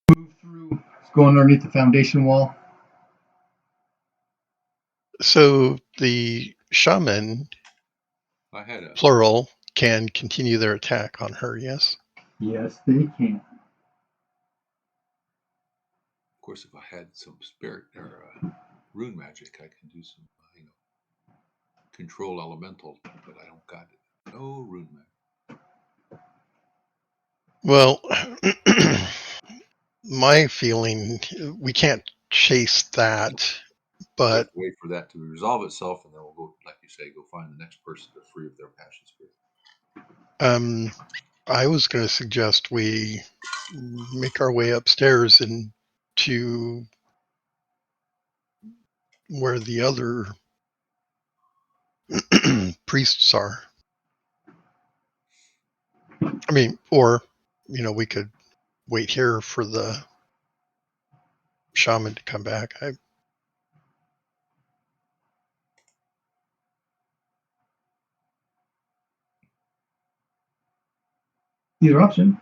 Move through, go underneath the foundation wall. So the shaman, plural, can continue their attack on her, yes? Yes, they can. Of course, if I had some spirit or rune magic, I can do some, control elemental, but I don't got it. No rune magic. Well, my feeling, we can't chase that, but we have to wait for that to resolve itself, and then we'll go, like you say, go find the next person that's free of their passion spirit. I was going to suggest we make our way upstairs and to where the other priests are. I mean, or, we could wait here for the shaman to come back. Either option.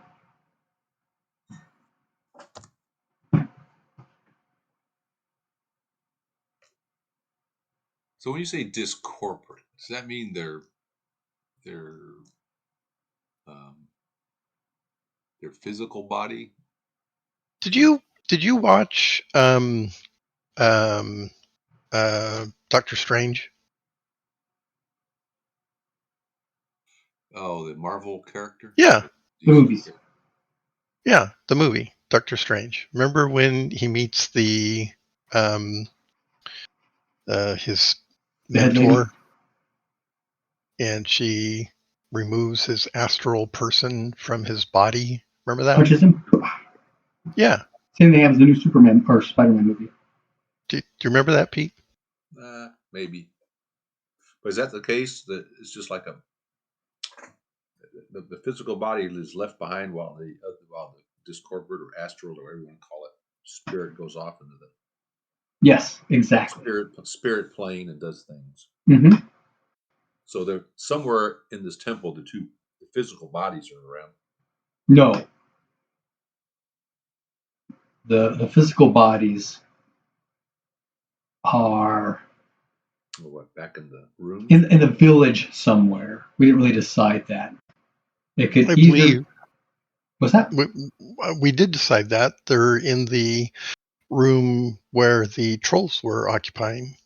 So when you say discorporate, does that mean their physical body? Did you watch Doctor Strange? Oh, the Marvel character? Yeah. The movies. Yeah, the movie, Doctor Strange. Remember when he meets the his mentor and she removes his astral person from his body? Remember that? Punches him? Yeah. Same thing happens in the new Superman or Spider-Man movie. Do you remember that, Pete? Maybe. But is that the case? That it's just like the physical body is left behind while the discorporate or astral or whatever you want to call it, spirit goes off into the Yes, exactly. Spirit plane and does things. Mm-hmm. So they're somewhere in this temple. The physical bodies are around. No. The physical bodies are back in the room? In the village somewhere. We didn't really decide that. It could either. What's that? We did decide that. They're in the room where the trolls were occupying.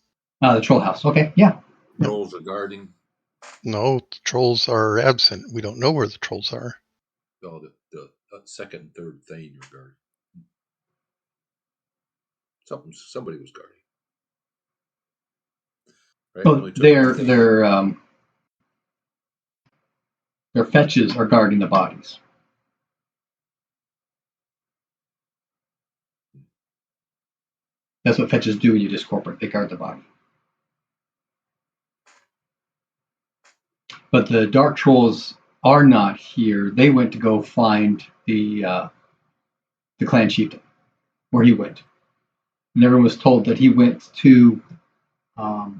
The troll house. Okay, yeah. Trolls are guarding. No, the trolls are absent. We don't know where the trolls are. Oh, the second and third thing you're guarding. Somebody was guarding. Right? Oh, their fetches are guarding the bodies. That's what fetches do when you discorporate. They guard the body. But the dark trolls are not here. They went to go find the clan chieftain, where he went. And everyone was told that he went to. Well,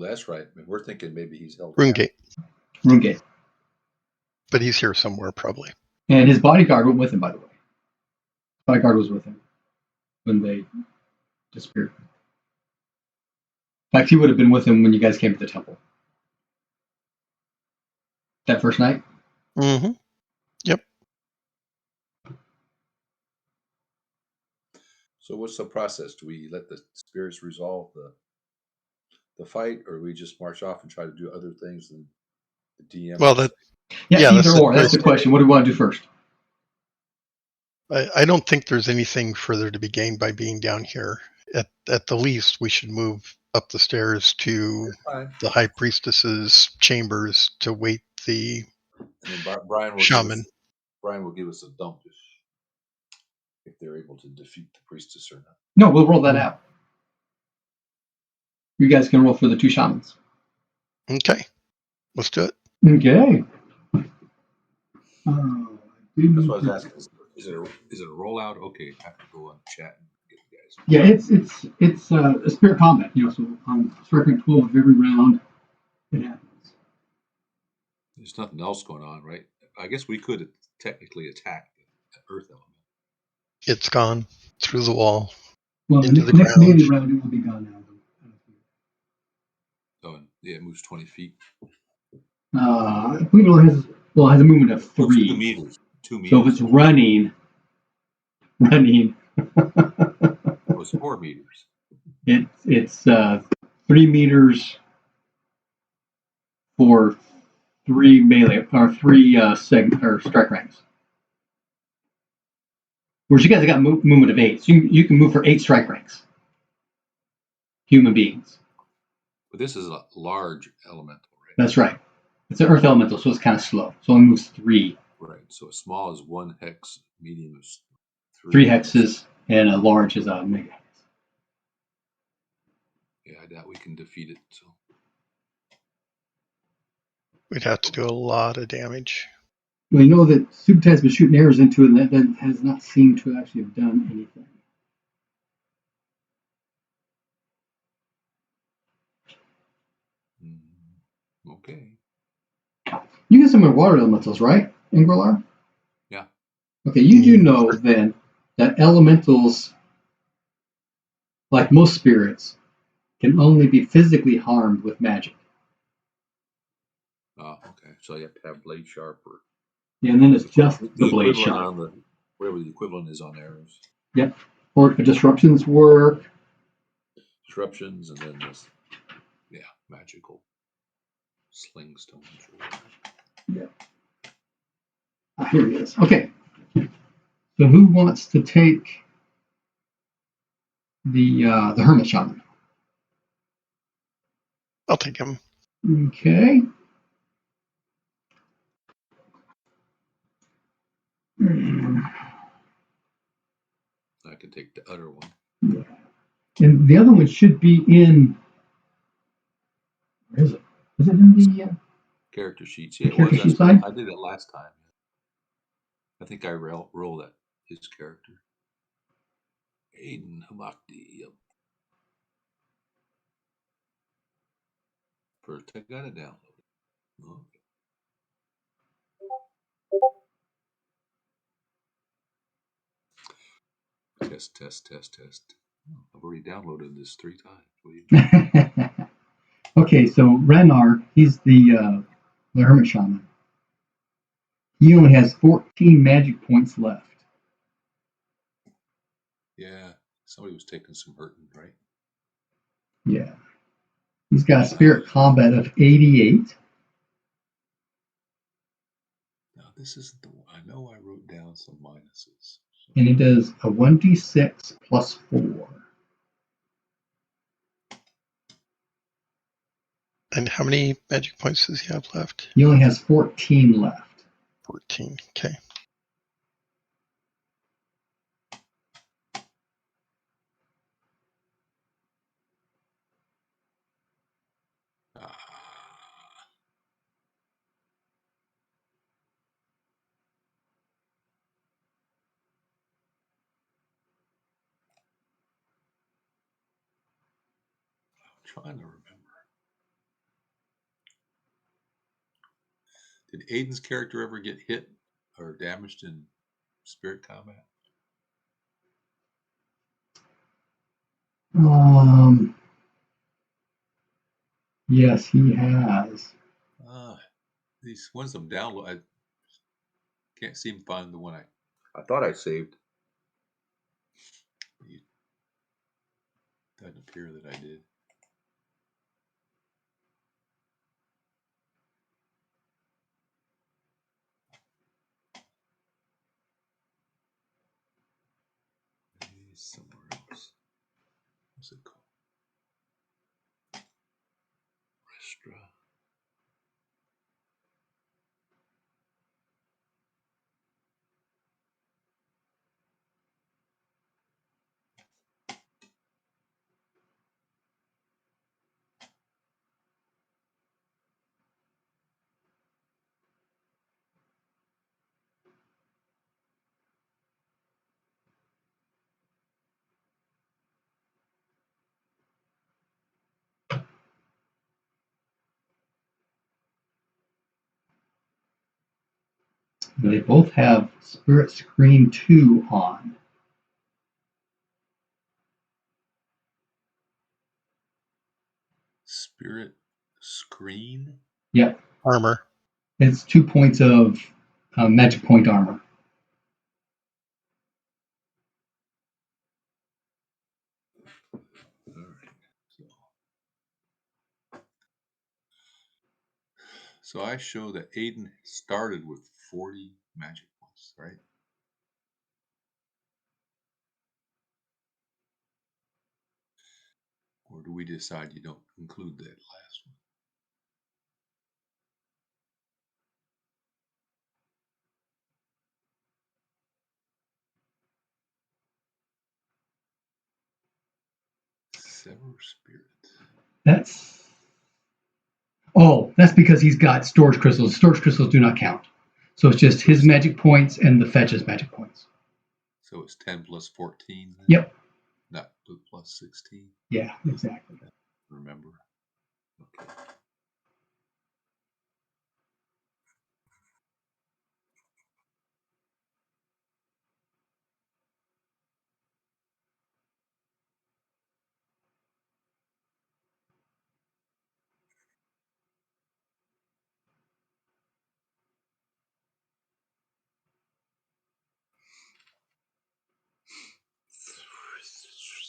that's right. I mean, we're thinking maybe he's held. Runegate. But he's here somewhere, probably. And his bodyguard went with him, by the way. His bodyguard was with him when they disappeared. In fact, he would have been with him when you guys came to the temple. That first night? Mm-hmm. Yep. So what's the process? Do we let the spirits resolve the fight, or do we just march off and try to do other things than the DM? Well, either or. That's the question. What do we want to do first? I don't think there's anything further to be gained by being down here. At the least, we should move up the stairs to the high priestess's chambers to wait the shaman. Brian will give us a dump if they're able to defeat the priestess or not. No, we'll roll that out. You guys can roll for the two shamans. Okay. Let's do it. Okay. That's what I was asking. Is it a rollout? Okay, I have to go on chat and get you guys. Yeah, it's a spirit combat. So on striking 12 of every round, it happens. There's nothing else going on, right? I guess we could technically attack the earth element. It's gone through the wall. Well, Into the the next ground. melee round it will be gone now. Oh, yeah, it moves 20 feet. I believe it has a movement of 3. 2 meters. 2 meters. So if it's running. Oh, it's 4 meters. It's 3 meters for 3 melee or 3 strike ranks. Whereas you guys have got movement of 8, so you can move for 8 strike ranks. Human beings. But this is a large elemental, right? That's right. It's an earth elemental, so it's kind of slow. So it only moves 3. Right. So a small is 1 hex, medium is 3 hexes, and a large is a mega hex. Yeah, I doubt we can defeat it. So We'd have to do a lot of damage. Well, you know that Subit has been shooting arrows into it, and that has not seemed to actually have done anything. okay. You get some water elementals, right, Ingrelar? Yeah. Okay, you do know then that elementals, like most spirits, can only be physically harmed with magic. Oh, okay. So you have to have blade sharp or. Yeah, and then it's just the blade sharp. On whatever the equivalent is on arrows. Yep. Or disruptions work. Disruptions, and then this, magical sling stones. Yeah. Here it is. Okay. So who wants to take the Hermit Shaman? I'll take him. Okay. I can take the other one. Yeah. And the other one should be in. Where is it? Is it in the character sheets? Yeah, character sheet side? I did it last time. I think I rolled that his character. Aiden Hamakdi. Yep. First, I got it downloaded. Okay. Test. Oh, I've already downloaded this 3 times. What do you Okay, so Renar, he's the Hermit Shaman. He only has 14 magic points left. Yeah, somebody was taking some hurting, right? Yeah. He's got a spirit combat of 88. Now, this isn't the one. I know I wrote down some minuses. So. And he does a 1d6 plus 4. And how many magic points does he have left? He only has 14 left. 14. Okay. Trying to remember. Did Aiden's character ever get hit or damaged in spirit combat? Yes, he has. These ones I'm download. I can't seem to find the one I thought I saved. It doesn't appear that I did. Somewhere else. What's it called? Restra. They both have Spirit Screen 2 on. Spirit screen. Yep. Armor. It's 2 points of magic point armor. All right. So I show that Aiden started with 40 magic points, right? Or do we decide you don't include that last one? Sever Spirit. That's because he's got storage crystals. Storage crystals do not count. So it's just his magic points and the fetch's magic points. So it's 10 plus 14 then? Yep. Not plus 16? Yeah, exactly. Remember? Okay.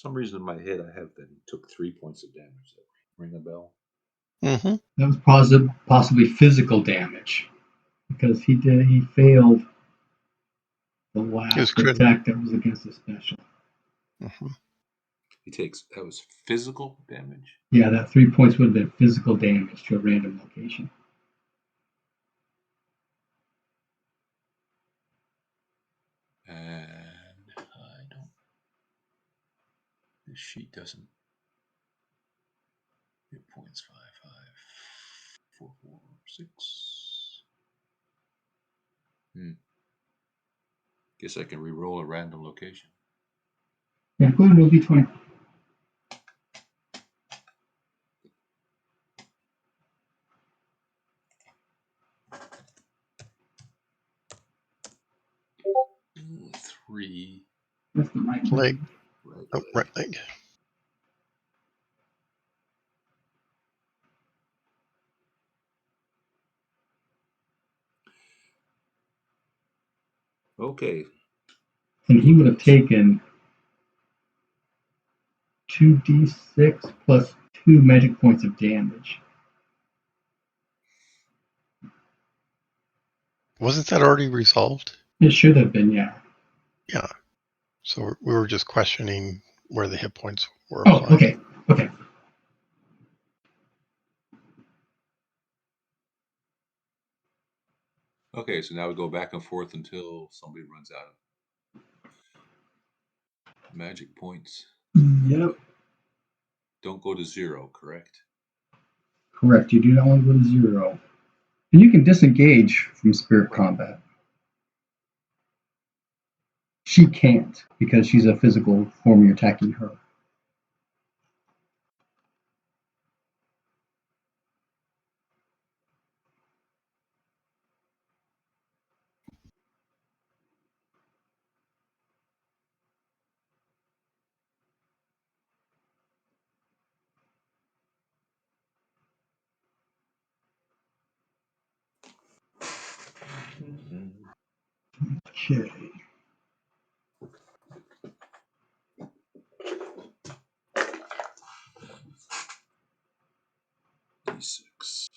For some reason in my head I have that he took 3 points of damage. That ring a bell? Mm-hmm. That was possibly physical damage because he failed the last attack that was against a special. Mm-hmm. That was physical damage? Yeah, that 3 points would have been physical damage to a random location. And I don't. This sheet doesn't. Hit points 5, 5, 4, 4, 6. Guess I can re-roll a random location. Yeah, go ahead and roll d20. Three. That's the right Leg. Right Oh, leg. right leg. Okay. And he would have taken 2d6 plus 2 magic points of damage. Wasn't that already resolved? It should have been, yeah. Yeah. So we were just questioning where the hit points were Oh, applied. okay. Okay, so now we go back and forth until somebody runs out of magic points. Yep. Don't go to 0, correct? Correct. You do not want to go to 0. And you can disengage from spirit combat. She can't because she's a physical form. You're attacking her. Okay. D6.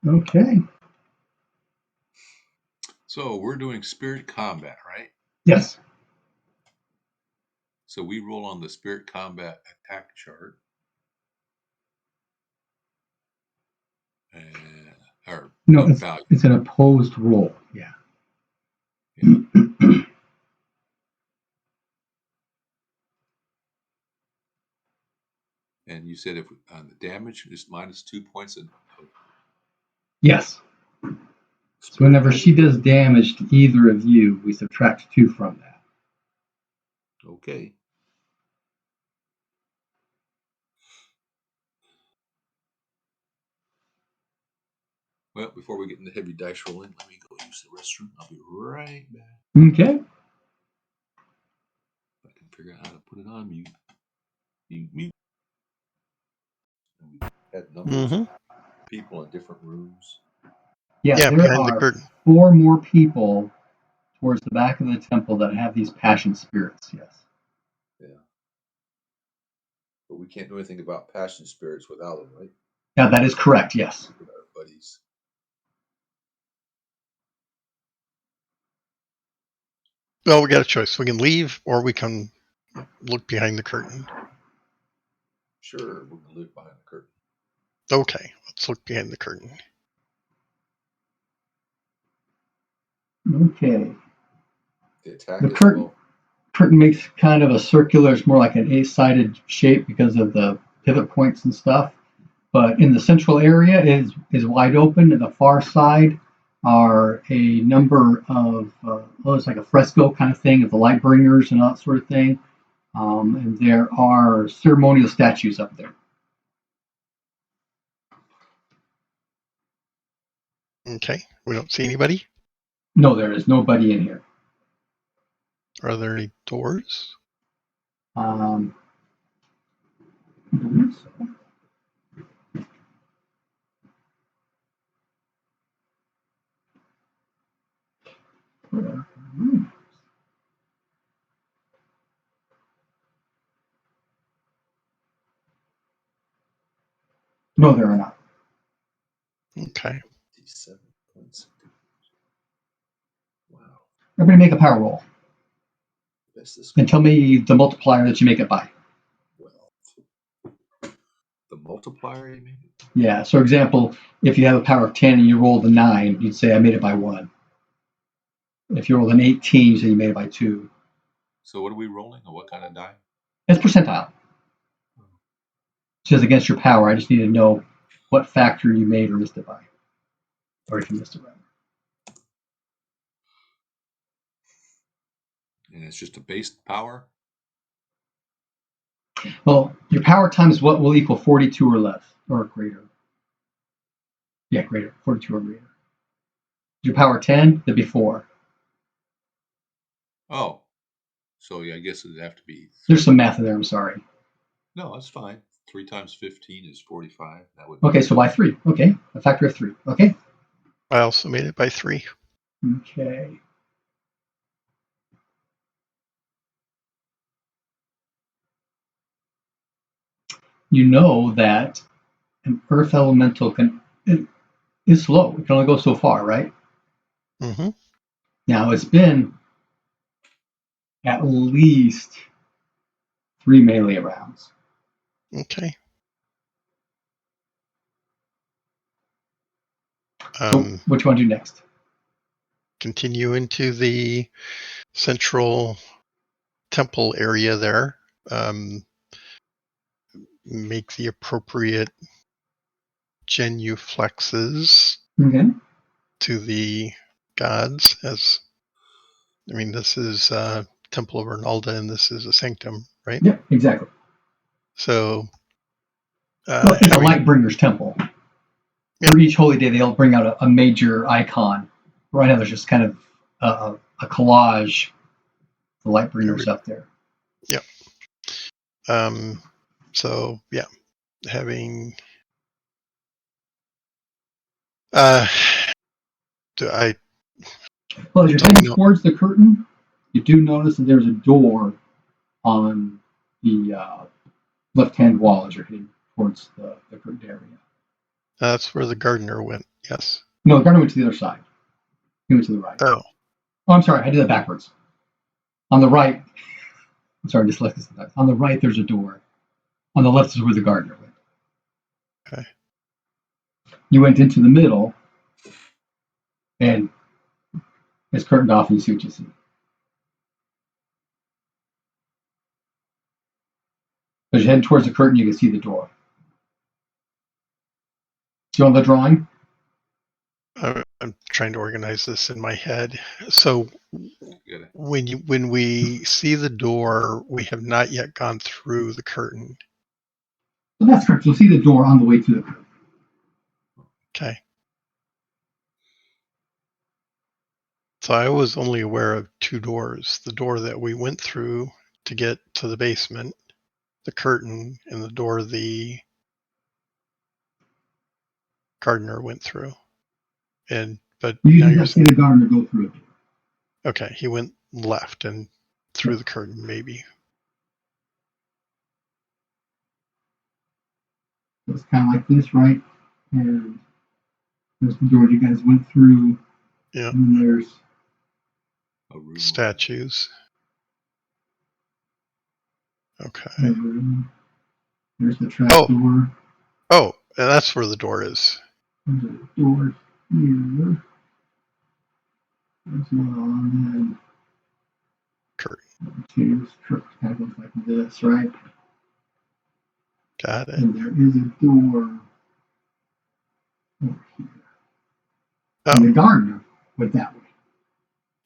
Okay. So we're doing spirit combat, right? Yes. So we roll on the spirit combat attack chart. No, it's an opposed roll. Yeah. And you said if on the damage is minus 2 points of Yes. So whenever she does damage to either of you, we subtract 2 from that. Okay. Well, before we get into heavy dice rolling, let me go use the restroom. I'll be right back. Okay. I can figure out how to put it on mute. Mute. And we had numbers of people in different rooms. Yeah, there behind the are curtain. 4 more people towards the back of the temple that have these passion spirits, yes. Yeah. But we can't do anything about passion spirits without them, right? Yeah, that is correct, yes. With our buddies. Well, we got a choice. We can leave or we can look behind the curtain. Sure, we're going to live behind the curtain. Okay, let's look behind the curtain. Okay. The attack The is curtain makes kind of a circular, it's more like an 8-sided shape because of the pivot points and stuff. But in the central area is wide open. At the far side are a number of, it's like a fresco kind of thing of the light bringers and all that sort of thing. And there are ceremonial statues up there. Okay, we don't see anybody. No, there is nobody in here. Are there any doors? I believe so. No, there are not. Okay. 57 points. Wow. Everybody make a power roll. And tell me the multiplier that you make it by. Well, the multiplier, you mean? Yeah, so example, if you have a power of 10 and you rolled a 9, you'd say I made it by 1. If you rolled an 18, you say you made it by 2. So what are we rolling, or what kind of die? It's percentile. It says against your power. I just need to know what factor you made or missed it by. Or if you missed it by. And it's just a base power? Well, your power times what will equal 42 or less, or greater. Yeah, greater. 42 or greater. Your power 10, that'd be 4. Oh. So yeah, I guess it'd have to be... There's some math in there, I'm sorry. No, that's fine. 3 times 15 is 45. That would. Okay, so by 3. Okay, a factor of 3. Okay. I also made it by 3. Okay. You know that an earth elemental is slow. It can only go so far, right? Mm-hmm. Now it's been at least 3 melee rounds. Okay. So what do you want to do next? Continue into the central temple area there. Make the appropriate genuflexes to the gods. This is Temple of Ronalda, and this is a sanctum, right? Yeah, exactly. So, it's a Lightbringer's temple. For each holy day, they'll bring out a major icon. Right now, there's just kind of a collage. The Lightbringers up there. Yep. So yeah, having. Well, as you're heading towards the curtain, you do notice that there's a door on the left-hand wall as you're heading towards the curtain area. That's where the gardener went, yes. No, the gardener went to the other side. He went to the right. Oh, I'm sorry, I did that backwards. On the right, I'm sorry, dyslexic sometimes. On the right, there's a door. On the left is where the gardener went. Okay. You went into the middle, and it's curtained off, and you see what you see. As you're heading towards the curtain, you can see the door. Do you want the drawing? I'm trying to organize this in my head. So when we see the door, we have not yet gone through the curtain. Well, that's correct. You'll see the door on the way to the curtain. Okay. So I was only aware of 2 doors. The door that we went through to get to the basement, the curtain, and the door the gardener went through. But You now did you're not see the gardener go through it. okay. He went left and through the curtain, maybe. So it's kind of like this, right? And there's the door you guys went through. Yeah. And then there's A room. Statues. Okay. the room. There's the trap door. Oh, and that's where the door is. There's a door here. There's one, and Curtain. two. Kind of looks like this, right? Got it. And there is a door over here. Oh, And the gardener went that way.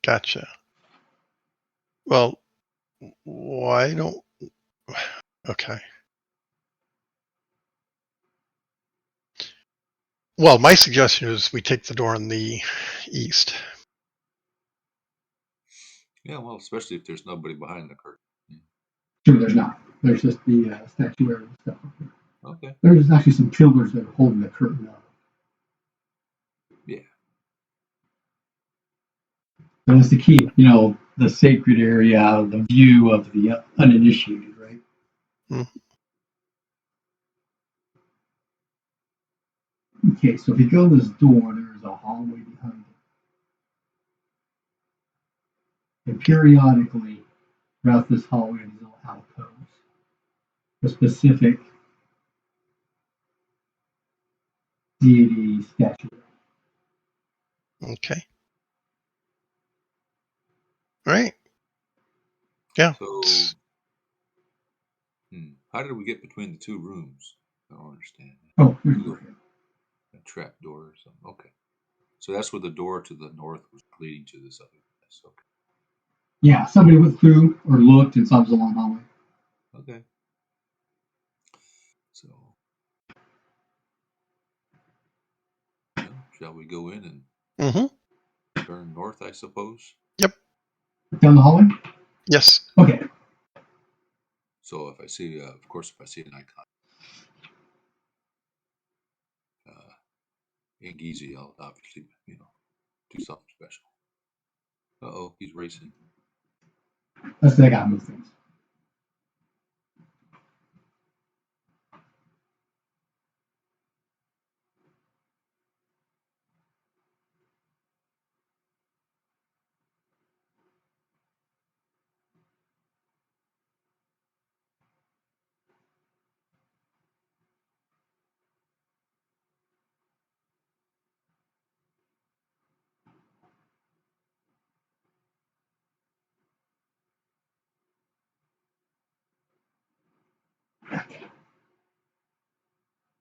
gotcha. Well, why don't... Okay. Well, my suggestion is we take the door on the east. Yeah, well, especially if there's nobody behind the curtain. Sure, there's not. There's just the statuary and stuff up here. Okay. There's actually some pillars that are holding the curtain up. Yeah. But it's to keep, the sacred area out of the view of the uninitiated, right? Hmm. Okay, so if you go to this door, there's a hallway behind it. And periodically, throughout this hallway, these little alcoves. The specific deity statue. Okay. All right. Yeah. So, how did we get between the 2 rooms? I don't understand. Oh, here's the door here. A trap door or something. Okay. So that's where the door to the north was leading to this other place. Okay. Yeah, somebody went through or looked and saw it was a long hallway. Okay. So, shall we go in and turn north, I suppose? Yep. Down the hallway? Yes. Okay. So if I see, of course, if I see an icon, in Gizi, I'll obviously, do something special. Uh-oh, he's racing. That's the guy move things.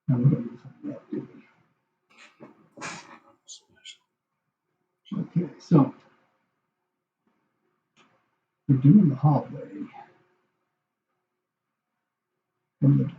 Now we're gonna do something else, do we? Okay, so we're doing the hallway. From the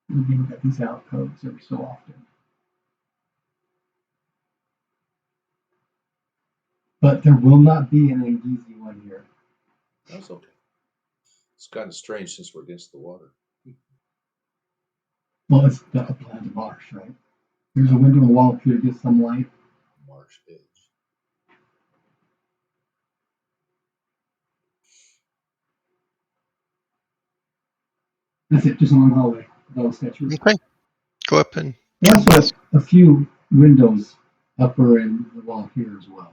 we do get these alcoves every so often. But there will not be an easy one here. That's okay. It's kind of strange since we're against the water. Well, it's the upland marsh, right? There's a window in the wall up here to get some light. Marsh edge. That's it, just a long hallway. No statue. Okay. Go up and There's also a few windows upper in the wall here as well.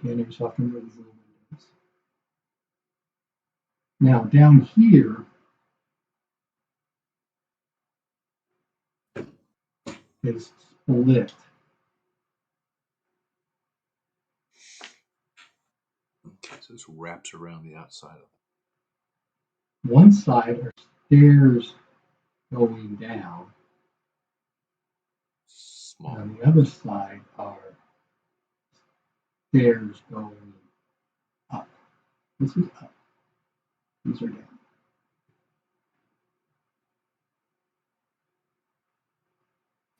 Again, every so often remove these little windows. Now down here is split. Okay, so this wraps around the outside of it. One side are stairs going down. Small. And on the other side are stairs going up. This is up. These are down.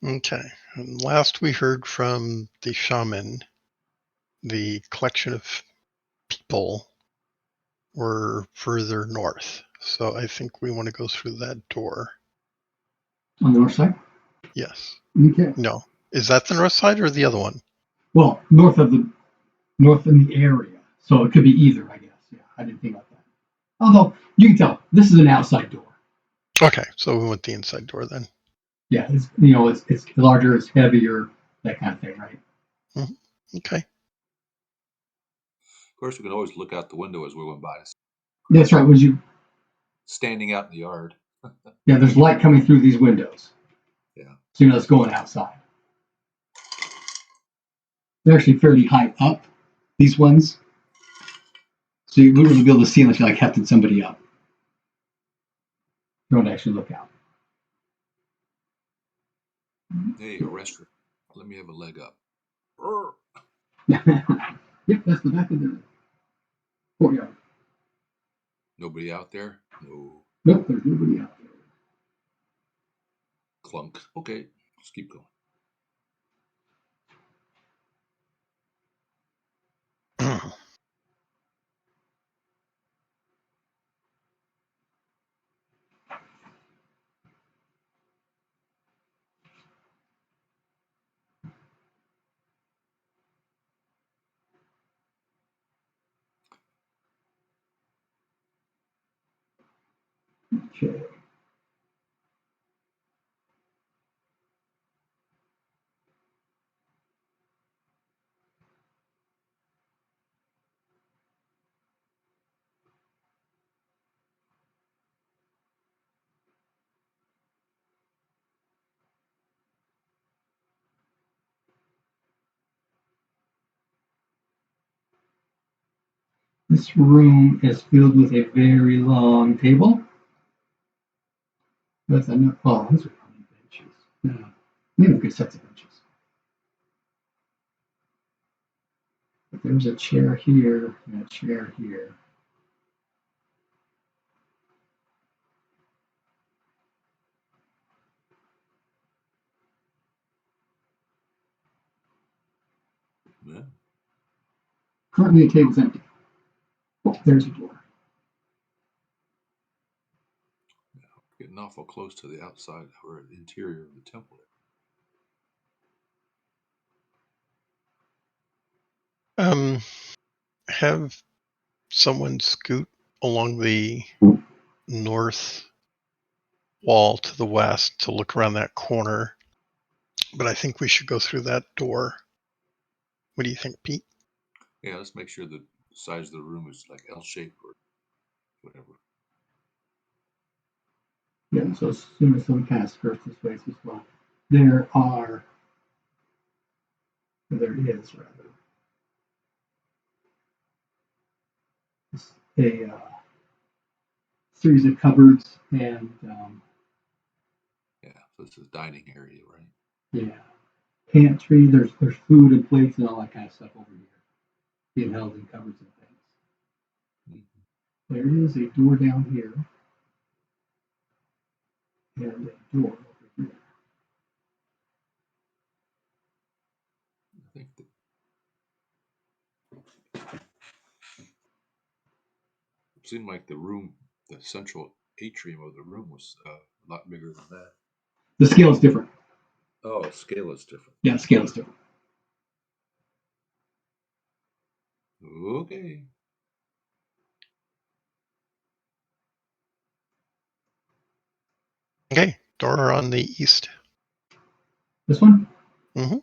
Okay. And last we heard from the shaman, the collection of people were further north. So I think we want to go through that door. On the north side? Yes. Okay. No. Is that the north side or the other one? Well, north in the area. So it could be either, I guess. Yeah, I didn't think about that. Although you can tell this is an outside door. Okay, so we went the inside door then. Yeah, it's larger, it's heavier, that kind of thing, right? Mm-hmm. Okay. Of course, we can always look out the window as we went by. That's right. Standing out in the yard. Yeah, there's light coming through these windows. Yeah. So it's going outside. They're actually fairly high up, these ones. So you wouldn't really be able to see unless you hefted somebody up. You don't actually look out. There you go, restroom. Let me have a leg up. Yep, that's the back of the courtyard. Nobody out there? No. Nope, there's nobody out there. Clunk. Okay, let's keep going. Okay. This room is filled with a very long table. With those are probably benches. No, maybe good sets of benches. But there's a chair here and a chair here. Yeah. Currently, the table's empty. Oh, there's a door. Getting awful close to the outside or interior of the temple. Have someone scoot along the north wall to the west to look around that corner. But I think we should go through that door. What do you think, Pete? Yeah, let's make sure the size of the room is like L-shaped or whatever. Yeah, so as soon as someone kind of skirts this way as well, there is rather a series of cupboards and Yeah, so this is dining area, right? yeah, pantry. There's food and plates and all that kind of stuff over here, being held in cupboards and things. Mm-hmm. There is a door down here and a door over here. I think that it seemed like the room, the central atrium of the room was a lot bigger than that. The scale is different. Oh, scale is different. Yeah, the scale is different. Okay. Okay, door on the east. This one? Mm-hmm.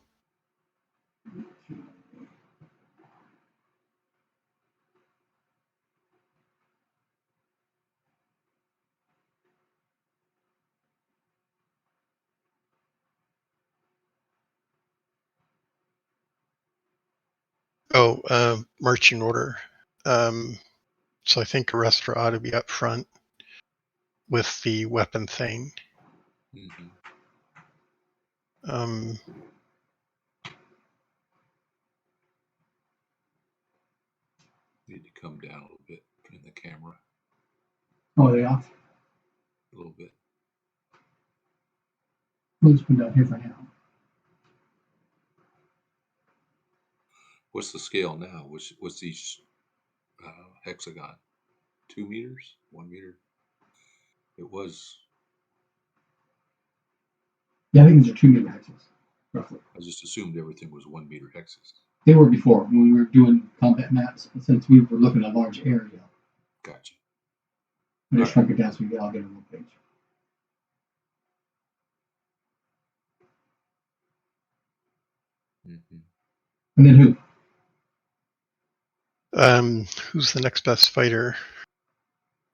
Marching order. So I think Arrestra ought to be up front with the weapon thing. Mm-hmm. Need to come down a little bit in the camera. Oh, they off? A little bit. We'll just put it down here for now. What's the scale now? What's each hexagon? 2 meters? 1 meter? It was. Yeah, I think these are 2 meter hexes, roughly. I just assumed everything was 1 meter hexes. They were before when we were doing combat maps, but since we were looking at a large area, Gotcha. I just shrunk it down so we could all get on one page. Mm-hmm. And then who? Who's the next best fighter?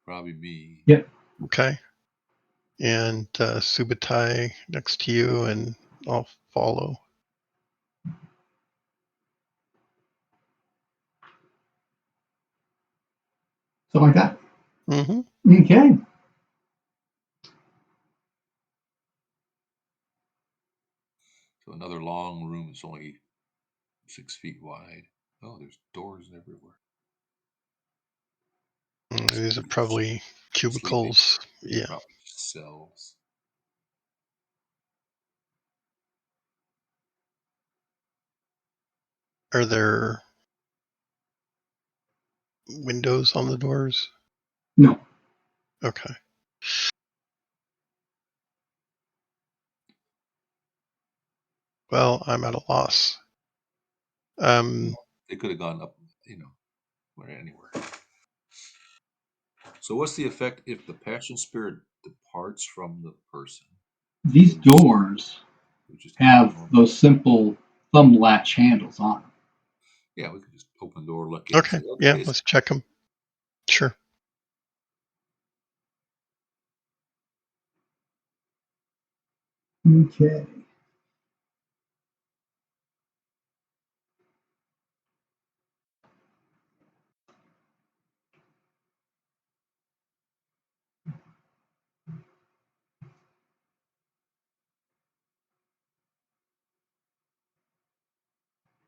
Probably me. Yep. Okay. And Subutai next to you, and I'll follow. Something like that. Mm-hmm. Okay. So another long room is only 6 feet wide. Oh, there's doors everywhere. These are probably cubicles. Yeah. Probably cells. Are there windows on the doors? No. Okay. Well, I'm at a loss. They could have gone up, anywhere. So what's the effect if the passion spirit departs from the person? These doors have those simple thumb latch handles on them. Yeah, we could just open the door, look in. Okay. Yeah, let's check them. Sure. Okay.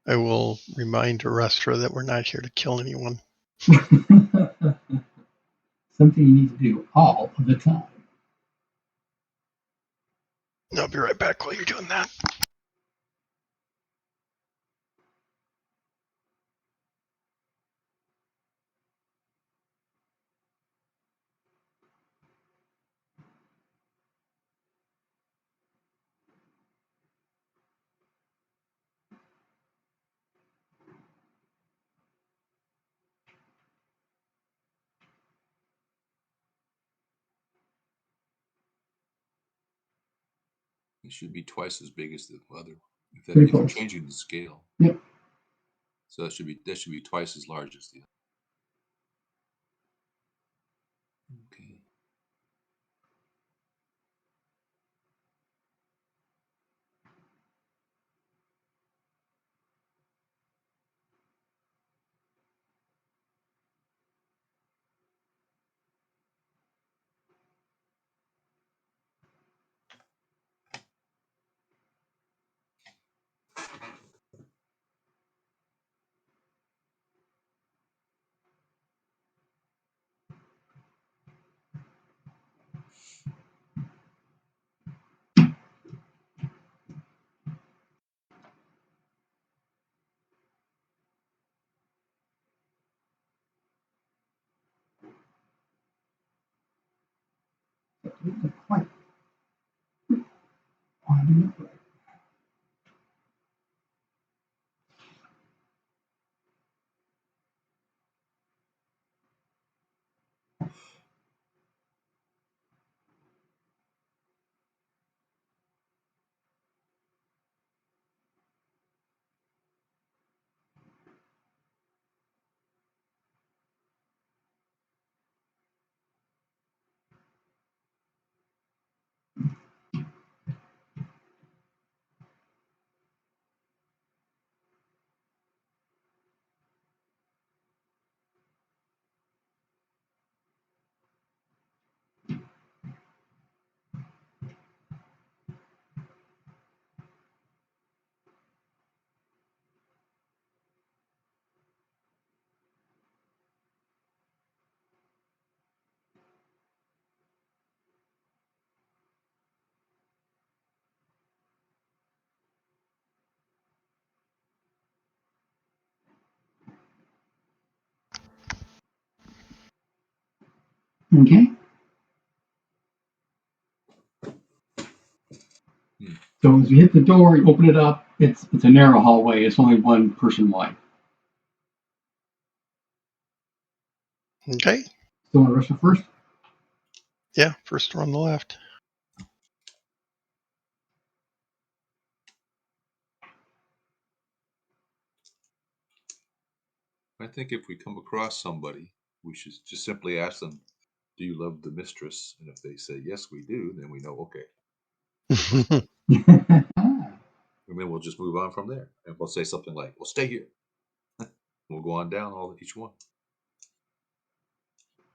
I will remind Arrestra that we're not here to kill anyone. Something you need to do all of the time. I'll be right back while you're doing that. It should be twice as big as the other. If Pretty you're close. changing the scale. Yep. So that should be twice as large as the other. Okay. Quite winding up right. Okay. So as you hit the door, you open it up. It's a narrow hallway. It's only one person wide. Okay. Still want to rush it first? Yeah, first door on the left. I think if we come across somebody, we should just simply ask them, "Do you love the mistress?" And if they say yes, we do, then we know okay, and then we'll just move on from there. And we'll say something like, "Well, stay here." We'll go on down each one.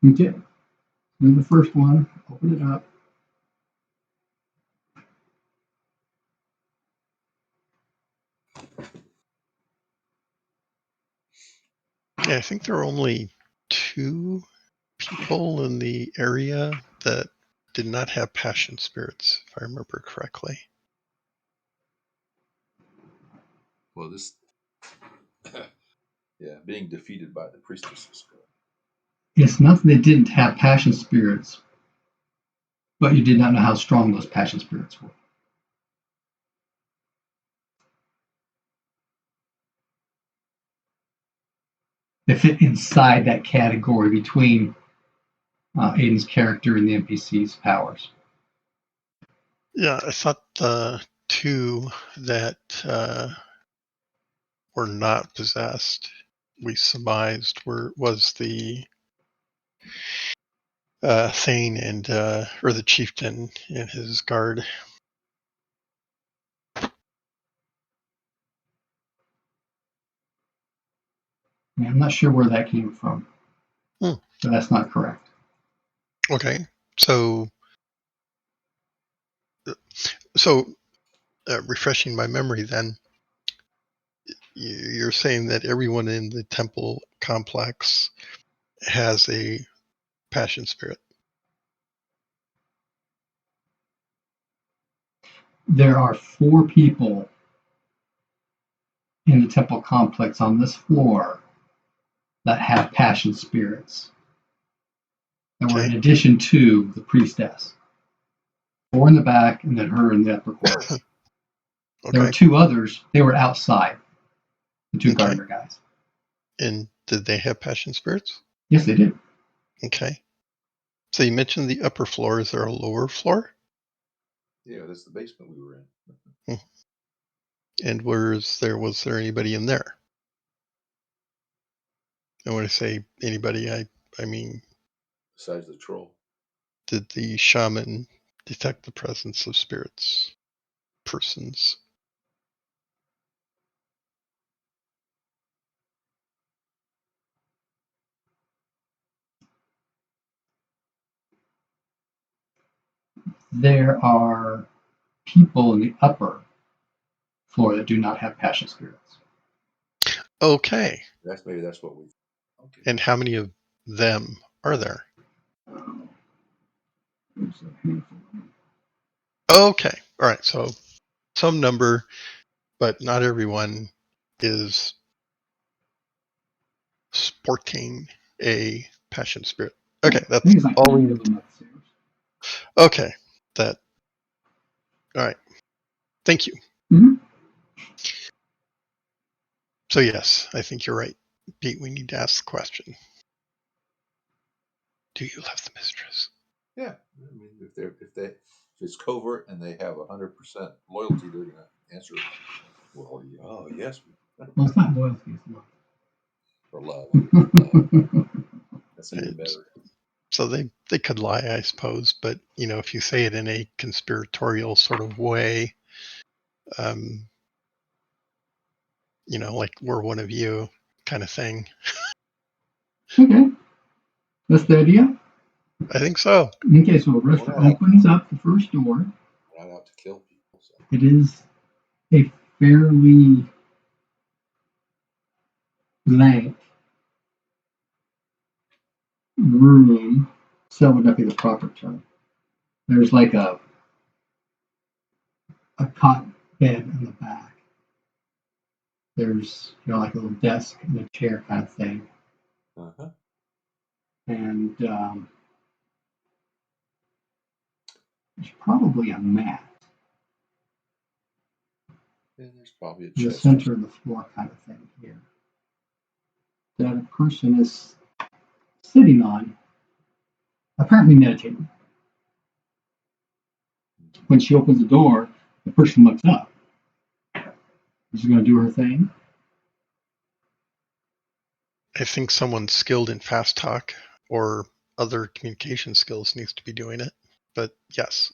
Okay. Then the first one, open it up. Yeah, I think there are only 2 people in the area that did not have passion spirits, if I remember correctly. Well, this, yeah, being defeated by the priestesses. It's not that they didn't have passion spirits, but you did not know how strong those passion spirits were. They fit inside that category between Aiden's character and the NPC's powers. Yeah, I thought the 2 that were not possessed, we surmised was the Thane and or the chieftain and his guard. I'm not sure where that came from, but that's not correct. Okay, so refreshing my memory, then you're saying that everyone in the temple complex has a passion spirit. There are 4 people in the temple complex on this floor that have passion spirits. That were in Okay. addition to the priestess. 4 in the back, and then her in the upper corner. There were Okay. 2 others. They were outside. The 2 Okay. gardener guys. And did they have passion spirits? Yes, they did. Okay. So you mentioned the upper floor. Is there a lower floor? Yeah, that's the basement we were in. And was there anybody in there? And when I say anybody, I mean, Besides the troll. did the shaman detect the presence of spirits, persons? There are people in the upper floor that do not have passion spirits. Okay. Maybe that's what we. Okay. And how many of them are there? Okay. All right. So some number, but not everyone is sporting a passion spirit. Okay, that's like all we need. Okay, that. All right. Thank you. Mm-hmm. So yes, I think you're right, Pete. We need to ask the question: do you love the mistress? Yeah, I mean, if it's covert and they have 100% loyalty, they're going to answer. Well, oh yes. Well, it's not loyalty, it's love. Or love. Love. That's even better. So they could lie, I suppose, but if you say it in a conspiratorial sort of way, like we're one of you kind of thing. Okay, that's the idea. I think so. Okay, so Resta opens up the first door. We're not out to kill people. So. It is a fairly blank room. So would not be the proper term. There's like a cot bed in the back. There's like a little desk and a chair kind of thing. Uh-huh. And There's probably a mat And there's probably a in the chest. center of the floor kind of thing here that a person is sitting on, apparently meditating. When she opens the door, the person looks up. She's going to do her thing. I think someone skilled in fast talk or other communication skills needs to be doing it. But yes,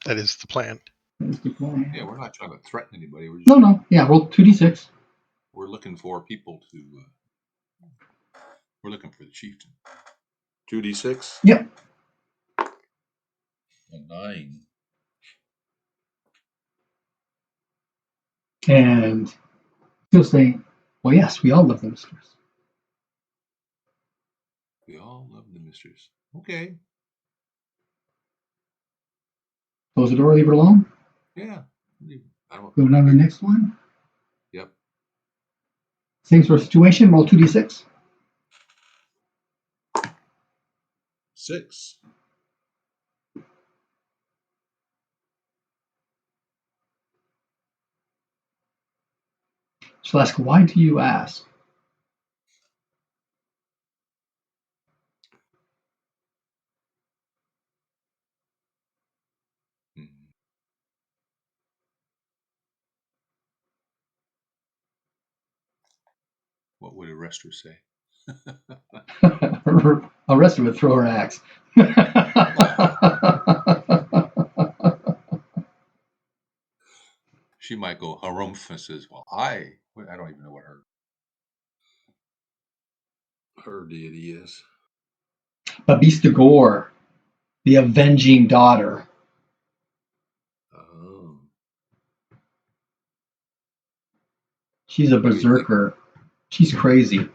that is the plan. That is the plan. Yeah, we're not trying to threaten anybody. We're just No. Yeah, roll 2d6. we're looking for people to. We're looking for the chieftain. 2d6. Yep. A 9. And she'll say, well, yes, we all love the mistress. We all love the mistress. Okay. Close the door, leave her alone. Yeah. I don't. Go down to the next one. Yep. Same sort of situation, roll 2d6. 6. She'll ask, why do you ask? Mhm. What would a rester say? A rester would throw her axe. She might go harumph and says, "Well, I don't even know what her deity is." Babista Gore, the avenging daughter. Oh. She's a What do you think? berserker. She's crazy.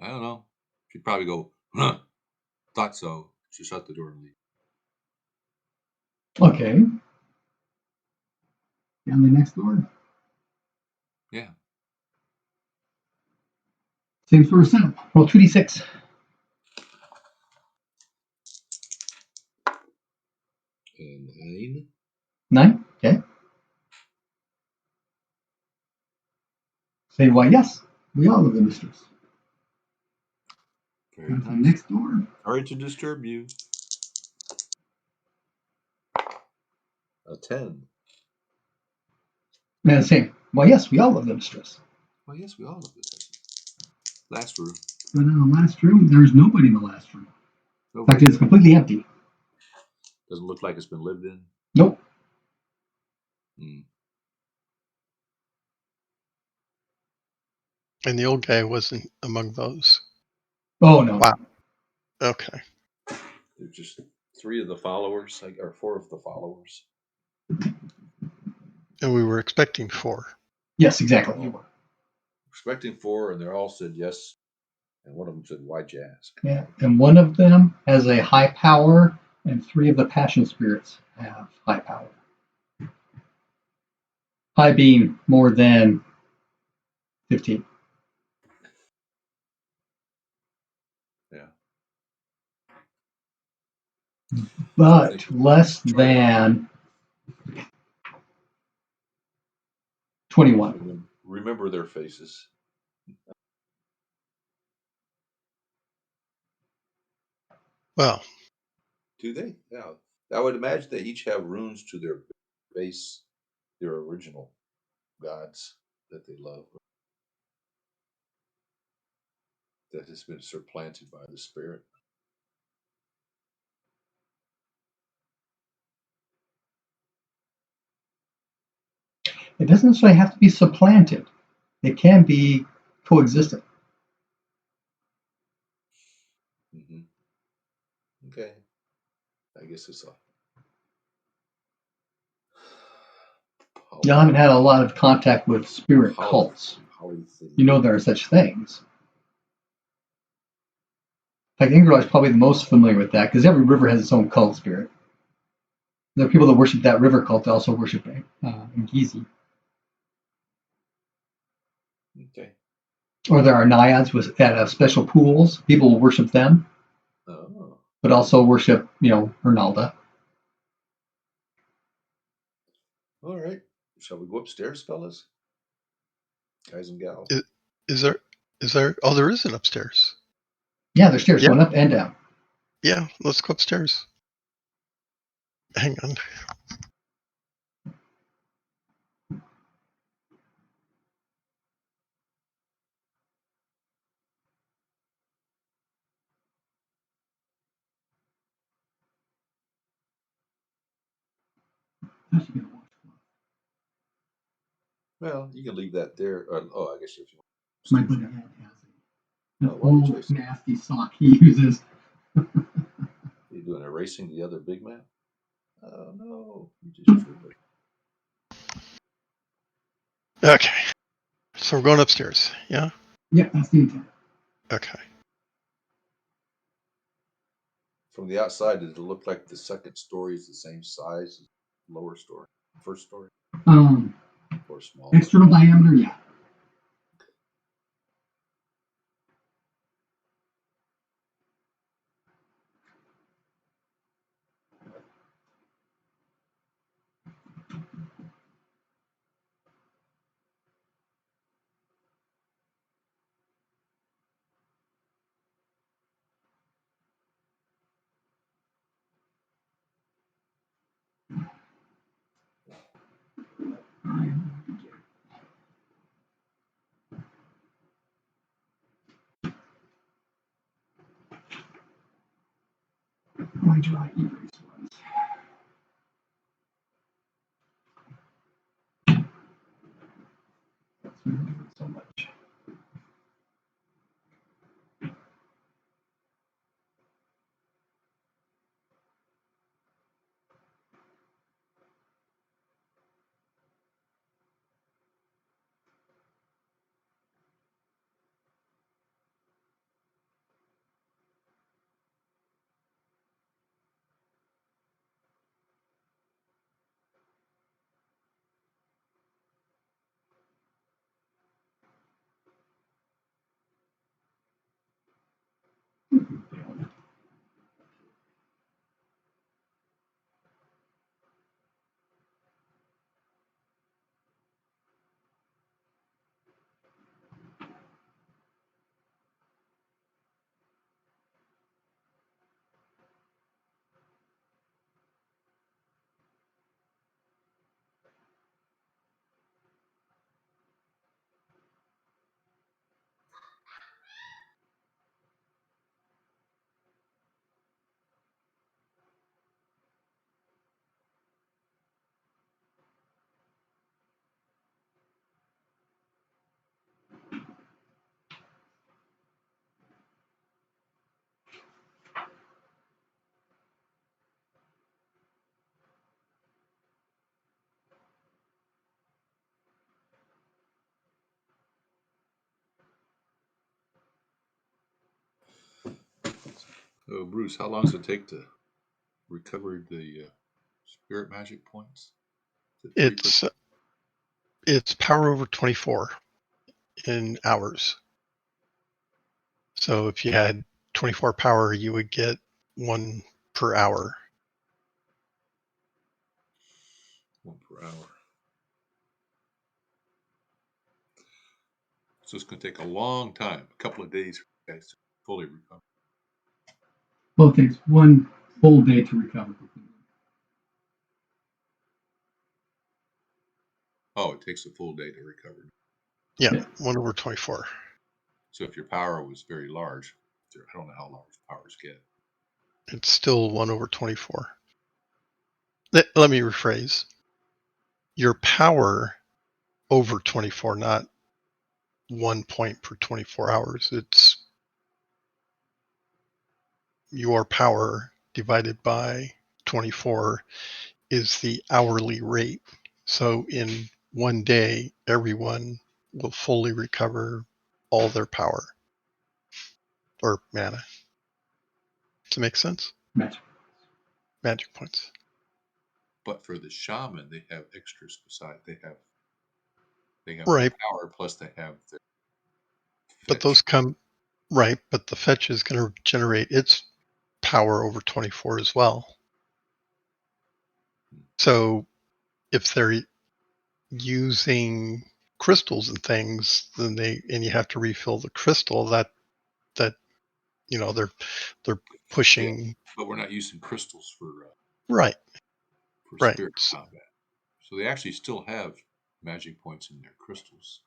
I don't know. She'd probably go, huh, thought so. She'll shut the door and leave. Okay. Down the next door. Yeah. Same sort of setup. Roll 2d6. And 9. 9. Okay. Say, why, yes, we all love the mistress. Very Down to the nice. next door. Sorry to disturb you. A 10. And same. Why, yes, we all love the mistress. Well, yes, we all love the peasant. Last room. But in the last room, there's nobody in the last room. In Nobody. fact, it's completely empty. Doesn't look like it's been lived in. Nope. And the old guy wasn't among those. Oh, no. Wow. Okay. There's just 3 of the followers, or 4 of the followers. And we were expecting 4. Yes, exactly. You were. Expecting 4, and they all said yes. And one of them said, "Why'd you ask?" Yeah. And one of them has a high power, and 3 of the passion spirits have high power. High being more than 15. Yeah. But less than 21. Remember their faces. Well, Do they? Yeah. I would imagine they each have runes to their base, their original gods that they love, that has been supplanted by the spirit. It doesn't necessarily have to be supplanted. It can be coexistent. Mm-hmm. Okay. I guess it's a. You haven't had a lot of contact with spirit cults. You know there are such things. In fact, Ingrid is probably the most familiar with that because every river has its own cult spirit. There are people that worship that river cult that also worship Ngizi. Okay. Or there are naiads at special pools. People will worship them, Oh, but also worship, Hernalda. all right. Shall we go upstairs, fellas? Guys and gals? Is there? Oh, there is an upstairs. Yeah, there's stairs Yeah. going up and down. Yeah, let's go upstairs. Hang on. Well, you can leave that there. I guess if you My want. buddy Ed has an Oh, why did you old say- nasty sock he uses. You doing erasing the other big man? Oh no, you just drew it. Okay. So we're going upstairs. Yeah. Yeah, that's the intent. Okay. From the outside, does it look like the second story is the same size as the lower story, first story, or smaller? External diameter, yeah. My dry erase was. That's why I do it so much. Oh, Bruce, how long does it take to recover the spirit magic points? Is it 3%? It's power over 24 in hours. So if you had 24 power, you would get 1 per hour. 1 per hour. So it's going to take a long time, a couple of days for you guys to fully recover. Well, it takes one full day to recover completely. Oh, it takes a full day to recover. Yeah, Yeah. 1 over 24. So if your power was very large, I don't know how large powers get. It's still 1 over 24. Let me rephrase. Your power over 24, not 1 point per 24 hours. It's your power divided by 24 is the hourly rate. So in 1 day, everyone will fully recover all their power or mana. Does it make sense? Magic. Magic points. But for the shaman, they have extras beside. They have Right. power plus they have their But those come right. But the fetch is going to generate its power over 24 as well. So if they're using crystals and things, then you have to refill the crystal. That they're pushing. Yeah, but we're not using crystals for Right. spirit combat. So they actually still have magic points in their crystals.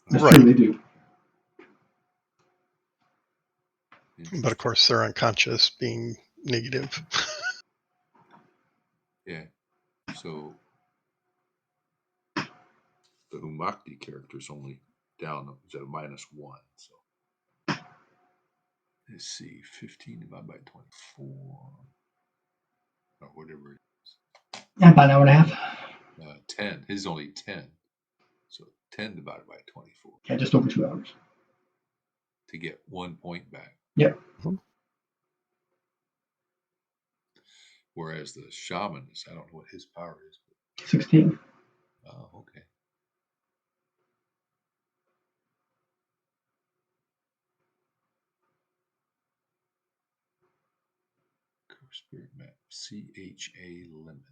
That's true, they do. But of course, they're unconscious, being negative. Yeah. So the Umakdi character is only down at a -1. So let's see, 15 divided by 24, or whatever it is. Yeah, about an hour and a half. 10. His is only 10. So 10 divided by 24. Yeah, just over 2 hours. To get 1 point back. Yep. Whereas the shaman is, I don't know what his power is. 16. Oh, okay. Spirit map, CHA limit.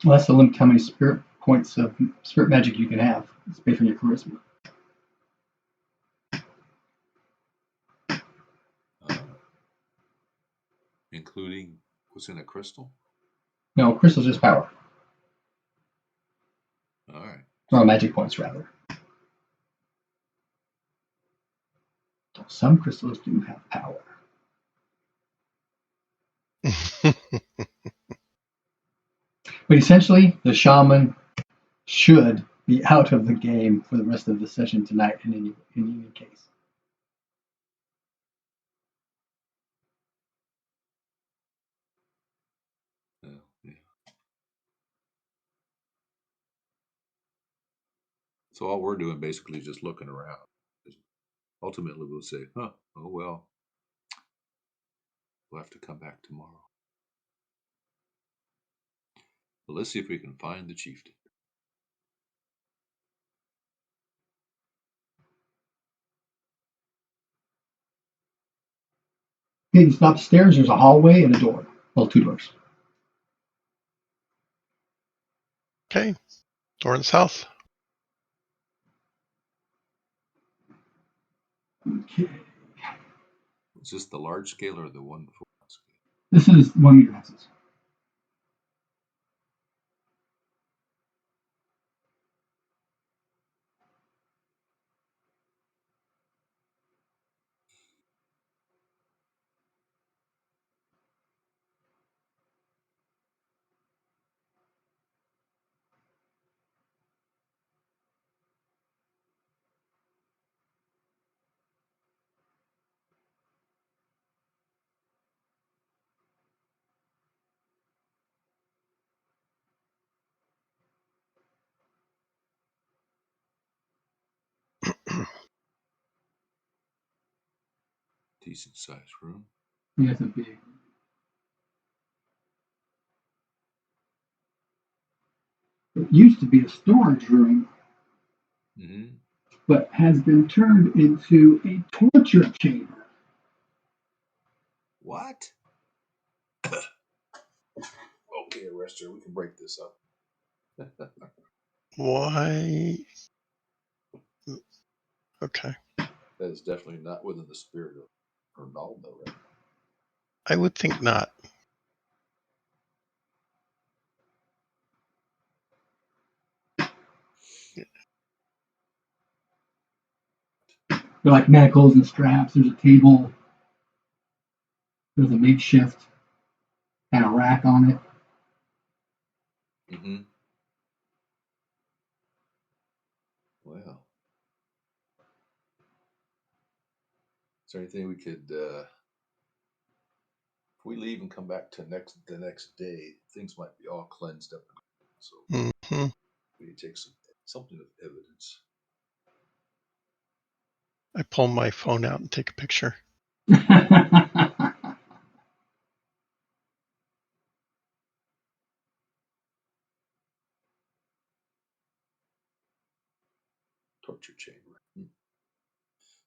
Well, that's the limit to how many spirit points of spirit magic you can have. It's based on your charisma. Including what's in a crystal? No, crystal's just power. All right. Or magic points, rather. Some crystals do have power. But essentially, the shaman should be out of the game for the rest of the session tonight in any case. Yeah. So all we're doing basically is just looking around. Ultimately, we'll say, oh well, we'll have to come back tomorrow. Well, let's see if we can find the chieftain. Okay, you stop stairs, there's a hallway and a door. Well, 2 doors. Okay. Door in the south. Okay. Is this the large scale or the 1-4 scale? This is 1 meter houses. Decent sized room. Yeah, it's a big. It used to be a storage room, but has been turned into a torture chamber. What? Okay, Arrestor, we can break this up. Why? Okay. That is definitely not within the spirit of Ronaldo, right? I would think not. They're like manacles and straps. There's a table. There's a makeshift and a rack on it. Mm-hmm. Well, is there anything we could, if we leave and come back to the next day, things might be all cleansed up. So we need to take something of evidence. I pull my phone out and take a picture. Torture chamber.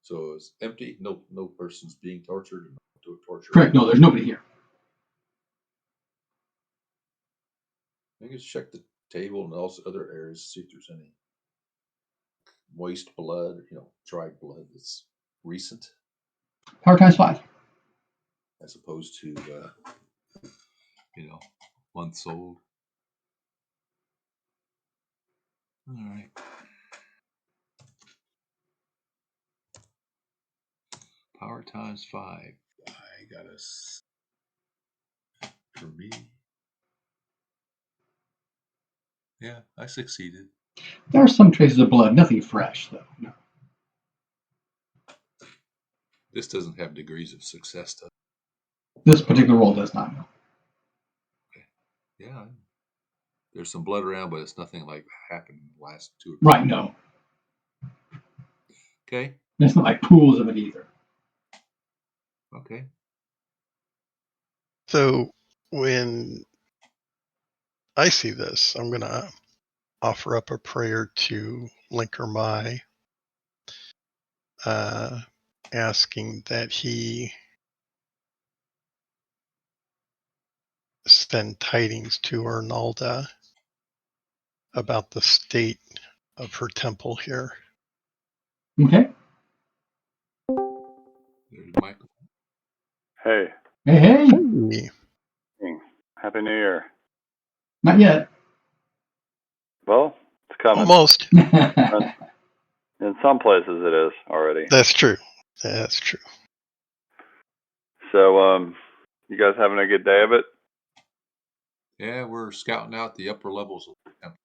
So it's empty. No person's being tortured. No torture. Correct. No, there's nobody here. I guess check the table and also other areas, see if there's any moist blood, dried blood that's recent, Power times 5. as opposed to, months old. All right. Power times 5. I got us for me. Yeah, I succeeded. There are some traces of blood, nothing fresh though. No. This doesn't have degrees of success, does it? This particular roll does not. No. Okay. Yeah. There's some blood around, but it's nothing like happened in the last 2 or 3. Right. No. Okay. It's not like pools of it either. Okay. So when I see this, I'm going to offer up a prayer to Linker Mai, asking that he send tidings to Arnalda about the state of her temple here. Okay. There's Michael. Hey. Hey. Happy New Year. Not yet. Well, it's coming. Almost. In some places it is already. That's true. That's true. So, you guys having a good day of it? Yeah, we're scouting out the upper levels of the temple.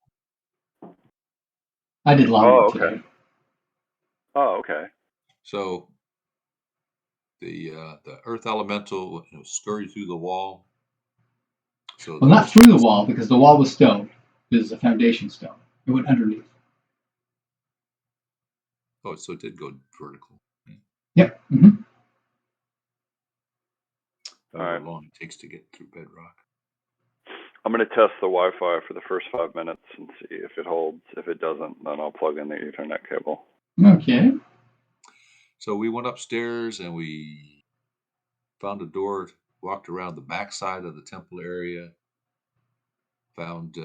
I did lawn work today. Oh, okay. So the earth elemental scurried through the wall. So well, not through the wall because the wall was stone. It was a foundation stone. It went underneath. Oh, so it did go vertical. Yep. Mm-hmm. However long it takes to get through bedrock. I'm going to test the Wi-Fi for the first 5 minutes and see if it holds. If it doesn't, then I'll plug in the Ethernet cable. Okay. So we went upstairs and we found a door, walked around the backside of the temple area, found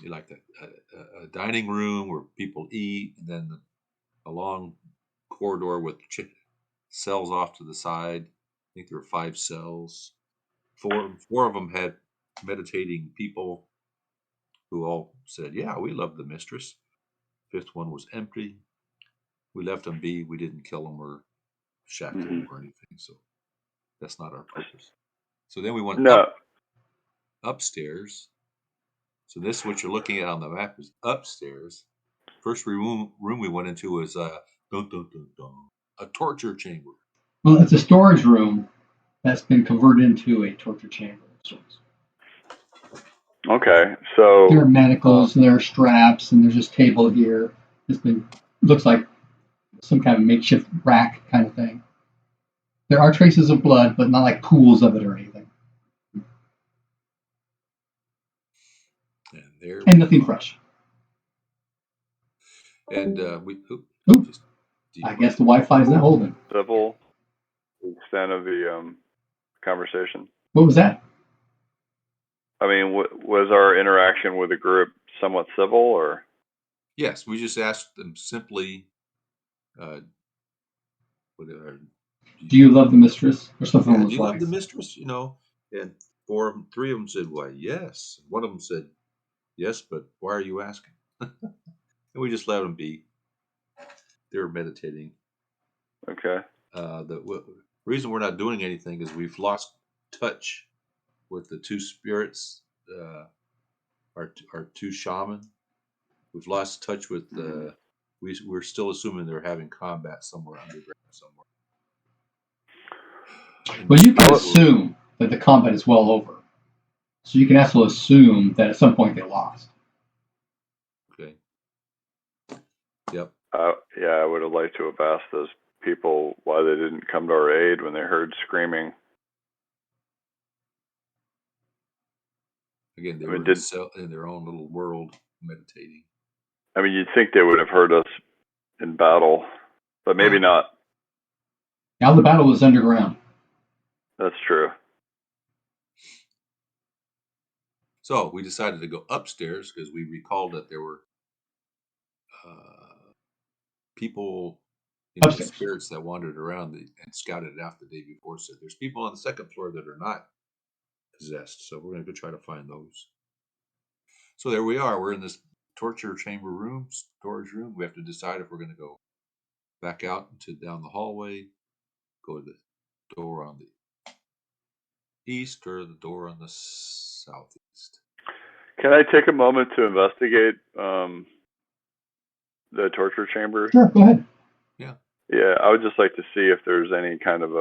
like a dining room where people eat, and then a long corridor with cells off to the side. I think there were 5 cells. Four of them had meditating people who all said, yeah, we love the mistress. 5th one was empty. We left them be. We didn't kill them or shackle them or anything. So that's not our purpose. So then we went upstairs. So this is what you're looking at on the map is upstairs. First room we went into was a torture chamber. Well, it's a storage room that's been converted into a torture chamber of sorts. Okay, so there are manacles and there are straps and there's this table here. Looks like some kind of makeshift rack kind of thing. There are traces of blood, but not like pools of it or anything. And nothing fresh. And I guess the Wi-Fi is not holding. Civil, the extent of the conversation. What was that? I mean, was our interaction with the group somewhat civil, or? Yes, we just asked them simply, do you love the mistress or something along those lines? Do you love the mistress? And 3 of them said, why, yes. One of them said, yes, but why are you asking? And we just let them be. They were meditating. Okay. The reason we're not doing anything is we've lost touch with the 2 spirits, our 2 shaman. We've lost touch with we're still assuming they're having combat somewhere underground somewhere. Well, you can assume that the combat is well over. So you can also assume that at some point they lost. Okay. Yep. Yeah, I would have liked to have asked those people why they didn't come to our aid when they heard screaming. Again, they were in their own little world meditating. I mean, you'd think they would have heard us in battle, but maybe not. Now the battle was underground. That's true. So we decided to go upstairs because we recalled that there were people, the spirits that wandered around and scouted it out the day before. Said there's people on the second floor that are not possessed, so we're going to go try to find those. So there we are. We're in this torture chamber room, storage room. We have to decide if we're going to go back out into down the hallway, go to the door on the east or the door on the southeast. Can I take a moment to investigate the torture chamber? Sure, go ahead. Yeah, I would just like to see if there's any kind of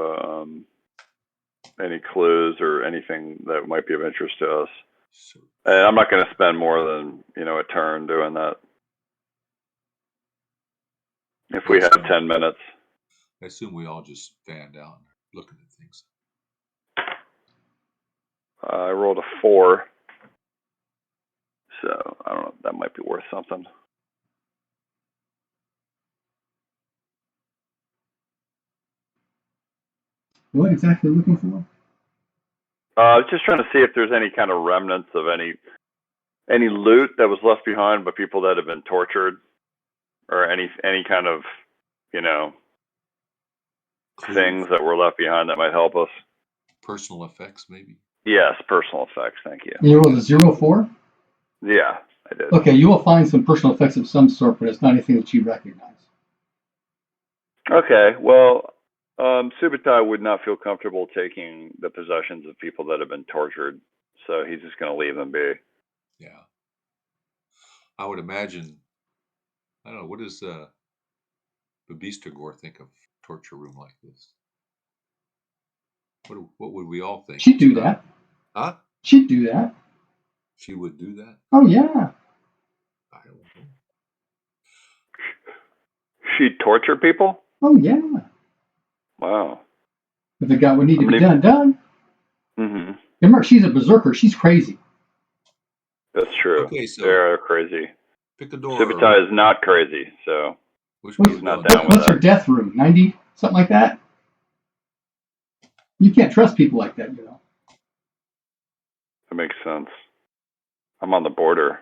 any clues or anything that might be of interest to us. So, And I'm not going to spend more than a turn doing that. If we have 10 minutes. I assume we all just stand down looking at things. I rolled a 4. So, I don't know. That might be worth something. What exactly are you looking for? I was just trying to see if there's any kind of remnants of any loot that was left behind by people that have been tortured, or any kind of, things that were left behind that might help us. Personal effects, maybe? Yes, personal effects. Thank you. You rolled a 0-4? Yeah, I did. Okay, you will find some personal effects of some sort, but it's not anything that you recognize. Okay, well, Subutai would not feel comfortable taking the possessions of people that have been tortured, so he's just going to leave them be. Yeah. I would imagine, I don't know, what does Babistagor think of torture room like this? What would we all think? She'd do that. Huh? She'd do that. She would do that? Oh, yeah. I don't know. She'd torture people? Oh, yeah. Wow. If it got what needed to be done. Mm-hmm. Remember, she's a berserker. She's crazy. That's true. Okay, so they're crazy. pick a door. Subutai is not crazy, so he's not down with What's her death room? 90? Something like that? You can't trust people like that, That makes sense. I'm on the border.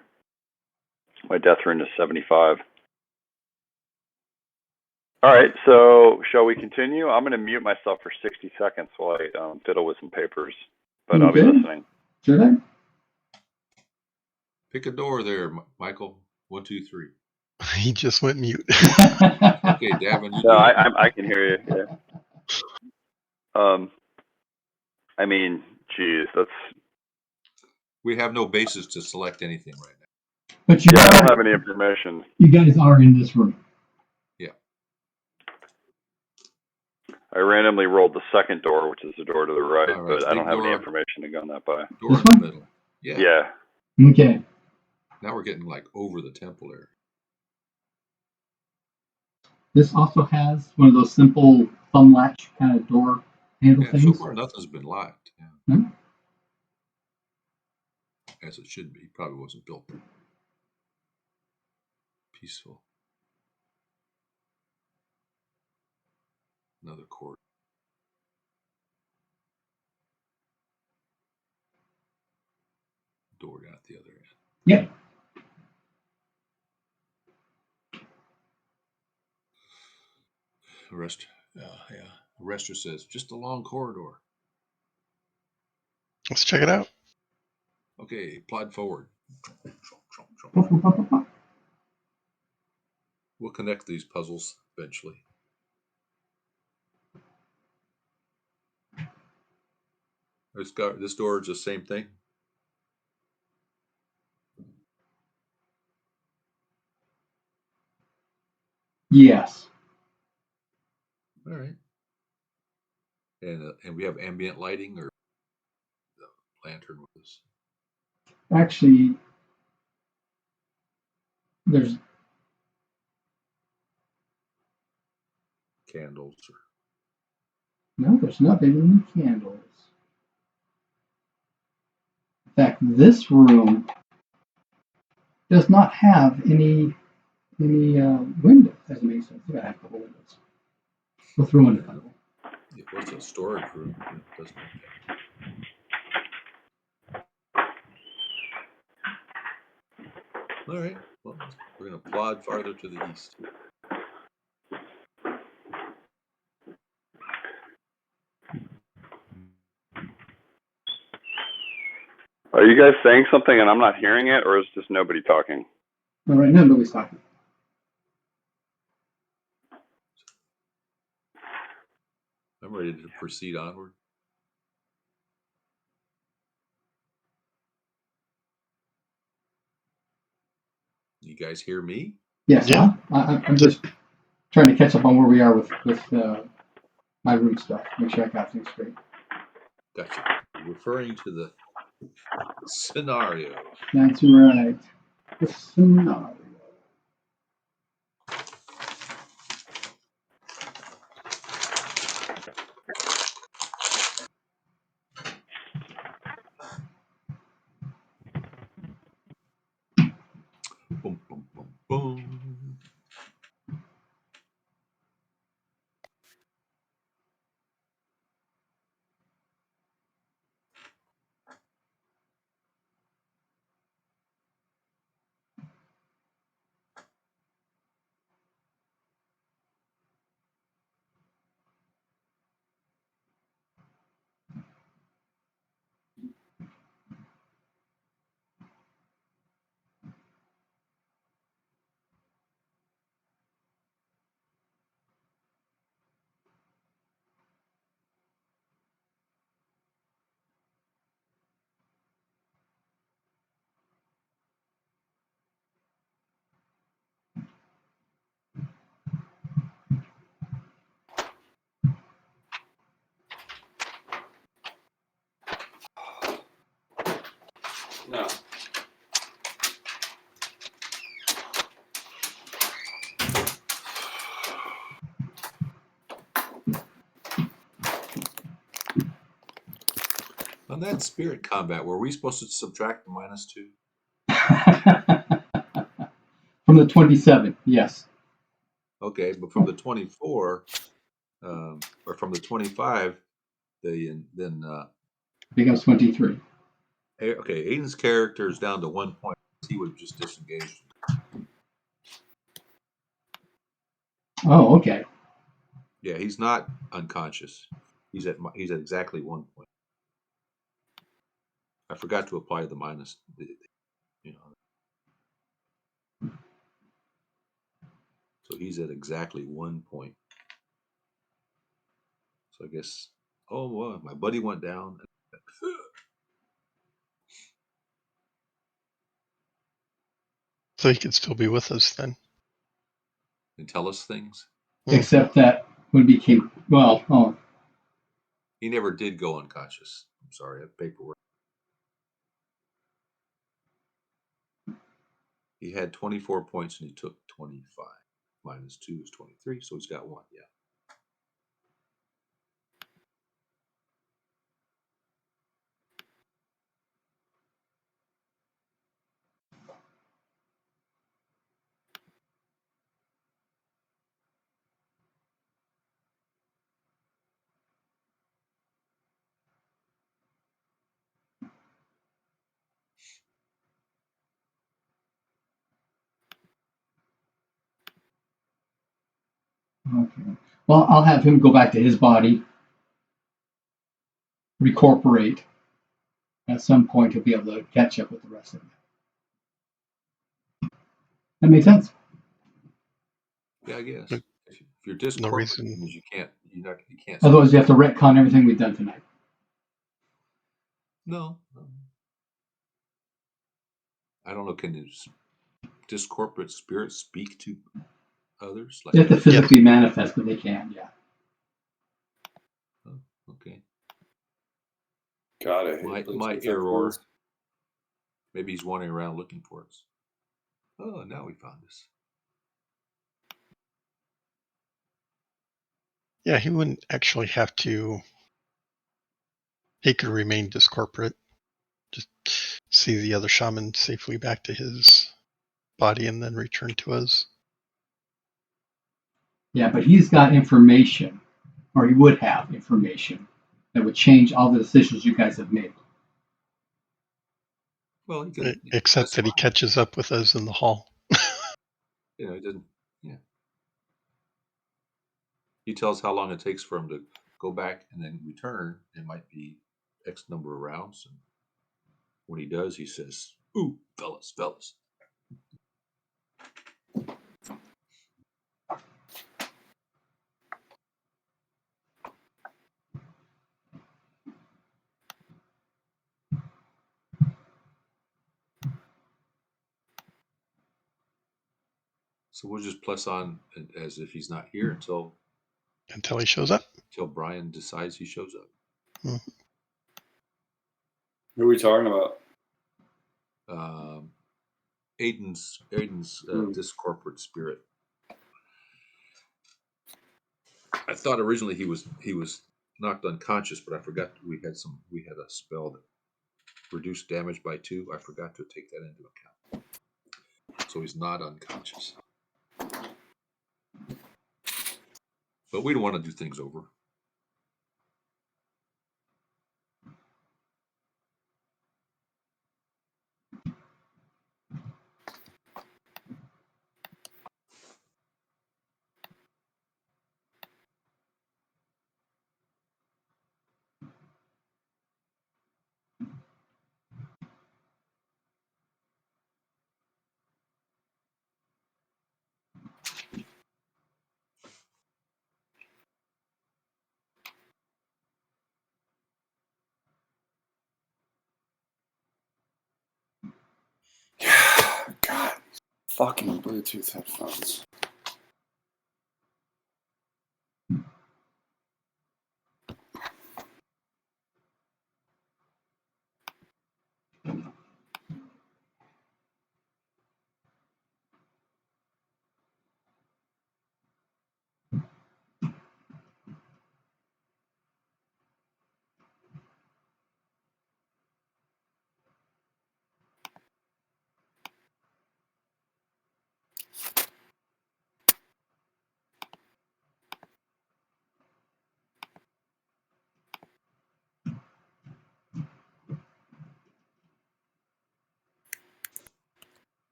My death room is 75. All right, so shall we continue? I'm going to mute myself for 60 seconds while I fiddle with some papers, but I'll be listening. Should I? Pick a door there, Michael. 1, 2, 3. He just went mute. Okay, Davin. No, I can hear you. Yeah. I mean, geez, that's. We have no basis to select anything right now. But I don't have any information. You guys are in this room. Yeah. I randomly rolled the second door, which is the door to the right, right, but I don't have any information to gun that by. Door in the middle. Yeah. Yeah. Okay. Now we're getting like over the temple area. This also has one of those simple thumb latch kind of door handle things. So far, nothing's been locked. Yeah. Hmm? As it should be. Probably wasn't built peaceful. Another corridor. Door down at the other end. Yep. Arrestor says, just a long corridor. Let's check it out. Okay, plod forward. We'll connect these puzzles eventually. This door is the same thing? Yes. All right. And we have ambient lighting or the lantern with us? Actually, there's candles. No, there's nothing in candles. In fact, this room does not have any Any windows, as it makes sense. Yeah, I have a couple windows. Go through one if I will. It was a storage room. It doesn't make that. All right. Well, we're going to plod farther to the east. Are you guys saying something and I'm not hearing it, or is just nobody talking? All right, now nobody's talking. I'm ready to proceed onward. You guys hear me? Yes, Yeah. I'm just trying to catch up on where we are with my root stuff. Make sure I got things straight. Gotcha. You're referring to the scenario. That's right. The scenario. Boom, boom, boom, boom. No. On that spirit combat, were we supposed to subtract the -2? From the 27, yes. Okay, but from the 24, or from the 25, then Becomes 23. okay, Aiden's character is down to 1 point. He would have just disengaged. Oh, okay. Yeah, he's not unconscious. He's at exactly 1 point. I forgot to apply the minus. So he's at exactly 1 point. So I guess, oh, well, my buddy went down. So he could still be with us then. And tell us things. Except that when he became, He never did go unconscious. I'm sorry, I have paperwork. He had 24 points and he took 25. -2 is 23, so he's got 1. Yeah. okay. Well, I'll have him go back to his body, recorporate. At some point, he'll be able to catch up with the rest of it. That makes sense. Yeah, I guess. But If you're discorporate, reason. it means you can't. Otherwise, you have to retcon everything we've done tonight. No. I don't know. Can his discorporate spirit speak to others? They have to physically manifest, but they can, yeah. Oh, okay. God, I hate My error. Maybe he's wandering around looking for us. Oh, now we found us. Yeah, he wouldn't actually have to. He could remain discorporate. Just see the other shaman safely back to his body and then return to us. Yeah, but he's got information, or he would have information that would change all the decisions you guys have made. Well, he could. Except That's that he fine. catches up with us in the hall. You know, he doesn't. Yeah. He tells how long it takes for him to go back and then return. It might be X number of rounds. And when he does, he says, "Ooh, fellas." So we'll just plus on as if he's not here until He shows up. Brian decides he shows up. Mhm. Who are we talking about? Aiden's discorporate spirit. I thought originally he was knocked unconscious, but I forgot we had a spell that reduced damage by 2. I forgot to take that into account. So he's not unconscious. But we don't want to do things over. God, fucking Bluetooth headphones.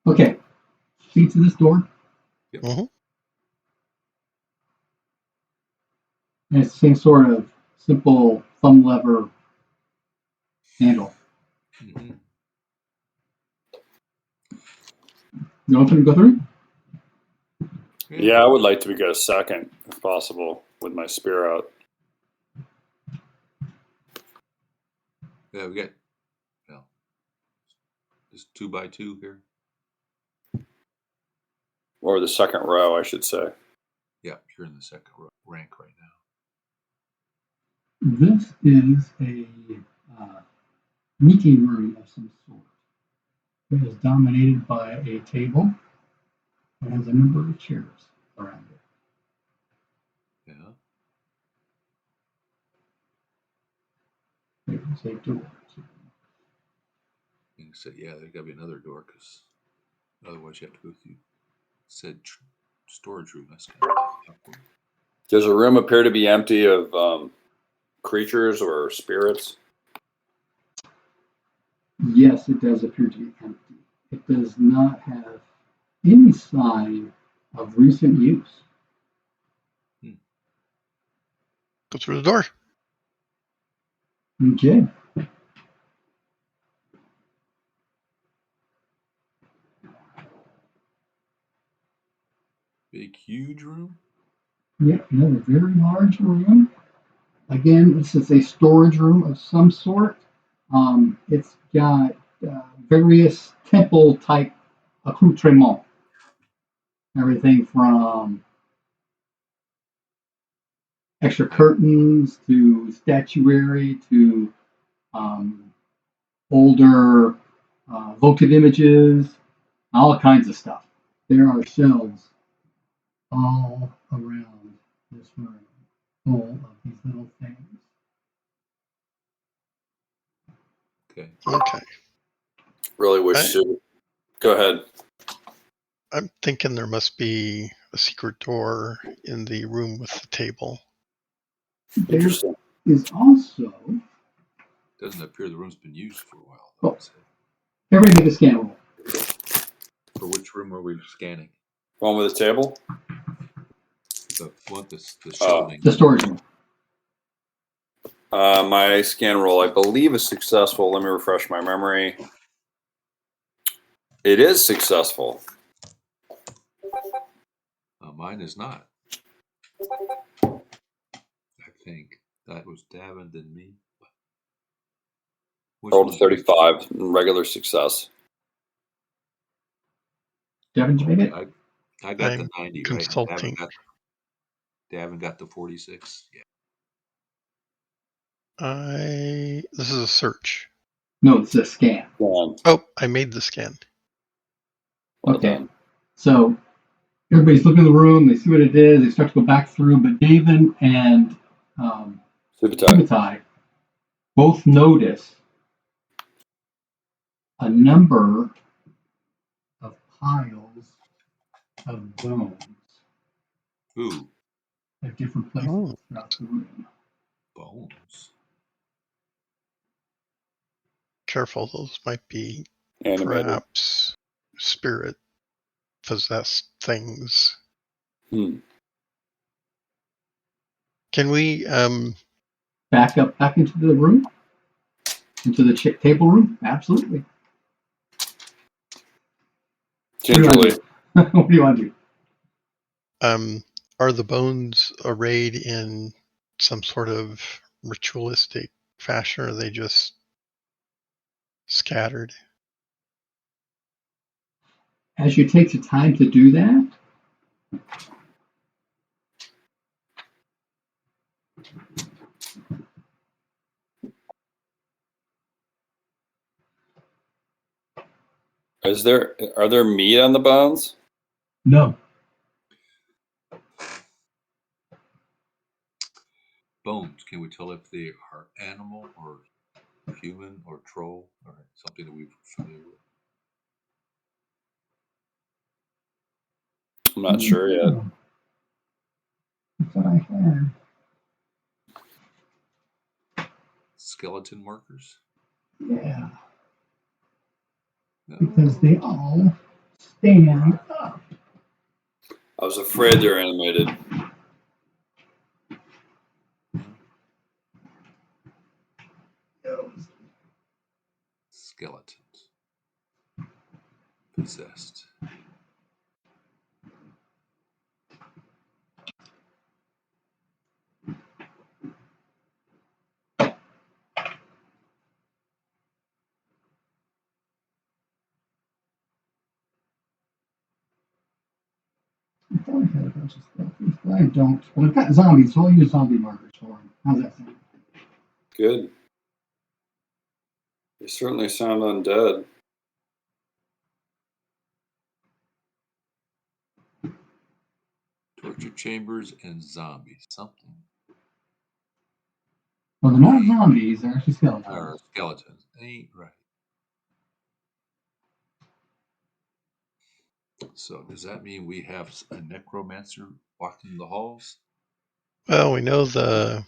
Okay, see to this door, Mhm. and it's the same sort of simple thumb lever handle. Mm-hmm. You open and go through? Yeah, I would like to get a second, if possible, with my spear out. Yeah, we got this 2x2 here. Or the second row, I should say. Yeah, you're in the second rank right now. This is a meeting room of some sort. It is dominated by a table and has a number of chairs around it. Yeah. There's a door. And you said, yeah, there's got to be another door because otherwise you have to go through said storage room. That's kind of awkward. Does the room appear to be empty of creatures or spirits? Yes, it does appear to be empty. It does not have any sign of recent use. Go through the door. Okay. Big, huge room? Yep, another very large room. Again, this is a storage room of some sort. It's got various temple type accoutrements. Everything from extra curtains to statuary to older votive images, all kinds of stuff. There are shelves all around this room full of these little things. Okay. Okay. Really wish to. Go ahead. I'm thinking there must be a secret door in the room with the table. There Interesting. is also. Doesn't appear the room's been used for a while. Oh. Everybody make a scan roll. For which room are we scanning? One with a table? The shelving. The storage room. My scan roll, I believe, is successful. Let me refresh my memory. It is successful. Mine is not. I think that was Davin and me. Rolled a 35, regular success. Devin, did you make it? I got I'm the 90, consulting. right? Davin got the 46. Yeah. This is a search. No, it's a scan. Well Oh, I made the scan. Okay. done. So everybody's looking in the room, they see what it is, they start to go back through, but David and Subutai both notice a number of piles of bones Ooh, at different places Oh. throughout the room. bones. Careful, those might be Animated. perhaps spirit possessed things. Can we Back into the room? Into the table room? Absolutely. Gingerly. What do you want to do? are the bones arrayed in some sort of ritualistic fashion, or are they just scattered? As you take the time to do that, Are there meat on the bones? no. Bones. Can we tell if they are animal or human or troll or something that we're familiar with? I'm not sure yet. That's what I had. Skeleton markers? Yeah. No. Because they all stand up. I was afraid they're animated. Skeletons. Possessed. I thought I had a bunch of skeletons, but I don't. But I've got zombies, so I'll use zombie markers for them. How's that sound? Good. They certainly sound undead. Torture chambers and zombies. Something. Well, they're not zombies, they're actually skeletons. Or skeletons. Ain't right. So does that mean we have a necromancer walking the halls? Well, we know the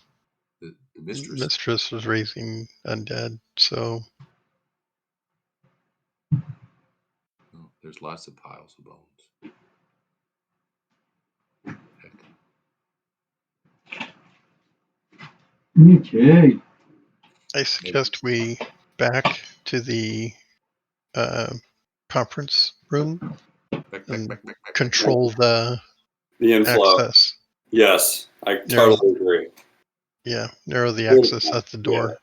mistress was raising undead, so Oh, there's lots of piles of bones. Heck. Okay. I suggest we back to the conference room and control the inflow. access. Yes, I totally agree. Yeah, narrow the access at the door.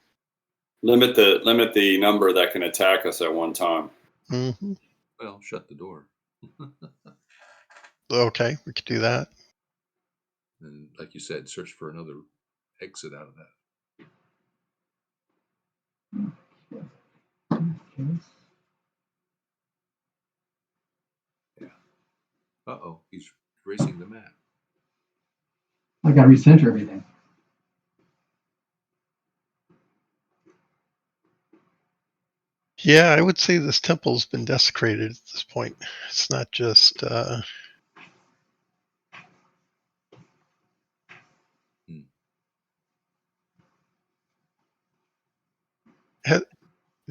Yeah. Limit the number that can attack us at one time. Mm-hmm. Well, shut the door. Okay, we could do that. And like you said, search for another exit out of that. Okay. Uh-oh, he's erasing the map. I got to recenter everything. Yeah, I would say this temple's been desecrated at this point. It's not just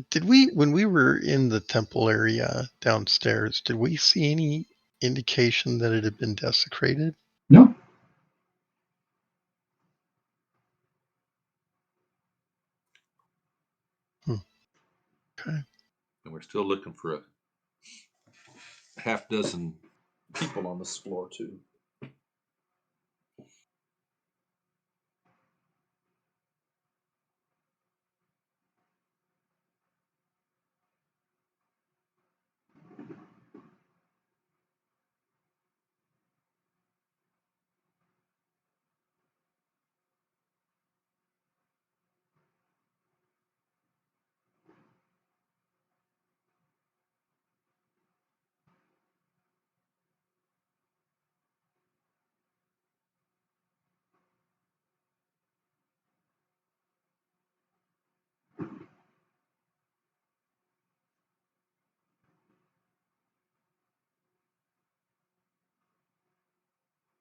did we, when we were in the temple area downstairs, did we see any indication that it had been desecrated? No. Okay. And we're still looking for a half dozen people on this floor, too.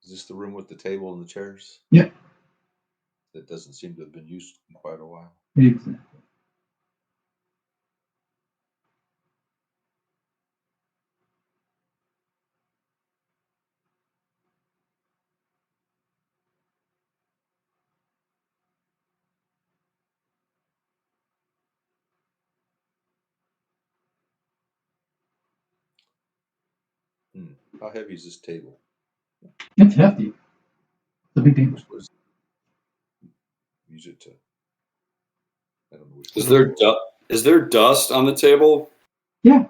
Is this the room with the table and the chairs? Yep. That doesn't seem to have been used in quite a while. Exactly. How heavy is this table? It's hefty. It's a big table. Use it to. I don't know which. Is there dust on the table? Yeah.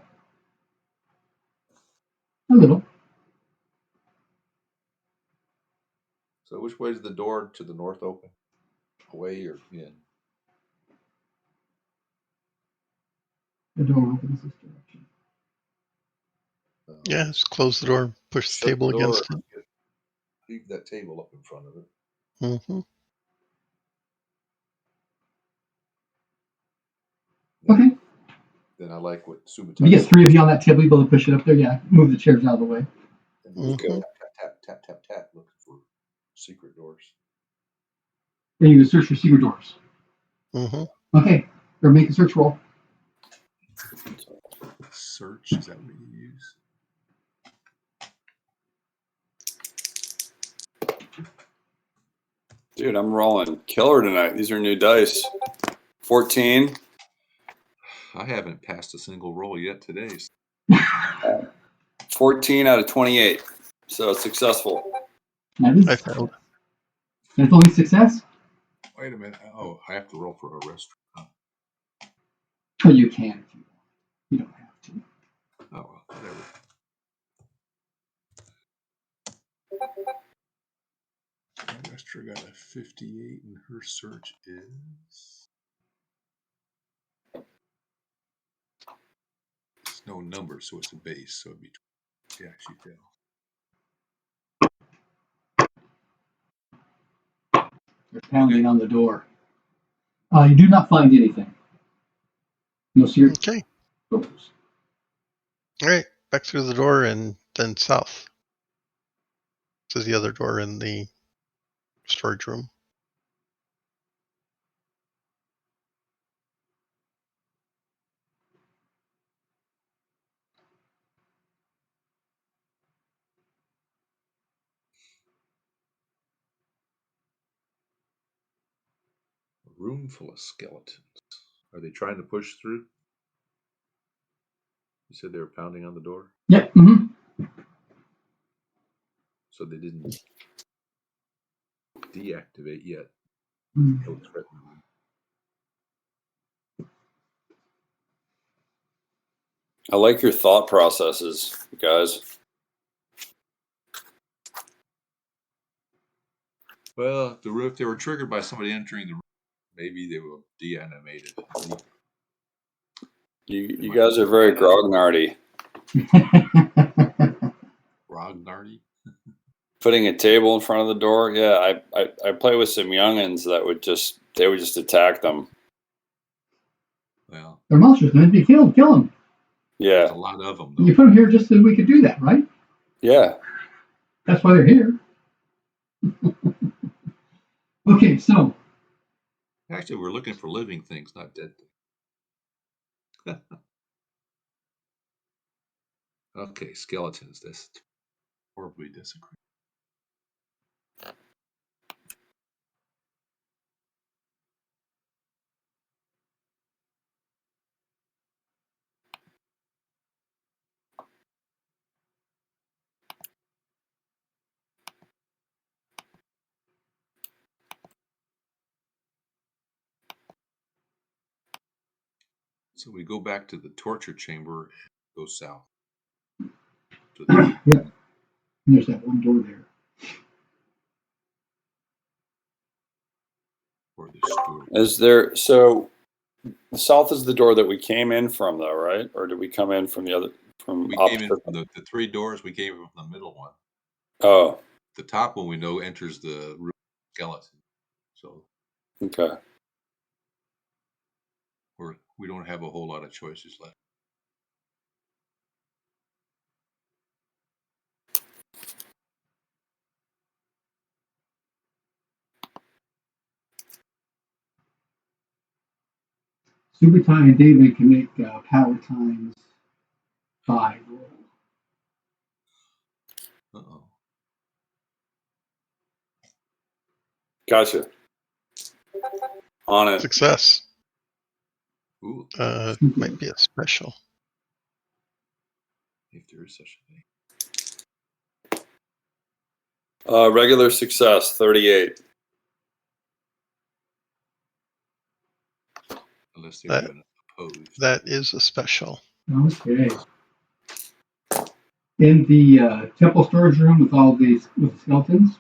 A little. So which way is the door to the north open? Away or in? The door opens this direction. Yeah, just close the door, push the table against it. Leave that table up in front of it. Mm-hmm. Okay. Then I like what Sumatai If you get 3 of you on that table, you'll be able to push it up there. Yeah. Move the chairs out of the way. And we'll go tap, looking for secret doors. Then you can search for secret doors. Mm-hmm. Okay. Or make a search roll. Search, is that what you use? Dude, I'm rolling killer tonight. These are new dice. 14. I haven't passed a single roll yet today. 14 out of 28. So it's successful. That is. I failed. That's only success? Wait a minute. Oh, I have to roll for a restaurant. Oh, you can if you want. You don't have to. Oh, well, whatever. My restaurant got a 58 and her search is. It's no number, so it's a base, so it'd be. Yeah, she failed. They're pounding on the door. You do not find anything. No secret Okay. doors. All right. Back through the door and then south. This is the other door in the storage room. A room full of skeletons. Are they trying to push through? You said they were pounding on the door? Yep. Mm-hmm. So they didn't deactivate yet. Mm. No threatening. I like your thought processes, guys. Well, if they were triggered by somebody entering the room, maybe they were de-animated. You guys are very grognardy. Grognardy? Putting a table in front of the door. Yeah, I play with some youngins that would just attack them. Well, They're monsters, man. Be killed, kill them. Yeah, there's a lot of them, though. You put them here just so we could do that, right? yeah. That's why they're here. Okay, so Actually, we're looking for living things, not dead things. Okay, skeletons. That's horribly disagree. So we go back to the torture chamber and go south. To the yeah, there's that one door there. or the store. Is there so the south is the door that we came in from, though, right? Or did we come in from the other from We opposite? came in from the three doors. We came in from the middle one. Oh, The top one we know enters the room skeleton. So okay. we don't have a whole lot of choices left. Subutai and David can make power times 5 roll. Uh-oh. Gotcha. On it. Success. Ooh, Might be a special. if there is such a thing. Regular success, 38. Unless they're That- doing opposed. That is a special. Okay. In the temple storage room with all these with the skeletons,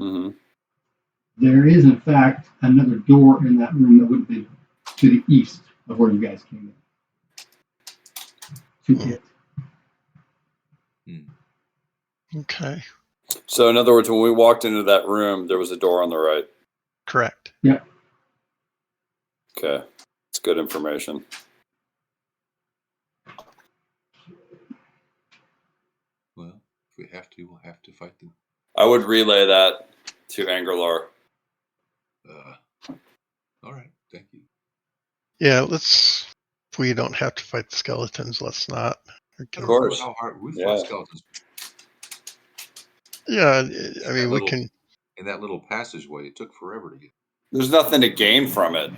Mm-hmm. there is in fact another door in that room that would be to the east of where you guys came in. To it. Okay. So, in other words, when we walked into that room, there was a door on the right. Correct. Yep. Okay. It's good information. Well, if we have to, we'll have to fight them. I would relay that to Angrelar. All right, thank you. Yeah, if we don't have to fight the skeletons, let's not. I Of don't course. know how hard we Yeah. fought skeletons Yeah, I mean, we can. in that little passageway. It took forever to get. There's nothing to gain from it.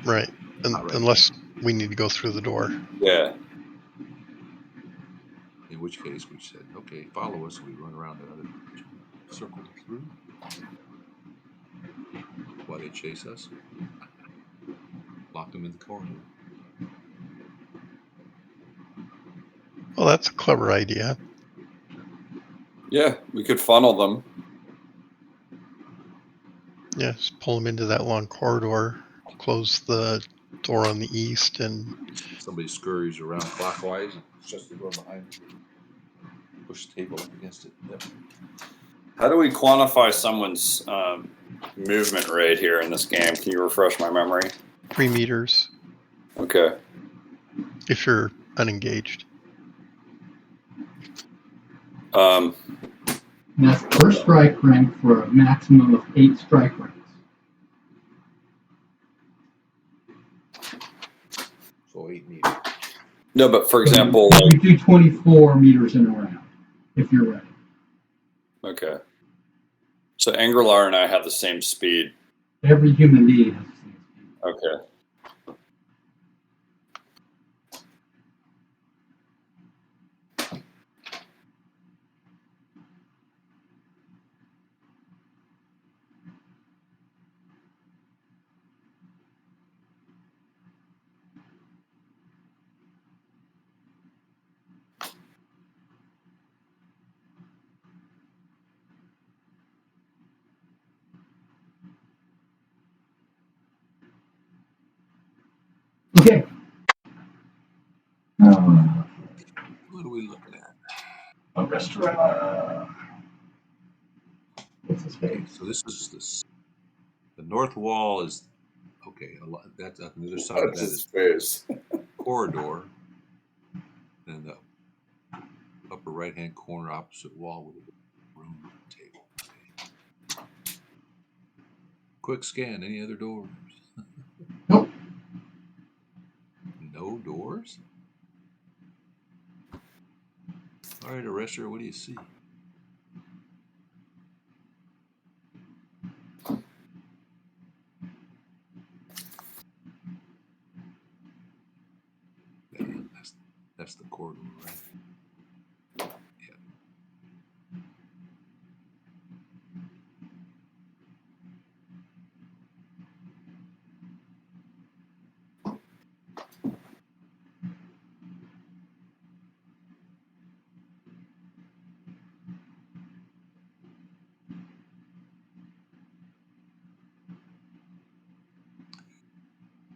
Right. Not right. Unless we need to go through the door. Yeah. In which case, we said, "Okay, follow us." We run around the other direction, circle through, while they chase us. Lock them in the corridor. Well, that's a clever idea. Yeah, we could funnel them. Yeah, just pull them into that long corridor, close the door on the east, and Somebody scurries around clockwise and shuts the door behind them. Push the table up against it. Yep. How do we quantify someone's movement rate here in this game? Can you refresh my memory? 3 meters Okay. if you're unengaged. And that's per strike rank for a maximum of 8 strike ranks. So 8 meters. No, but for So example, you do 24 meters in a round if you're ready. okay. So Angrelar and I have the same speed. Every human being has the same speed. Okay. Okay. What are we looking at? A restaurant. What's this Okay, page? so this is the north wall is okay. That's on the other side of What's that his is face? corridor, and the upper right hand corner opposite wall with a room table. Okay. Quick scan. Any other doors? Nope. No doors. All right, Arrestor, what do you see? Yeah, that's the corridor, right? Yeah.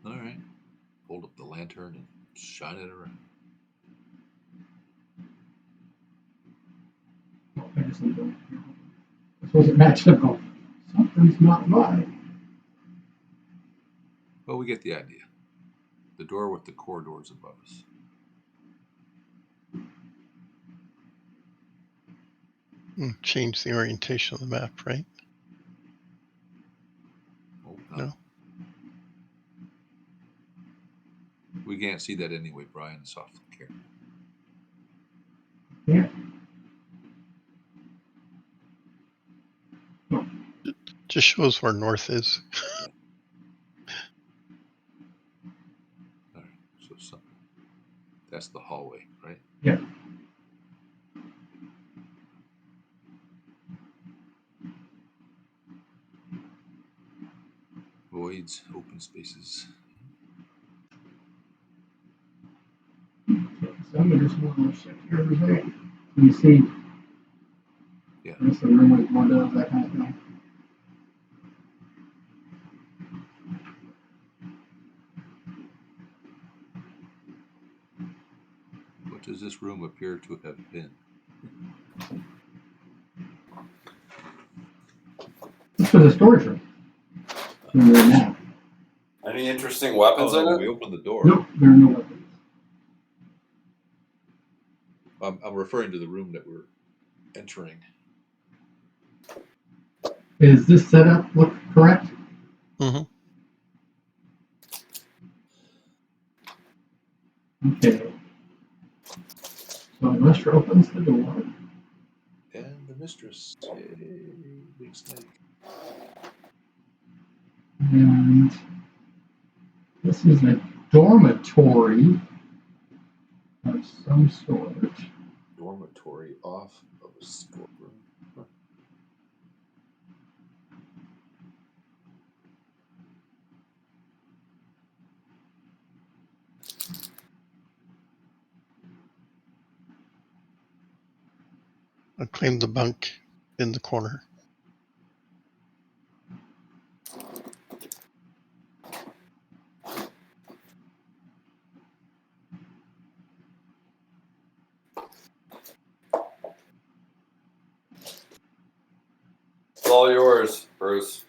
All right. Hold up the lantern and shine it around. I just need to. This wasn't magical. Something's not right. Well, we get the idea. The door with the corridors above us. Change the orientation of the map, right? Oh, No. We can't see that anyway, Brian. It's off the camera. Yeah. Just shows where north is. All right. So that's the hallway, right? Yeah. Voids, open spaces. So I'm gonna just want to check here everything. You see, Yeah. this the room with windows, that kind of thing. What does this room appear to have been? This was a storage room. In there now. Any interesting weapons Oh, in no, it? we opened the door. Nope, there are no weapons. I'm referring to the room that we're entering. Is this setup look correct? Mm-hmm. Okay. So Lester opens the door. And the mistress. Yay, big snake. And this is a dormitory of some sort. Dormitory off of a storeroom. Huh. I'll claim the bunk in the corner. It's all yours, Bruce.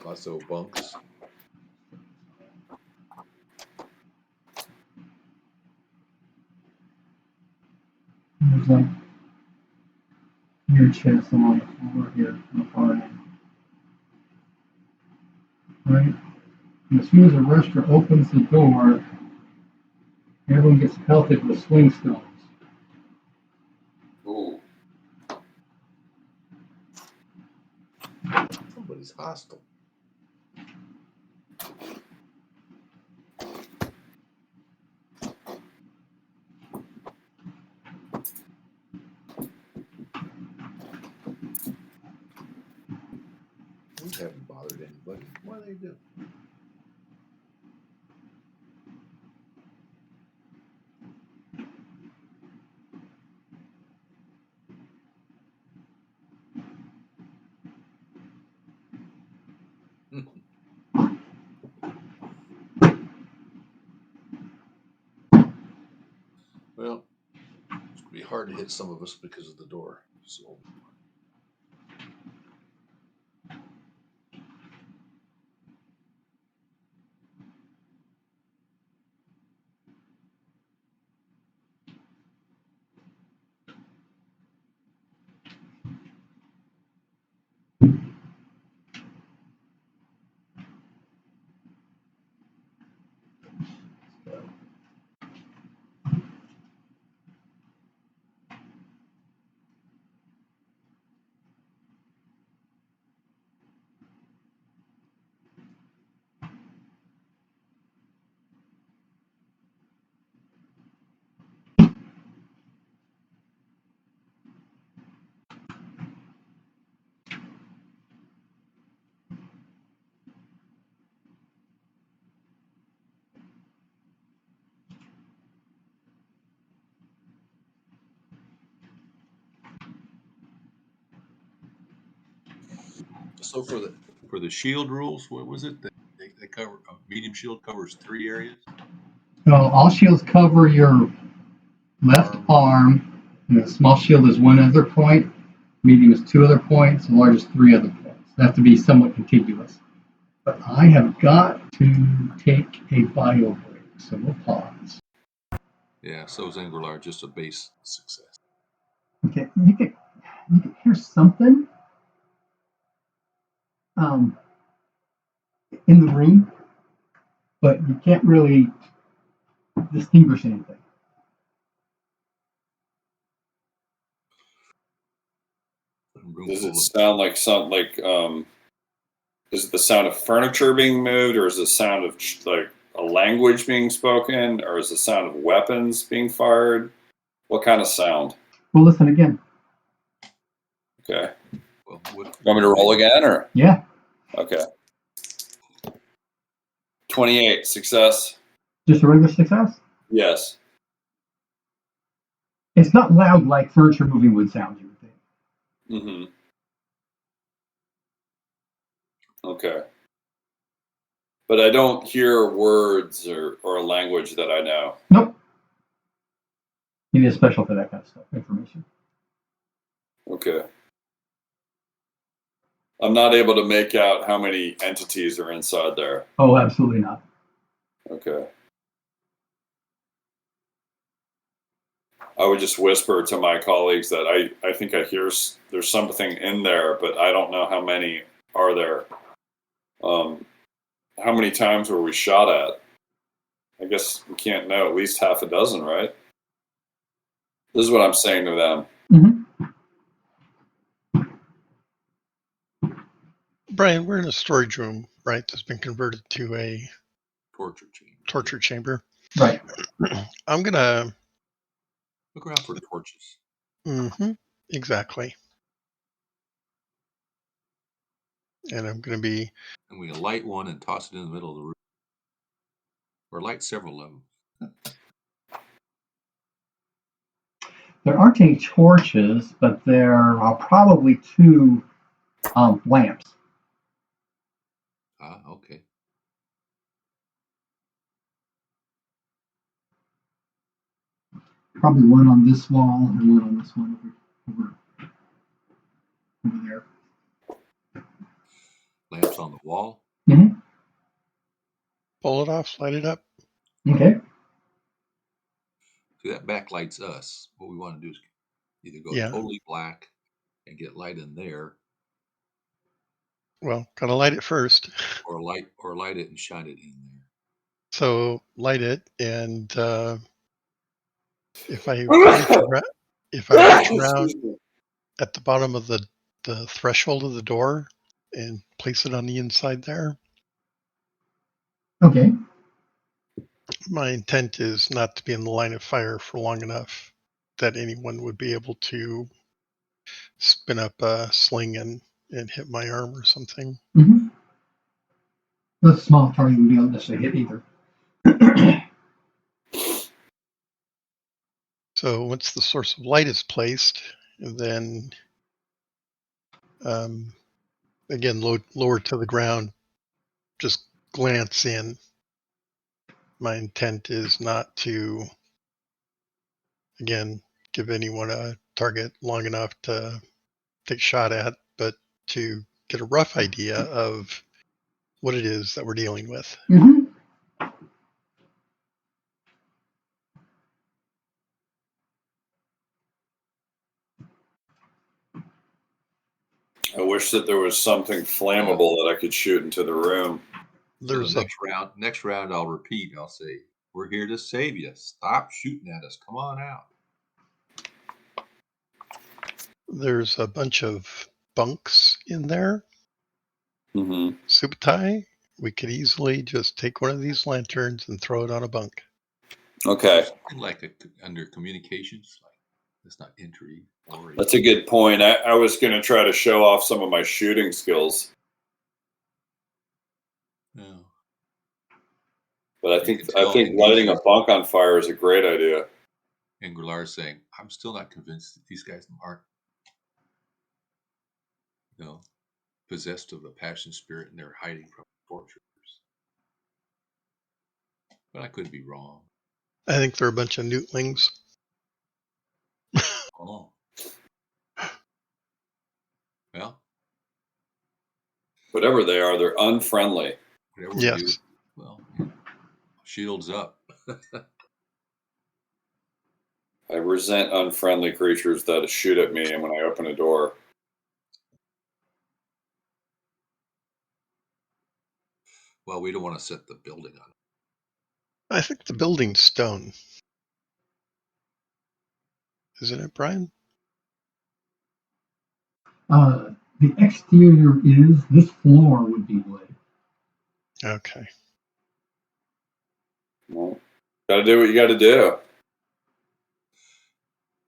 Lots of bunks. There's like your chest on the floor here in the far end. Right? And as soon as the restaurant opens the door, everyone gets pelted with swing stones. Ooh. Somebody's hostile. We haven't bothered anybody. What do they do? Well, it's gonna be hard to hit some of us because of the door. So So for the shield rules, what was it? They cover a medium shield covers 3 areas. Well, all shields cover your left arm, and the small shield is one other point, medium is 2 other points, and large is 3 other points. They have to be somewhat contiguous. But I have got to take a bio break, so we'll pause. Yeah, so is Angler just a base success. Okay, you can hear something in the room, but you can't really distinguish anything. Does it sound like something like is it the sound of furniture being moved, or is it the sound of like a language being spoken, or is it the sound of weapons being fired? What kind of sound? We'll listen again. Okay. Well, want me to roll again, or? Yeah. Okay. 28, success. Just a regular success? Yes. It's not loud like furniture moving would sound, you would think. Mm-hmm. Okay. But I don't hear words or a language that I know. Nope. You need a special for that kind of stuff, information. Okay. I'm not able to make out how many entities are inside there. Oh, absolutely not. Okay. I would just whisper to my colleagues that I think I hear there's something in there, but I don't know how many are there. How many times were we shot at? I guess we can't know. At least half a dozen, right? This is what I'm saying to them. Mm-hmm. Brian, we're in a storage room, right? That's been converted to a torture chamber. Right. I'm gonna look around for torches. Mm-hmm. Exactly. And I'm gonna be. I'm going to light one and toss it in the middle of the room, or light several of them. There aren't any torches, but there are probably 2 lamps. Ah, okay. Probably one on this wall and one on this one over there. Lamps on the wall. Mm-hmm. Pull it off, light it up. Okay. See, that backlights us. What we want to do is either go totally black and get light in there. Well, gotta light it first. Or light it and shine it in there. So light it, and if I reach around at the bottom of the threshold of the door and place it on the inside there. Okay. My intent is not to be in the line of fire for long enough that anyone would be able to spin up a sling and hit my arm or something. Mm-hmm. The small target wouldn't be able to necessarily hit either. So once the source of light is placed, then again, lower to the ground, just glance in. My intent is not to again, give anyone a target long enough to take a shot at, but to get a rough idea of what it is that we're dealing with. Mm-hmm. I wish that there was something flammable that I could shoot into the room. There's so the next round I'll repeat. I'll say, "We're here to save you. Stop shooting at us. Come on out." there's a bunch of bunks in there. Mm-hmm. Subutai, we could easily just take one of these lanterns and throw it on a bunk. Okay. Something like under communications, like it's not entry. That's a good point. I was going to try to show off some of my shooting skills. Yeah. But I think lighting a bunk on fire is a great idea. And Grillard's saying, "I'm still not convinced that these guys aren't, possessed of a passion spirit and they're hiding from torturers. But I could be wrong." I think they're a bunch of newtlings. Oh. Well, whatever they are, they're unfriendly. Whatever we do, well, shields up. I resent unfriendly creatures that shoot at me when I open a door. Well, we don't want to set the building on. I think the building's stone. Isn't it, Brian? The exterior is, this floor would be wood. Okay. Well, gotta do what you gotta do.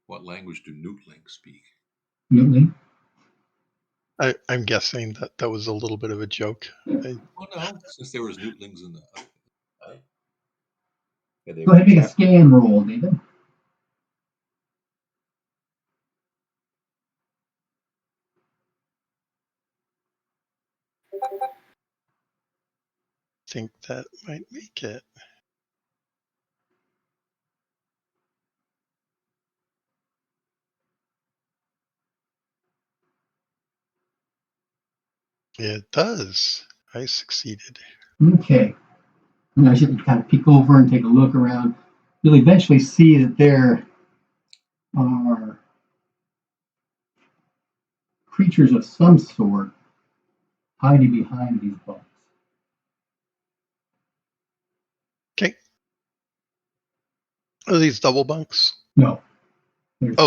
What language do newtlings speak? Newtling? I'm guessing that was a little bit of a joke. Well, no, since there was newtlings in the... Go ahead and make a scan roll, David. Think that might make it. It does. I succeeded. Okay. And as you can kind of peek over and take a look around, you'll eventually see that there are creatures of some sort hiding behind these bunks. Okay. Are these double bunks? No.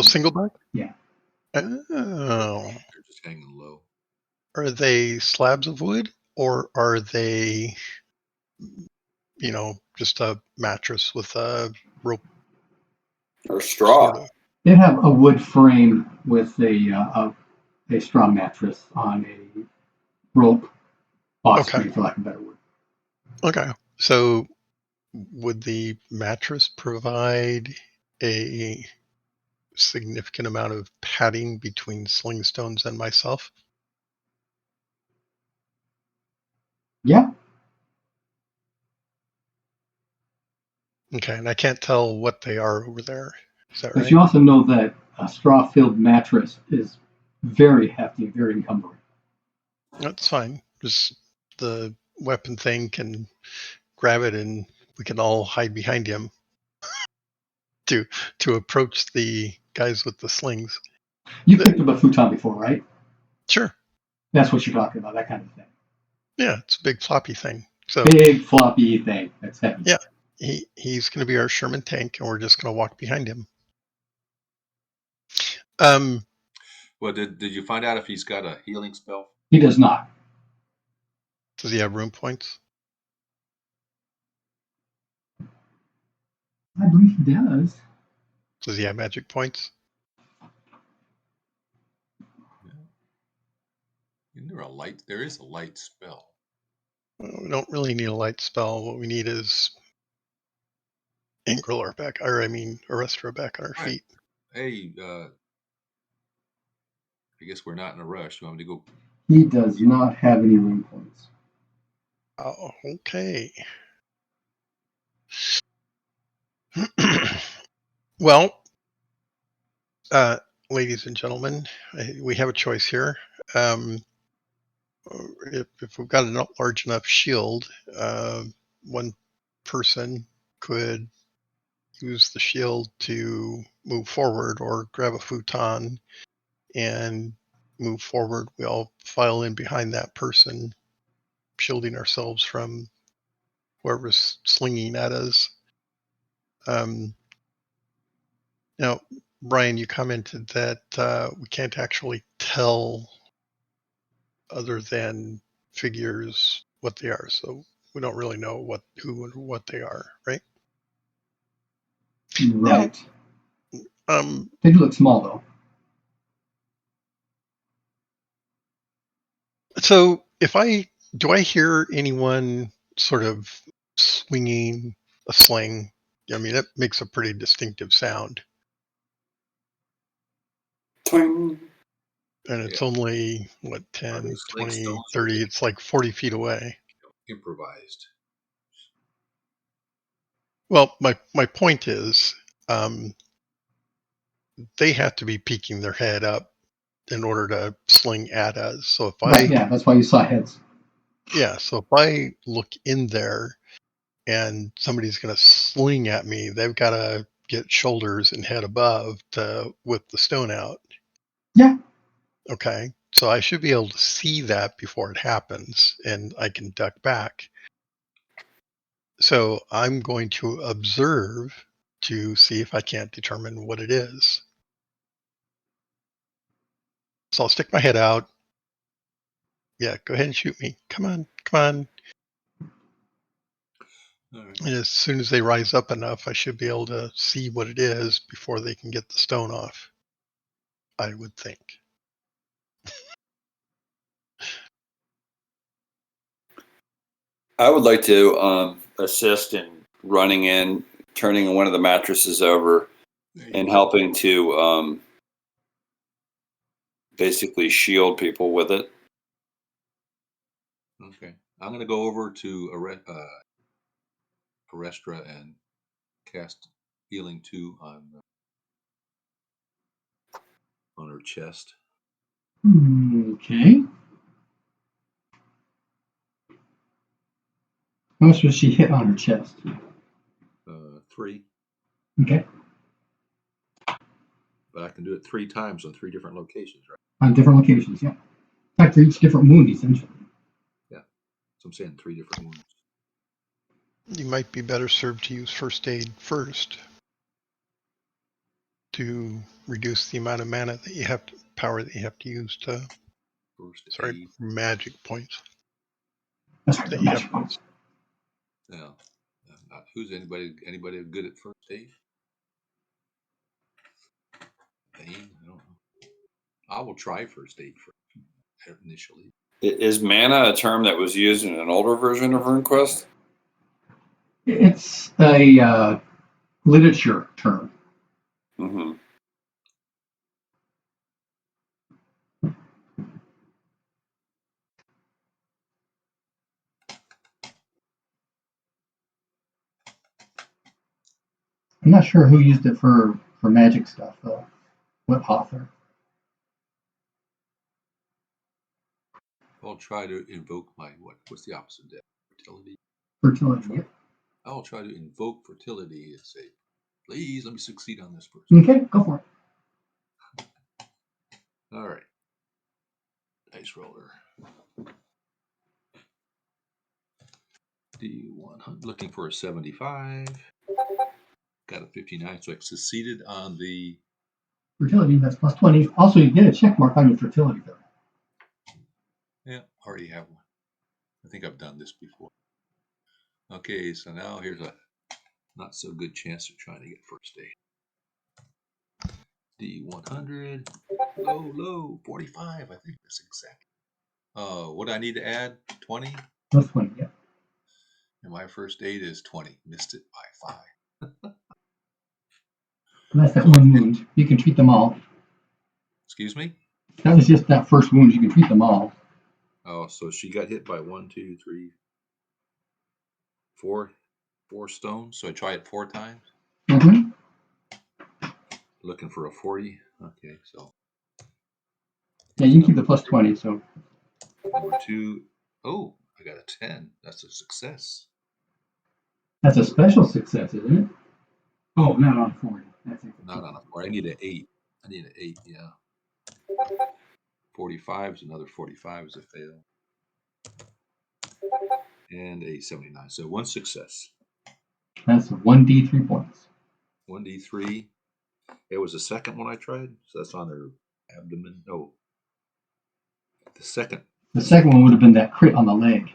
Single bunk? Yeah. Oh. They're just hanging low. Are they slabs of wood, or are they, just a mattress with a rope or straw? Sort of. They have a wood frame with a straw mattress on a rope box frame, for lack of a better word. Okay. So would the mattress provide a significant amount of padding between Slingstones and myself? Yeah. Okay, and I can't tell what they are over there. Is that But right? you also know that a straw-filled mattress is very hefty, very encumbering. That's fine. Just the weapon thing can grab it and we can all hide behind him to approach the guys with the slings. You picked up a futon before, right? Sure. That's what you're talking about, that kind of thing. Yeah, it's a big floppy thing. So big floppy thing. That's heavy. Yeah. He's going to be our Sherman tank, and we're just going to walk behind him. Well, did you find out if he's got a healing spell? He does not. Does he have room points? I believe he does. Does he have magic points? Yeah. There is a light spell. Well, we don't really need a light spell. What we need is Arrestra back on our feet. Hey, I guess we're not in a rush. You want me to go? He does not have any room points. Oh, okay. Well, Ladies and gentlemen, we have a choice here. If we've got a large enough shield, one person could use the shield to move forward or grab a futon and move forward. We all file in behind that person, shielding ourselves from whoever's slinging at us. Now, Brian, you commented that we can't actually tell other than figures what they are, so we don't really know who and what they are, right? Right. Now, they do look small, though. So do I hear anyone sort of swinging a sling? I mean, it makes a pretty distinctive sound. Twing. And it's only, 10, 20, 30, it's like 40 feet away. Improvised. Well, my point is, they have to be peeking their head up in order to sling at us. So if that's why you saw heads. Yeah, so if I look in there and somebody's going to sling at me, they've got to get shoulders and head above to whip the stone out. Yeah. Okay, so I should be able to see that before it happens, and I can duck back. So I'm going to observe to see if I can't determine what it is. So I'll stick my head out. Yeah, go ahead and shoot me. Come on. All right. And as soon as they rise up enough, I should be able to see what it is before they can get the stone off, I would think. I would like to assist in running in, turning one of the mattresses over, and helping to basically shield people with it. Okay. I'm going to go over to Arestra and cast Healing 2 on her chest. Okay. How much was she hit on her chest? 3. Okay. But I can do it 3 times on 3 different locations, right? On different locations, yeah. In fact, for each different wound, essentially. Yeah. So I'm saying 3 different wounds. You might be better served to use first aid first to reduce the amount of mana that you have to, power that you have to use to, magic points. That's right, magic points. Yeah. Who's anybody good at first aid? I don't know. I will try first aid initially. Is mana a term that was used in an older version of RuneQuest? It's a literature term. Mm-hmm. I'm not sure who used it for magic stuff, though. What author? I'll try to invoke my what's the opposite of death? Fertility. Fertility, yep. I'll try to invoke fertility and say, please let me succeed on this person. Okay, go for it. All right. Dice roller. D100, looking for a 75. Got a 59, so I succeeded on the fertility. That's plus 20. Also, you get a check mark on your fertility, though. Yeah, already have one. I think I've done this before. Okay, so now here's a not so good chance of trying to get first aid. D100, low, 45. I think that's exactly. What do I need to add? 20? Plus 20, yeah. And my first aid is 20. Missed it by 5. That's that one wound. You can treat them all. Excuse me? That was just that first wound. You can treat them all. Oh, so she got hit by 1, 2, 3, 4 stones. So I try it 4 times. Mm-hmm. Looking for a 40. Okay, so. Yeah, you can keep the plus 20. So. Number 2. Oh, I got a 10. That's a success. That's a special success, isn't it? Oh, not on 40. That's not on a 40. I need an 8. I need an 8, yeah. 45 is another 45 is a fail. And a 79. So 1 success. That's 1d3 points. 1d3. It was the second one I tried. So that's on her abdomen. No. The second one would have been that crit on the leg.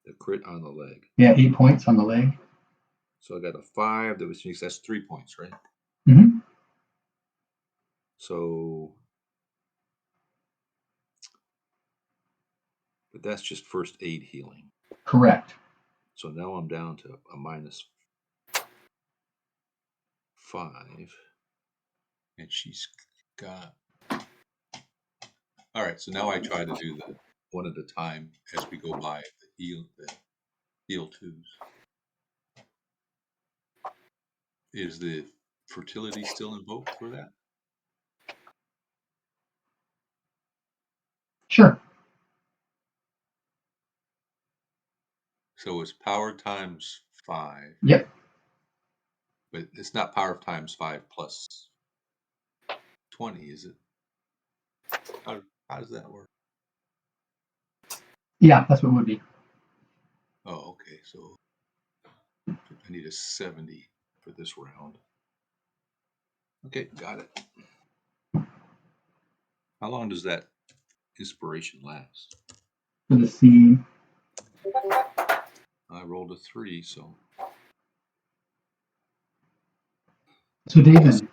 The crit on the leg. Yeah, 8 points on the leg. So I got a 5. That's 3 points, right? Mm-hmm. So, but that's just first aid healing. Correct. So now I'm down to a minus 5. And she's got... All right, so now I try to do the one at a time as we go by, the heal 2s. Is the fertility still invoked for that? Sure. So it's power times 5. Yep. But it's not power times 5 plus 20, is it? How does that work? Yeah, that's what it would be. Oh, okay. So I need a 70 for this round. Okay, got it. How long does that inspiration last? For the scene. I rolled a 3, so. So, David,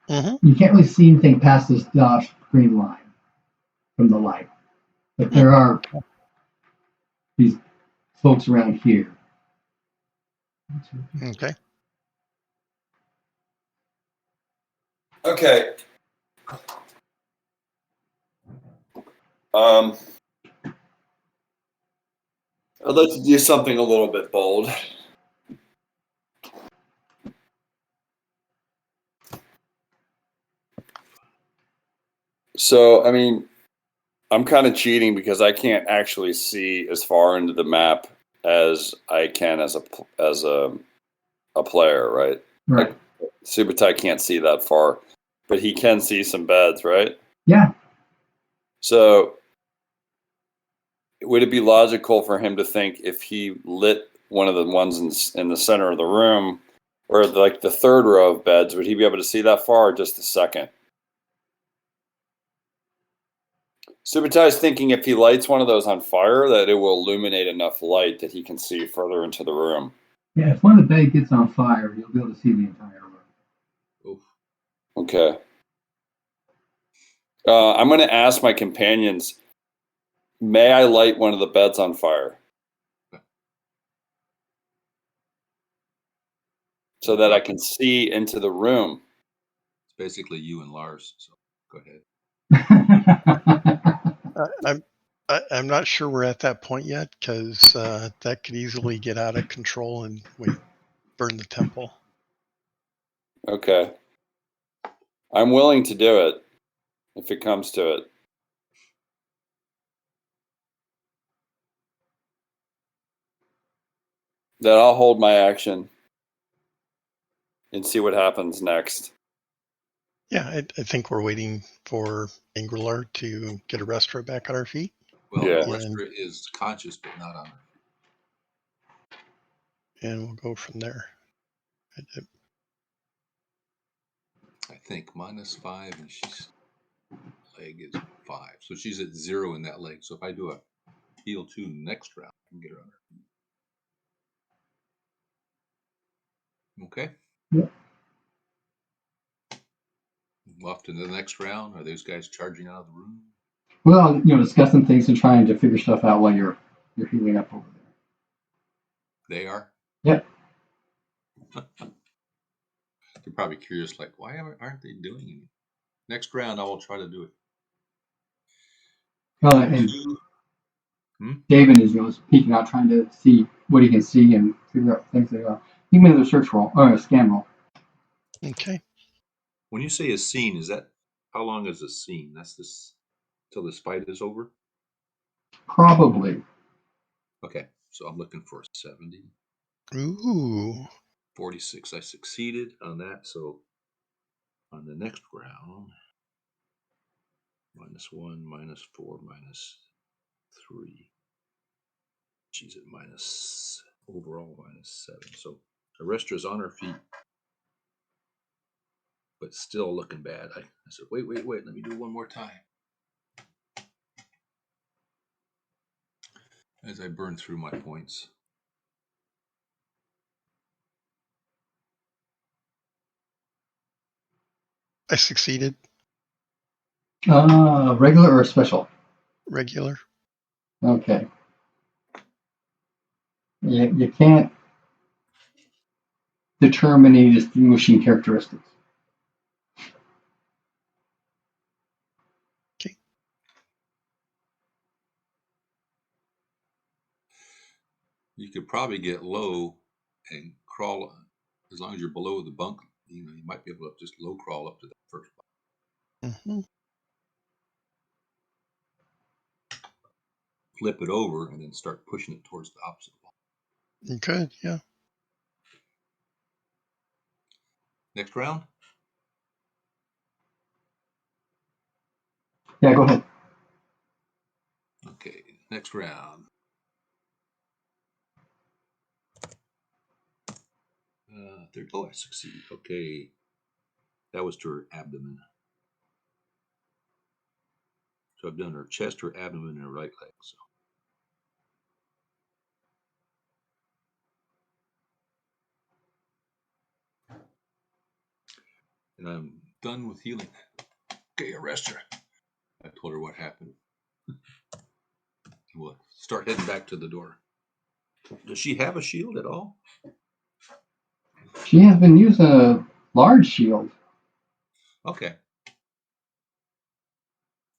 you can't really see anything past this dashed green line from the light. But there are these folks around here. Okay. Okay. I'd like to do something a little bit bold. So, I mean, I'm kind of cheating because I can't actually see as far into the map as I can as a player, right? Right. Like, Subutai can't see that far, but he can see some beds, right? Yeah. So, would it be logical for him to think if he lit one of the ones in the center of the room, or like the third row of beds, would he be able to see that far, or just the second? Subutai is thinking if he lights one of those on fire, that it will illuminate enough light that he can see further into the room. Yeah, if one of the beds gets on fire, you'll be able to see the entire room. Oof. Okay. I'm going to ask my companions, may I light one of the beds on fire? So that I can see into the room. It's basically you and Lars, so go ahead. I'm not sure we're at that point yet, because that could easily get out of control and we burn the temple. Okay. I'm willing to do it if it comes to it. Then I'll hold my action and see what happens next. Yeah, I think we're waiting for Angrilar to get Arestra back on our feet. Well, Yeah. Arestra is conscious, but not on her feet. And we'll go from there. I think -5, and she's leg is 5, so she's at 0 in that leg. So if I do a heal 2 next round, I can get her on her feet. Okay. Yep. Off to the next round. Are those guys charging out of the room? Well, discussing things and trying to figure stuff out while you're healing up over there. They are? Yep. They're probably curious, like, why aren't they doing anything? Next round, I will try to do it. Well, and David is peeking out, trying to see what he can see and figure out things. Give me another search roll or a scan roll. Okay. When you say a scene, is that how long is a scene? That's this till this fight is over? Probably. Okay, so I'm looking for 70. Ooh. 46. I succeeded on that. So on the next round, -1, -4, -3. She's at overall -7. So Arestra's on her feet, but still looking bad. I said, wait. Let me do one more time. As I burn through my points. I succeeded. Regular or special? Regular. Okay. You can't determine any distinguishing characteristics. Okay. You could probably get low and crawl as long as you're below the bunk. You might be able to just low crawl up to the first bunk. Mm-hmm. Flip it over and then start pushing it towards the opposite wall. You could, yeah. Next round? Yeah, go ahead. Okay, next round. I succeed. Okay, that was to her abdomen. So I've done her chest, her abdomen, and her right leg. So. And I'm done with healing. Okay, arrest her. I told her what happened. We'll start heading back to the door. Does she have a shield at all? She has been using a large shield. Okay.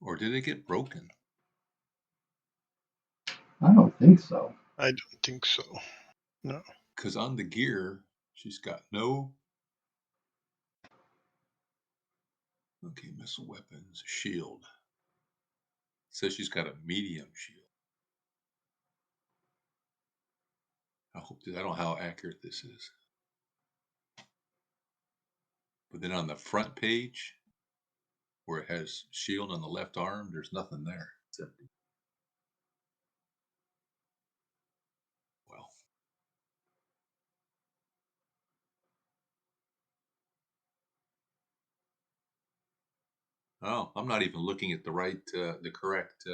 Or did it get broken? I don't think so. I don't think so. No. Because on the gear, she's got no. Okay, missile weapons, shield. It says she's got a medium shield. I don't know how accurate this is. But then on the front page, where it has shield on the left arm, there's nothing there. It's empty. Well. Oh, I'm not even looking at the correct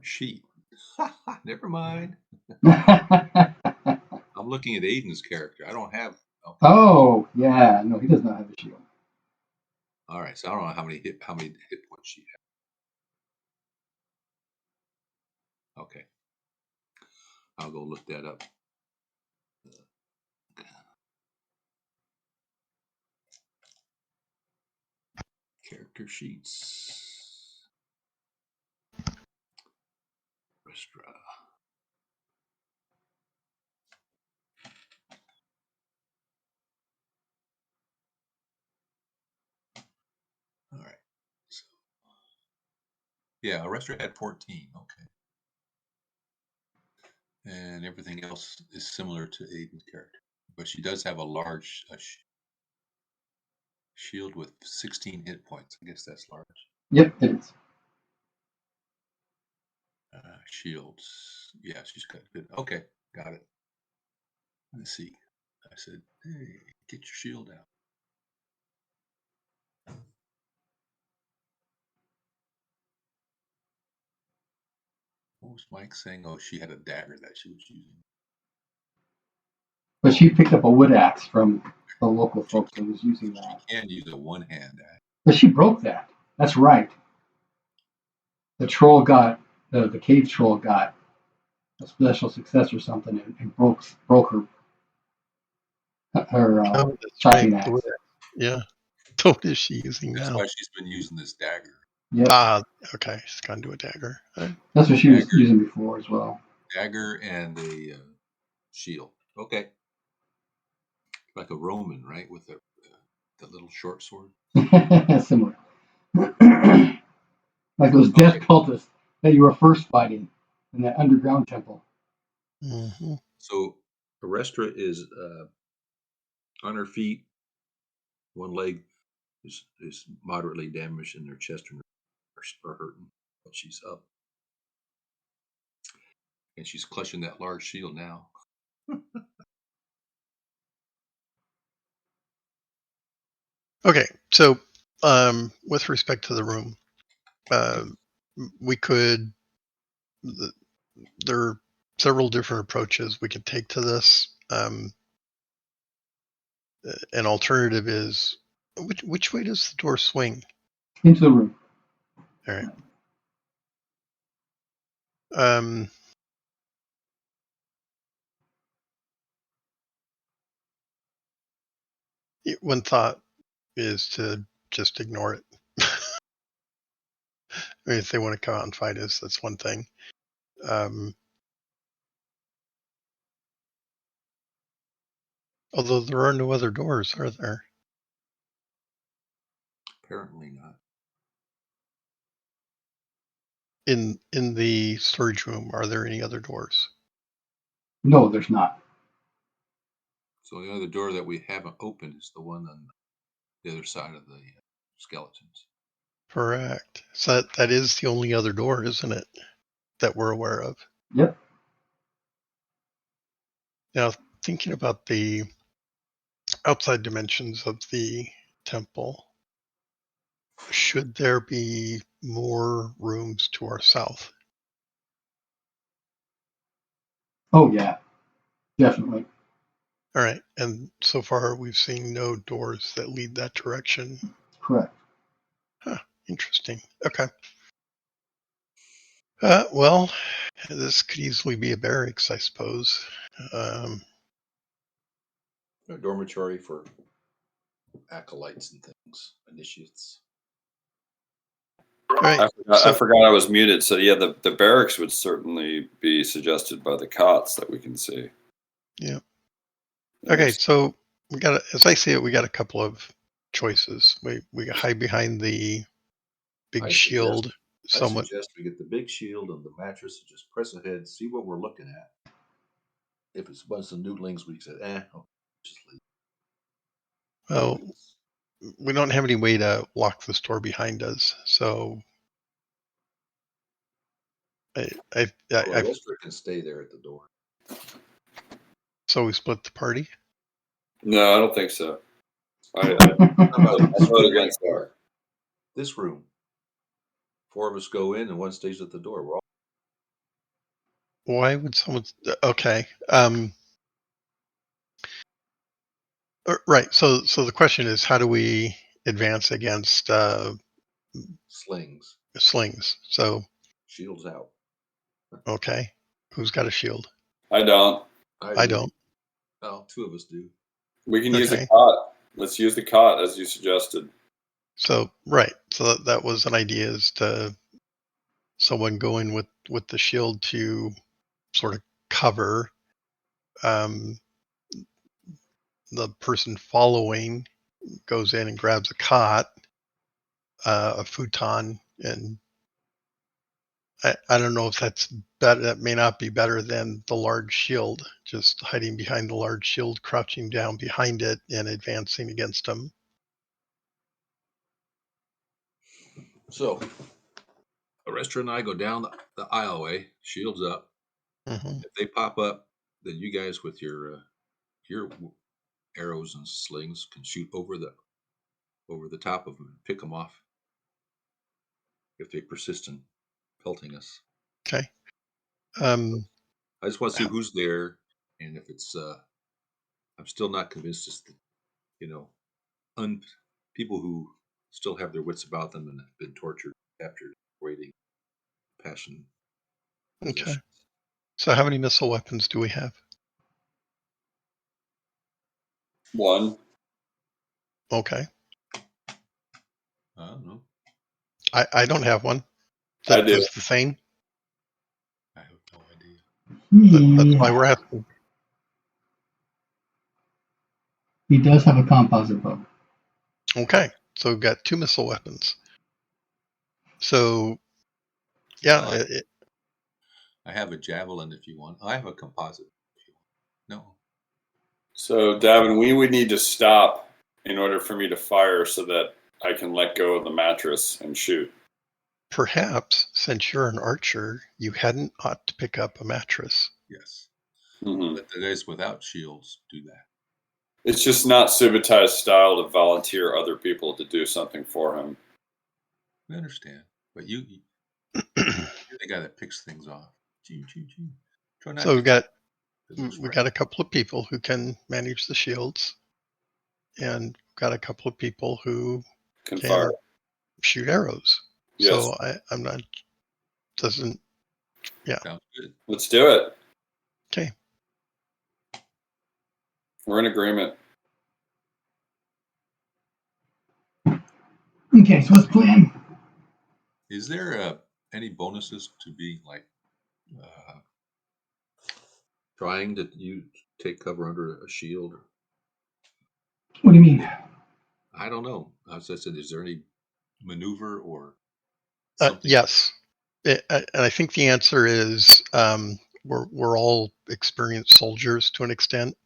sheet. Never mind. I'm looking at Aiden's character. I don't have. Okay. Oh, yeah. No, he does not have a shield. All right, so I don't know how many hit points she has. Okay, I'll go look that up. Character sheets. Restaurant. All right. So, yeah, Arrestor had 14. Okay. And everything else is similar to Aiden's character. But she does have a large shield with 16 hit points. I guess that's large. Yep, it is. Shields. Yeah, she's got good. Okay, got it. Let's see. I said, hey, get your shield out. What was Mike saying? Oh, she had a dagger that she was using. But she picked up a wood axe from the local folks that was using that. She can use a one-hand axe. But she broke that. That's right. The troll got, the cave troll got a special success or something and broke her chopping axe. Yeah. What is she using That's now? why she's been using this dagger. Yep. Okay. She's gone to a dagger. Right. That's what she was using before as well. Dagger and a shield. Okay. Like a Roman, right? With The little short sword. Similar. Like those death cultists that you were first fighting in that underground temple. Mm-hmm. So Arestra is on her feet. One leg is moderately damaged, and her chest and are hurting, but she's up. And she's clutching that large shield now. Okay, so with respect to the room, we could. There are several different approaches we could take to this. An alternative is which way does the door swing? Into the room. All right. One thought is to just ignore it. I mean, if they want to come out and fight us, that's one thing. Although there are no other doors, are there? Apparently not. In the storage room, are there any other doors? No, there's not. So the other door that we haven't opened is the one on the other side of the skeletons. Correct. So that is the only other door, isn't it, that we're aware of? Yep. Now, thinking about the outside dimensions of the temple, should there be more rooms to our south? Oh, yeah. Definitely. All right. And so far, we've seen no doors that lead that direction. Correct. Huh. Interesting. Okay. Well, this could easily be a barracks, I suppose. A dormitory for acolytes and things, initiates. Right. I forgot I was muted. So yeah, the barracks would certainly be suggested by the cots that we can see. Yeah. Okay, so we got, as I see it, we got a couple of choices. We hide behind the big shield. I suggest we get the big shield and the mattress and just press ahead, see what we're looking at. If it's a bunch of newtlings, we said, just leave. Well, we don't have any way to lock this door behind us, so Arestra can stay there at the door. So we split the party? No, I don't think so. I vote against that. This room. 4 of us go in and one stays at the door. We're all. Why would someone? Okay. Right. So the question is, how do we advance against slings? Slings. So shields out. Okay. Who's got a shield? I don't. I don't. Oh, 2 of us do. We can use the cot. Let's use the cot as you suggested. So right. So that was an idea, is to someone going with the shield to sort of cover the person following goes in and grabs a cot, a futon, and I don't know if that's better. That may not be better than the large shield, just hiding behind the large shield, crouching down behind it and advancing against them. So Arestra and I go down the aisleway, shields up. Mm-hmm. If they pop up, then you guys with your arrows and slings can shoot over the top of them and pick them off if they persist in pelting us. Okay. I just want to see who's there, and if it's I'm still not convinced it's people who still have their wits about them and have been tortured, captured, waiting, passion. Okay. So how many missile weapons do we have? 1. Okay. I don't know. I don't have one. I do. That's the same. I have no idea. That's why we're asking. He does have a composite bow. Okay, so we've got 2 missile weapons. So, yeah, Well, I have a javelin if you want. I have a composite if you want. No. So, Davin, we would need to stop in order for me to fire so that I can let go of the mattress and shoot. perhaps, since you're an archer, you hadn't ought to pick up a mattress. Yes. Mm-hmm. But the guys without shields do that. It's just not Subutai's style to volunteer other people to do something for him. I understand. But you're the guy that picks things off. Try not So to we got a couple of people who can manage the shields, and got a couple of people who Can fire. shoot arrows. Yes. So I'm not, doesn't, yeah. Sounds good. Let's do it. Okay. We're in agreement. Okay, so what's the plan? Is there any bonuses to being like trying to take cover under a shield? What do you mean? I don't know. As I said, is there any maneuver or something? Yes. And I think the answer is we're all experienced soldiers to an extent.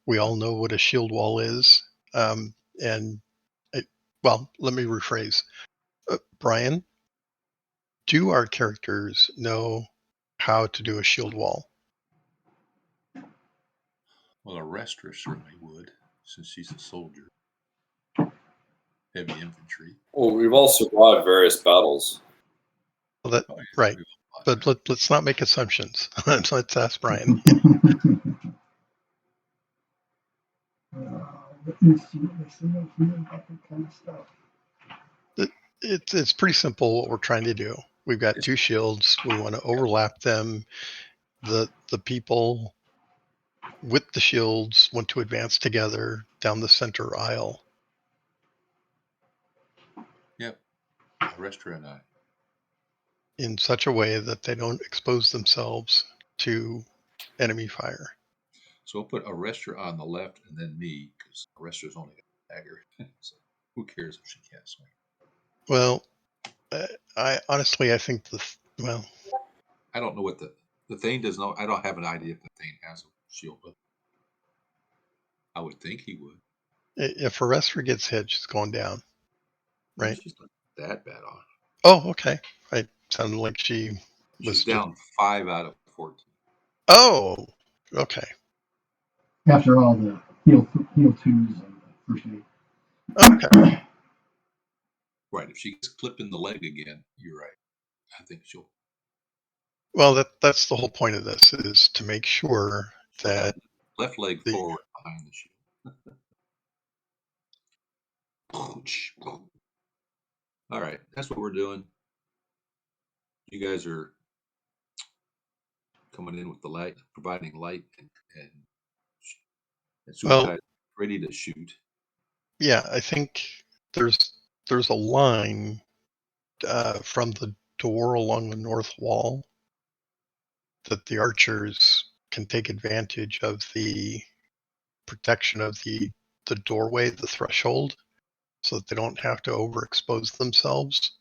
We all know what a shield wall is. Well, let me rephrase. Brian, do our characters know how to do a shield wall? Well, Arrestra certainly would, since she's a soldier. Heavy infantry. Well, we've all survived various battles. Well, right. But let's not make assumptions. Let's ask Brian. Let me see what they say here about that kind of stuff. It's pretty simple what we're trying to do. We've got 2 shields. We want to overlap them. The people with the shields want to advance together down the center aisle. Yep. Arrestra and I. In such a way that they don't expose themselves to enemy fire. So we'll put Arrestra on the left and then me, because Arrestra's only a dagger. So who cares if she can't swing? Well, I honestly, I think I don't know what the Thane does know. I don't have an idea if the Thane has a shield, but I would think he would. If Arrestra gets hit, she's going down, right? She's not that bad off. Oh, okay. It sounded like she's down 5 out of 14. Oh, okay. After all the heal twos and the first aid. Okay. Right. If she gets clipped in the leg again, you're right. I think she'll. Well, that's the whole point of this, is to make sure that left leg forward behind the shield. All right, that's what we're doing. You guys are coming in with the light, providing light, and well, ready to shoot. Yeah, I think there's a line from the door along the north wall that the archers can take advantage of the protection of the doorway, the threshold, so that they don't have to overexpose themselves.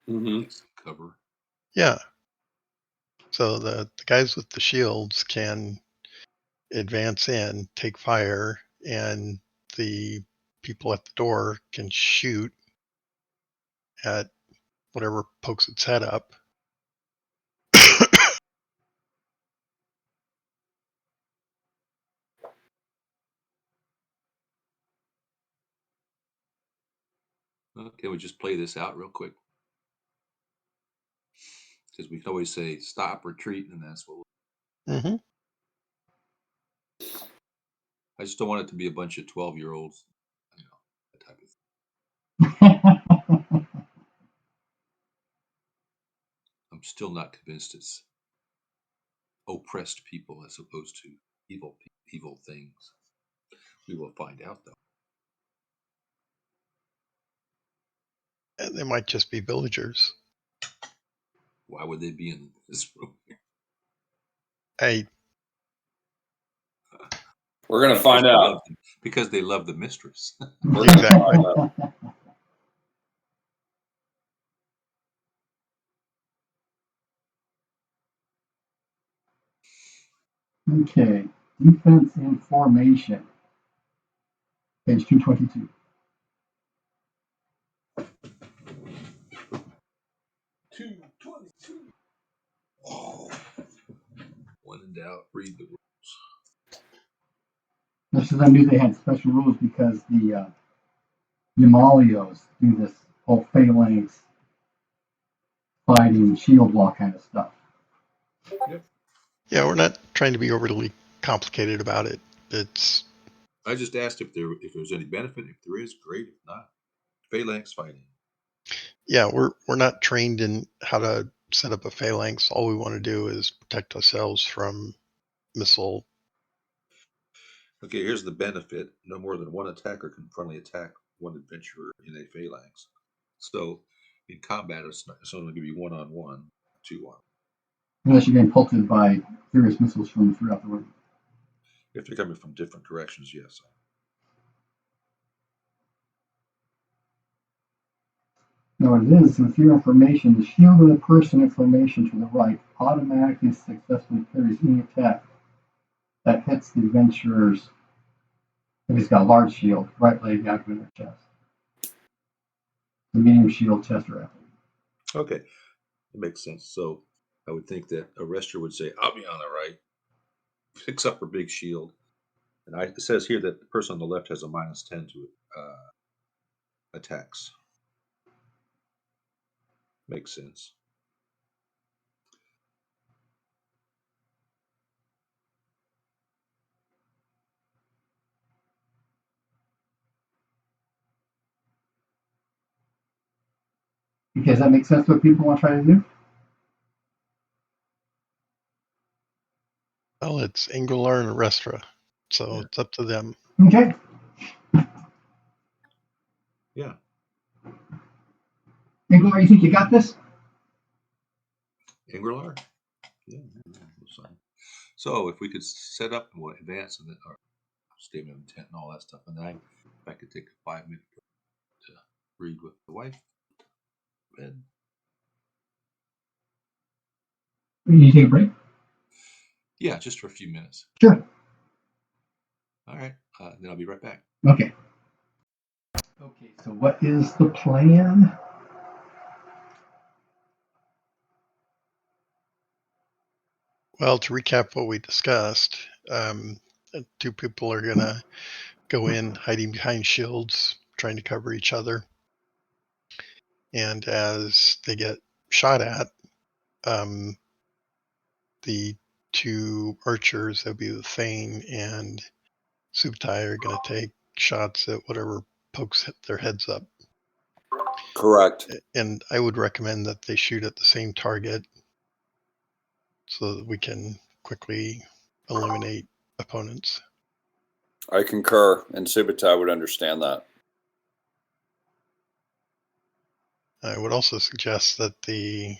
Mm-hmm. Cover. Yeah. So the guys with the shields can advance in, take fire, and the people at the door can shoot at whatever pokes its head up. Okay, we just play this out real quick. Because we can always say stop, retreat, and that's what we'll Mm-hmm. I just don't want it to be a bunch of 12-year-olds, that type of thing. I'm still not convinced it's oppressed people as opposed to evil things. We will find out, though. They might just be villagers. Why would they be in this room? We're going to find out. Because they love the mistress. Exactly. Okay. Defense and formation. Page 222. 222. When in doubt, read the rules. This is, I knew they had special rules because the Yamalios do this whole phalanx fighting, shield wall kind of stuff. Yep. Yeah, we're not trying to be overly complicated about it. It's. I just asked if there was any benefit. If there is, great. If not, phalanx fighting. Yeah, we're not trained in how to set up a phalanx. All we want to do is protect ourselves from missile. Okay, here's the benefit. No more than one attacker can frontally attack one adventurer in a phalanx. So in combat, it's only going to be 1-on-1, 2-on. Unless you're getting pelted by various missiles from throughout the room. If they're coming from different directions, yes. Now it is, with your information, the shield of the person information to the right automatically successfully parries any attack that hits the adventurer's, if he's got a large shield, right leg, abdomen, or chest. The medium shield, chest, or abdomen. Okay, that makes sense. So I would think that a arrestor would say, I'll be on the right, picks up her big shield. And it says here that the person on the left has a -10 to attacks. Makes sense. Because that makes sense what people want to try to do? Well, it's Inglar and Restra, so it's up to them. Okay. Yeah. Inglar, you think you got this? Inglar? Yeah. So if we could set up and we'll advance and then our statement of intent and all that stuff, and then if I could take a 5-minute to read with the wife. And You take a break? yeah, just for a few minutes. Sure. All right. Then I'll be right back. Okay. Okay, so what is the plan? Well, to recap what we discussed, 2 people are going to go in hiding behind shields, trying to cover each other. And as they get shot at, the 2 archers, that'd be the Thane and Subtai, are going to take shots at whatever pokes their heads up. Correct. And I would recommend that they shoot at the same target so that we can quickly eliminate opponents. I concur, and Subutai would understand that. I would also suggest that the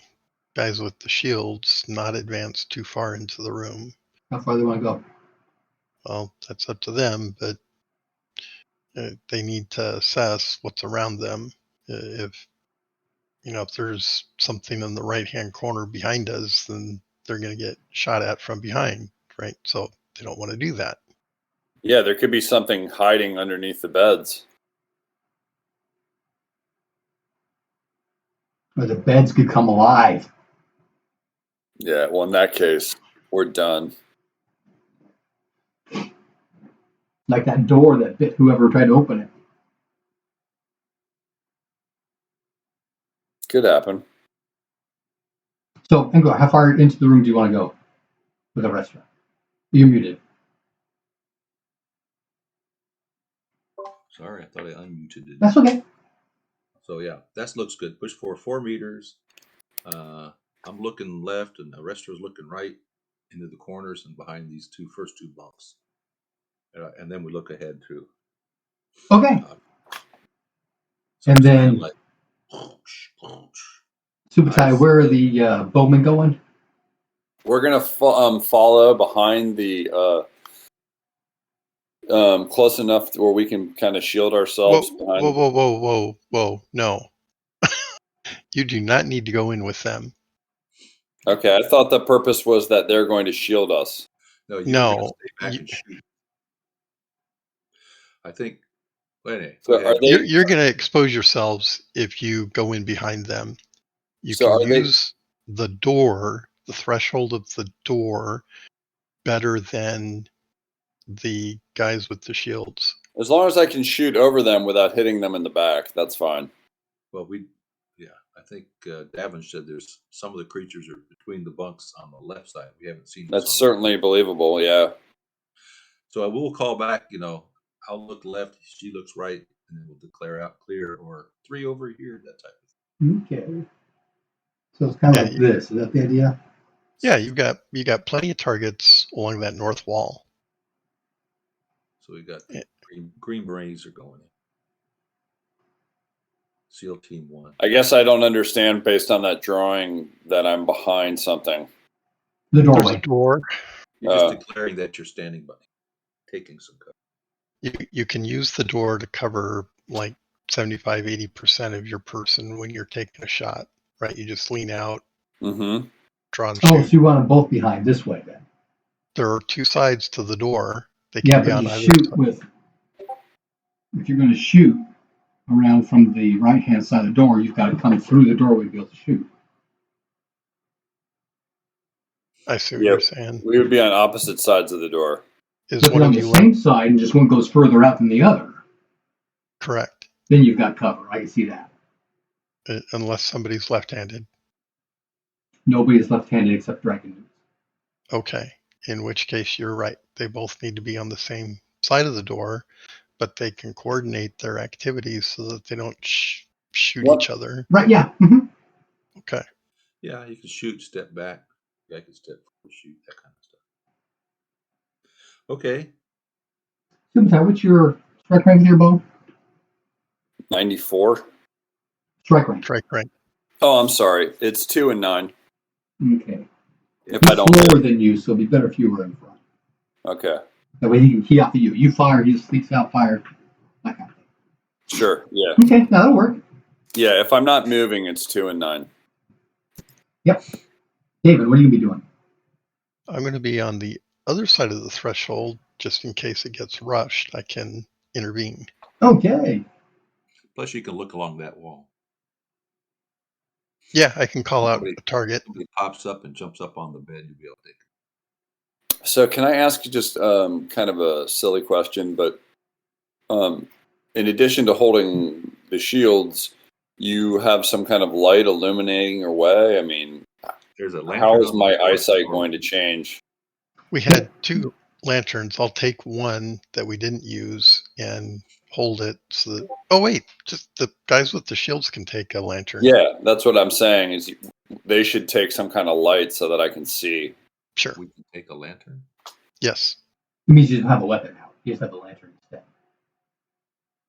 guys with the shields not advance too far into the room. How far do they want to go? Well, that's up to them, but they need to assess what's around them. If there's something in the right-hand corner behind us, then they're going to get shot at from behind, right? So they don't want to do that. Yeah, there could be something hiding underneath the beds. Or the beds could come alive. Yeah, well, in that case, we're done. Like that door that bit whoever tried to open it. Could happen. So, Inglar, how far into the room do you want to go with the restaurant? You're muted. Sorry, I thought I unmuted it. That's okay. So yeah, that looks good. Push for 4 meters. I'm looking left, and the restro's looking right into the corners and behind these first two bunks. And then we look ahead too. Okay. So and then, like, Subutai, where are the bowmen going? We're gonna follow behind the close enough where we can kind of shield ourselves behind. Whoa! No, you do not need to go in with them. Okay, I thought the purpose was that they're going to shield us. No, stay back and shoot. I think. Anyway, you're going to expose yourselves if you go in behind them. You can use the door, the threshold of the door, better than the guys with the shields. As long as I can shoot over them without hitting them in the back, that's fine. Well, I think Davin said there's some of the creatures are between the bunks on the left side. We haven't seen. That's certainly believable. Yeah. So I will call back. I'll look left, she looks right, and then we'll declare out clear or 3 over here, that type of thing. Okay. So it's kind of like this. Is that the idea? Yeah, you got plenty of targets along that north wall. So we got green berets are going in. SEAL Team 1. I guess I don't understand based on that drawing that I'm behind something. The doorway. There's a door. You're just declaring that you're standing by, taking some cover. You can use the door to cover like 75-80% of your person when you're taking a shot, right? You just lean out, draw and shoot. Oh, so you want them both behind this way then? There are 2 sides to the door. They can be on either side. If you're going to shoot around from the right-hand side of the door, you've got to come through the doorway to be able to shoot. I see what you're saying. We would be on opposite sides of the door. But one on the same side, and just one goes further out than the other. Correct. Then you've got cover. I can see that. Unless somebody's left-handed. Nobody is left-handed except Dragon. Okay. In which case, you're right. They both need to be on the same side of the door, but they can coordinate their activities so that they don't shoot each other. Right, yeah. Mm-hmm. Okay. Yeah, you can shoot, step back. I can step forward, shoot, that kind of stuff. Okay. What's your strike rank with your bow? 94. Strike rank. Strike rank. Oh, I'm sorry. It's 2 and 9. Okay. If I don't slower than you, so it'd be better if you were in front. Okay. That way he can key off of you. You fire, he just leaks out fire. That kind of thing. Sure. Yeah. Okay, that'll work. Yeah, if I'm not moving, it's 2 and 9. Yep. David, what are you gonna be doing? I'm going to be on the other side of the threshold, just in case it gets rushed. I can intervene. Okay. Plus, you can look along that wall. Yeah, I can call out a target. Somebody pops up and jumps up on the bed, you'll be able to take it. So can I ask you just kind of a silly question, but in addition to holding the shields, you have some kind of light illuminating your way? I mean, there's a lantern. How is my eyesight going to change? We had 2 lanterns. I'll take one that we didn't use and hold it so that... Oh, wait. Just the guys with the shields can take a lantern. Yeah, that's what I'm saying, is they should take some kind of light so that I can see. Sure. We can take a lantern? Yes. It means you don't have a weapon now. You just have a lantern instead.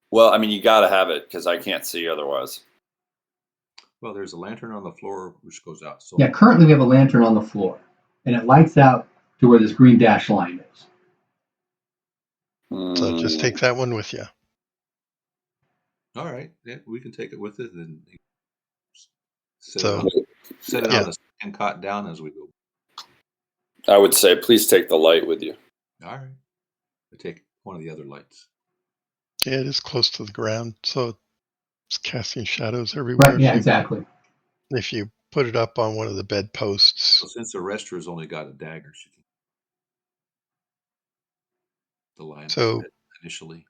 Well, I mean, you got to have it because I can't see otherwise. Well, there's a lantern on the floor which goes out. So yeah, currently we have a lantern on the floor, and it lights out to where this green dash line is. So just take that one with you. All right. Yeah, we can take it with it and set it on the second cot down as we go. I would say, please take the light with you. All right. I take one of the other lights. Yeah, it is close to the ground, so it's casting shadows everywhere. Right, yeah, exactly. If you put it up on one of the bedposts. Well, since the Restra's only got a dagger, she can the line initially.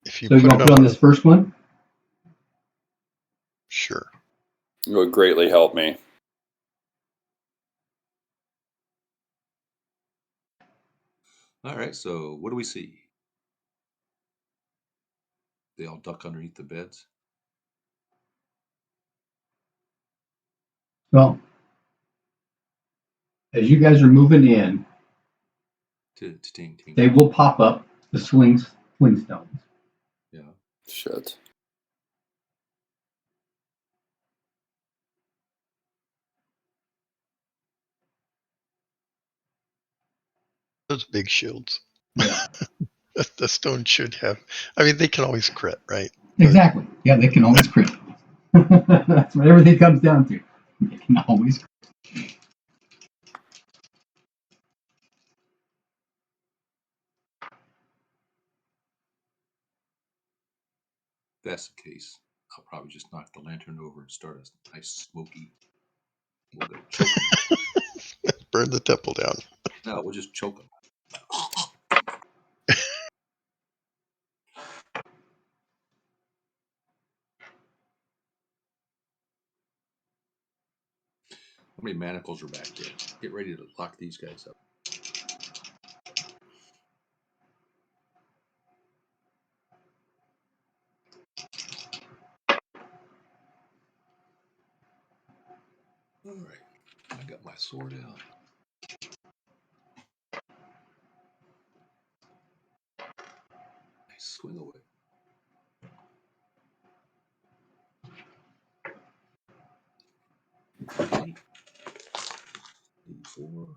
If you so you want to put on this first one? Sure. It would greatly help me. All right, so what do we see? They all duck underneath the beds. Well, as you guys are moving in, they will pop up the Flintstones. Yeah. Shit. Those big shields. Yeah. The stone should have. I mean, they can always crit, right? Exactly. Yeah, they can always crit. That's what everything comes down to. They can always crit. If that's the case, I'll probably just knock the lantern over and start a nice smoky. We'll go choke them. Burn the temple down. No, we'll just choke them. How many manacles are back there? Get ready to lock these guys up. All right, I got my sword out. Nice swing away. Okay. 84.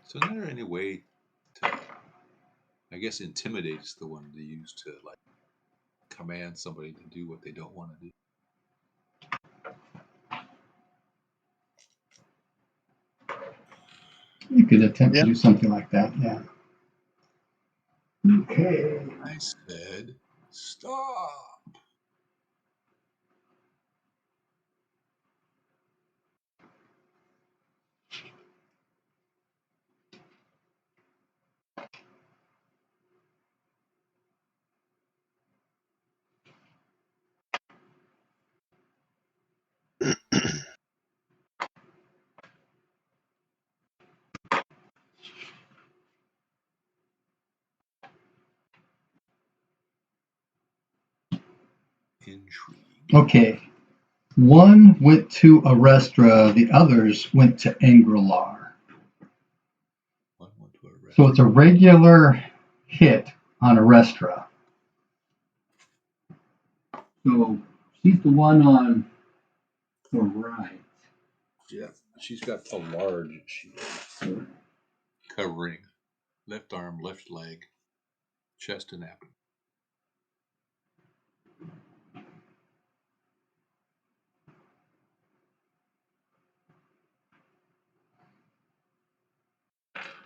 So is there any way to, I guess intimidate's the one to use to like command somebody to do what they don't want to do? You could attempt to do something like that, yeah. Okay. I said, stop. Intrigue. Okay. One went to Arestra, the others went to Angrilar. One went to Arestra. So it's a regular hit on Arestra. So she's the one on the right. Yeah, she's got a large shield covering left arm, left leg, chest, and abdomen.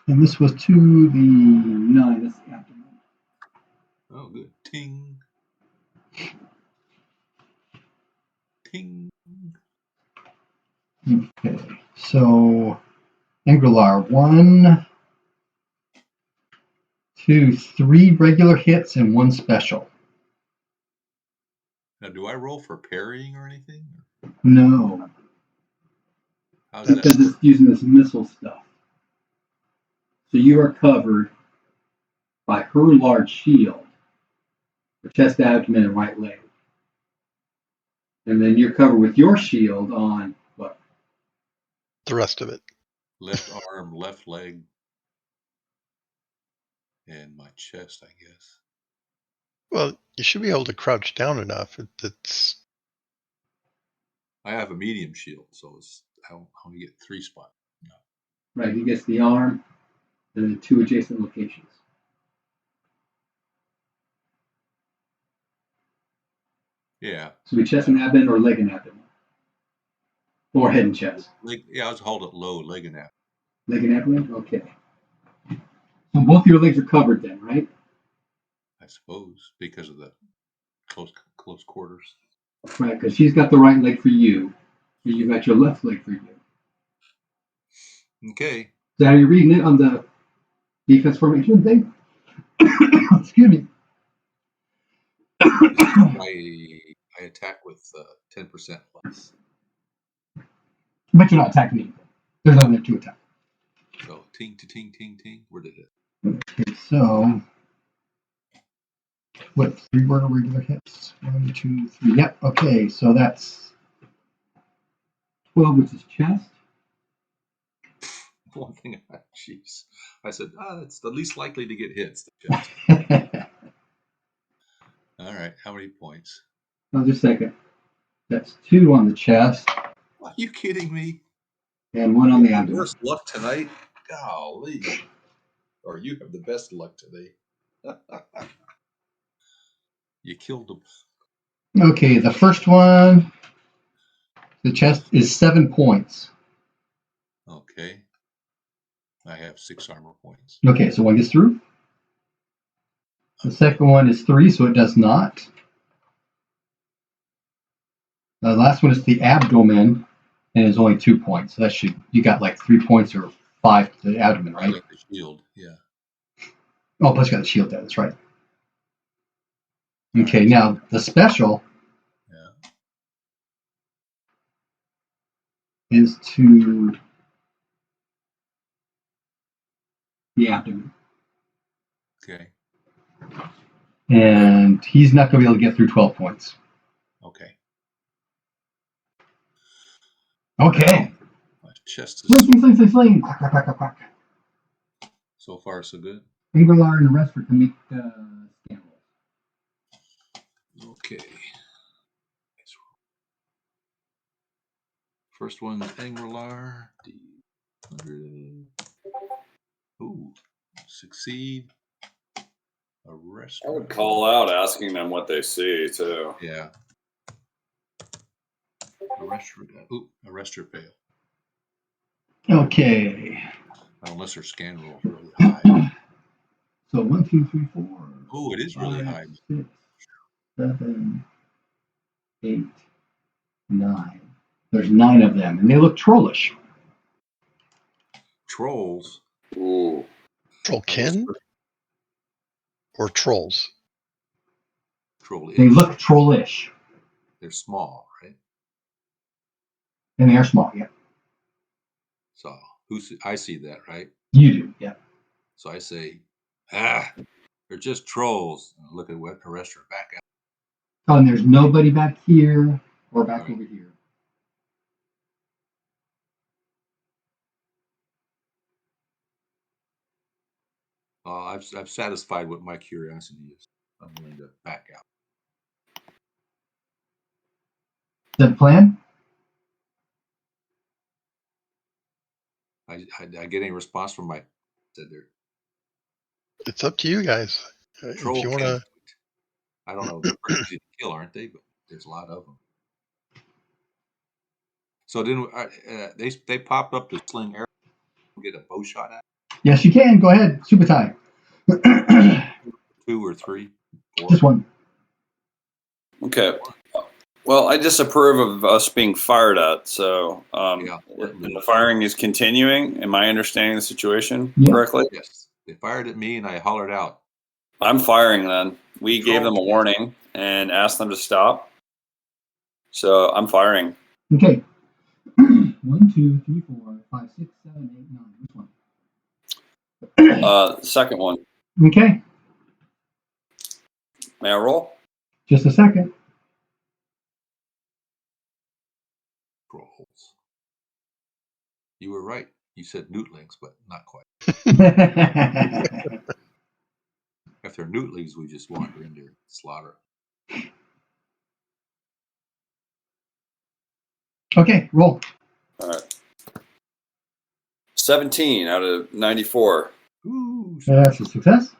And this was to the 9, that's the abdomen. Oh, good. Ting. Ting. Okay, so Angrilar, 1, 2, 3 regular hits and 1 special. Now, do I roll for parrying or anything? No. How's that Because it's using this missile stuff. So you are covered by her large shield, her chest, abdomen, and right leg. And then you're covered with your shield on what? The rest of it. Left arm, left leg, and my chest, I guess. Well, you should be able to crouch down enough. It's. I have a medium shield, so it's I only get 3 spots. No. Right, he gets the arm and the 2 adjacent locations. Yeah. So we chest and abdomen or leg and abdomen? Or head and chest? I was hold it low, leg and abdomen. Leg and abdomen? Okay. So both of your legs are covered then, right? I suppose, because of the close quarters. Right, because she's got the right leg for you, and you've got your left leg for you. Okay. Is that how you're reading it on the defense formation thing? Excuse me. I attack with 10% less. But you're not attacking anything. There's nothing to attack. So ting to ting ting ting. Where did it? Okay, so what? 3 were regular hits. 1, 2, 3. Yep. Okay, so that's 12, which is chest. one thing. Jeez, I said, that's the least likely to get hits. All right, how many points? No, just a second. That's 2 on the chest. Are you kidding me? And 1 on the abdomen. Worst luck tonight? Golly. Or you have the best luck today. You killed them. Okay, the first one, the chest is 7 points. Okay. I have 6 armor points. Okay, so 1 gets through. The second one is 3, so it does not. The last one is the abdomen, and is only 2 points. So you got like 3 points or 5 to the abdomen, right? I got the shield, yeah. Oh, plus you got the shield there, that's right. Okay, now the special is to the abdomen. Okay. And he's not going to be able to get through 12 points. Okay. Okay. My chest is Sling. Quack, quack, quack, quack. So far, so good. Angler and the rest can make scan rolls. Okay. First one is Angler. D100. Ooh, succeed. Arrest. I would call out asking them what they see too. Yeah. Arrestor fail. Okay. Unless their scan roll is really high. So 1, 2, 3, 4. Oh, it is really high. 6, 7, 8, 9. There's 9 of them, and they look trollish. Trolls. Ooh. Trollkin? Or trolls? Trollish. They look trollish. They're small, right? And they are small, yeah. So I see that, right? You do, yeah. So I say, they're just trolls. Look at what Arrestor back out. Oh, and there's nobody back here or back over here. I've satisfied what my curiosity is. I'm willing to back out. Is that the plan? I get any response from my said there. It's up to you guys. Troll if you want to. I don't know. They're pretty easy to kill, aren't they? But there's a lot of them. So then they popped up to sling arrow. Get a bow shot at. Yes, you can. Go ahead. Super tie. 2 or 3. 4. Just 1. Okay. Well, I disapprove of us being fired at. So, and the firing is continuing. Am I understanding the situation correctly? Yes. They fired at me, and I hollered out. I'm firing. Then we gave them a warning and asked them to stop. So I'm firing. Okay. 1, 2, 3, 4, 5, 6, 7, 8, 9. Which one? Second one. Okay. May I roll? Just a second. Trolls. You were right. You said newtlings, but not quite. If they're newtlings, we just wander in there and slaughter. Okay, roll. All right. 17 out of 94. Ooh, that's a success.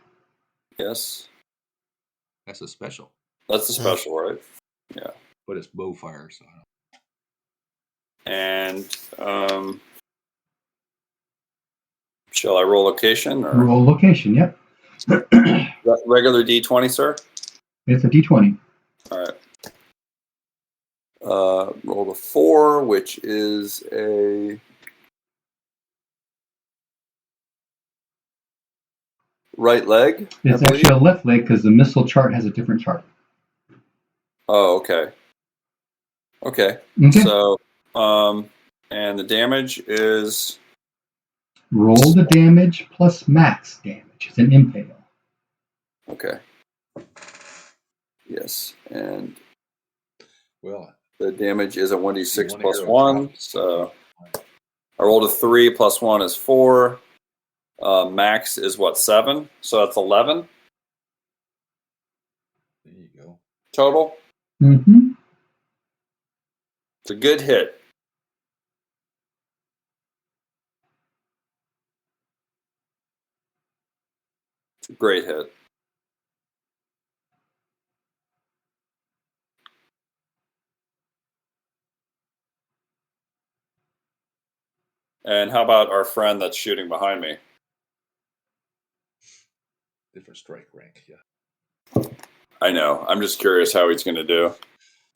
Yes. That's a special. That's a special, right? Yeah. But it's bow fire, so. And shall I roll location? Or? Roll location, yep. Regular D20, sir? It's a D20. All right. Roll the 4, which is a right leg. It's actually a left leg because the missile chart has a different chart. Oh, okay. Okay. So, and the damage is? Roll the damage plus max damage. It's an impale. Okay. Yes, and well, the damage is a 1d6 plus 1. So I rolled a 3 plus 1 is 4. Max is what, 7? So that's 11 There you go. total. Mm-hmm. It's a good hit. It's a great hit. And how about our friend that's shooting behind me? Different strike rank, yeah. I know. I'm just curious how he's going to do.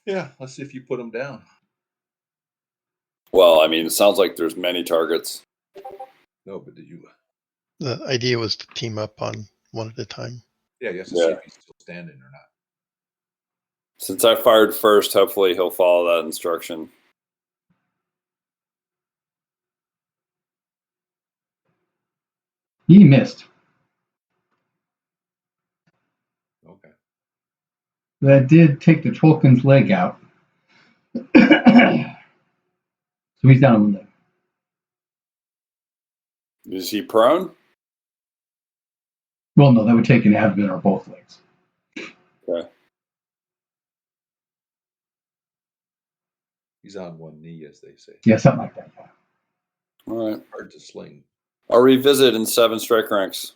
Yeah, let's see if you put him down. Well, I mean, it sounds like there's many targets. No, but did you? The idea was to team up on one at a time. Yeah, you have to see if he's still standing or not. Since I fired first, hopefully he'll follow that instruction. He missed. Okay. That did take the Trollkin's leg out. So he's down on one leg. Is he prone? Well, no, that would take an abdomen or both legs. Okay. He's on one knee, as they say. Yeah, something like that. All right. Hard to sling. I'll revisit in 7 strike ranks.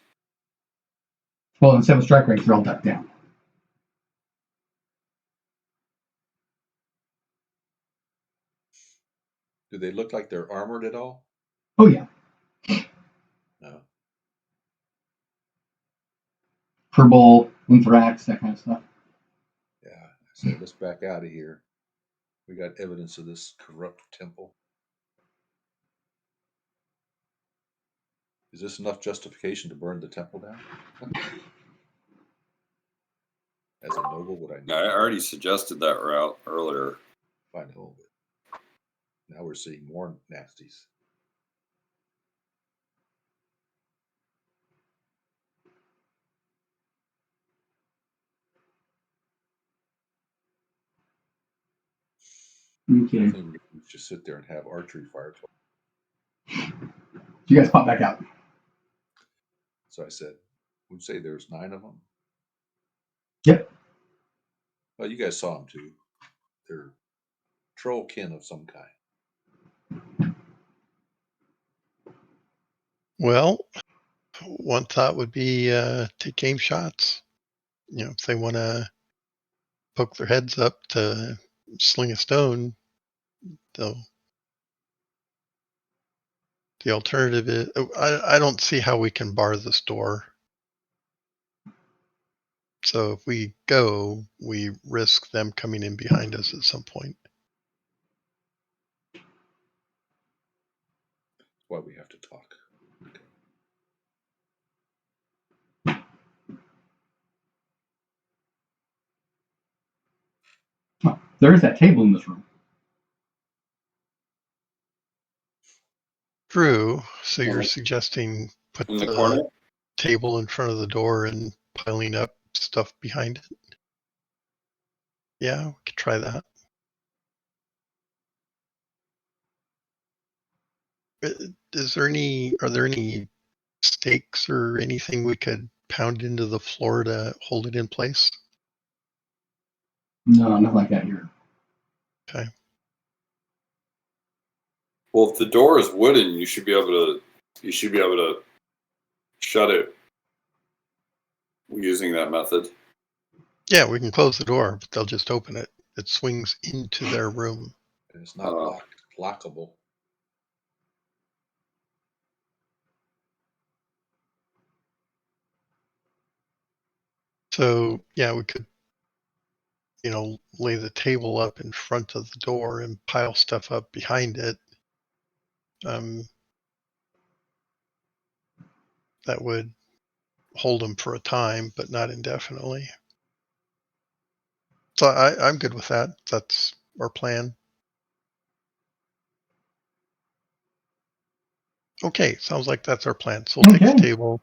Well, in 7 strike ranks, they're all ducked down. Do they look like they're armored at all? Oh, yeah. No. Purple, Linthrax, that kind of stuff. Yeah. I said, let's back out of here. We got evidence of this corrupt temple. Is this enough justification to burn the temple down? As a noble, would I know? I already suggested that route earlier. I know, but now we're seeing more nasties. Okay. I think we should just sit there and have archery fire. You guys pop back out. So I said, we'd say there's 9 of them. Yep. Well, you guys saw them too. They're trollkin of some kind. Well, one thought would be take aim shots. You know, if they want to poke their heads up to sling a stone, they'll. The alternative is I don't see how we can bar this door. So if we go, we risk them coming in behind us at some point. That's why we have to talk. Oh, there is that table in this room. True. So you're suggesting put In the the corner? table in front of the door and piling up stuff behind it? Yeah, we could try that. Are there any stakes or anything we could pound into the floor to hold it in place? No, nothing like that here. Okay. Well, if the door is wooden, you should be able to shut it using that method. Yeah, we can close the door, but they'll just open it. It swings into their room. And it's not lockable. So yeah, we could, lay the table up in front of the door and pile stuff up behind it. That would hold them for a time, but not indefinitely. So I'm good with that. That's our plan. Okay, sounds like that's our plan. So we'll take the table.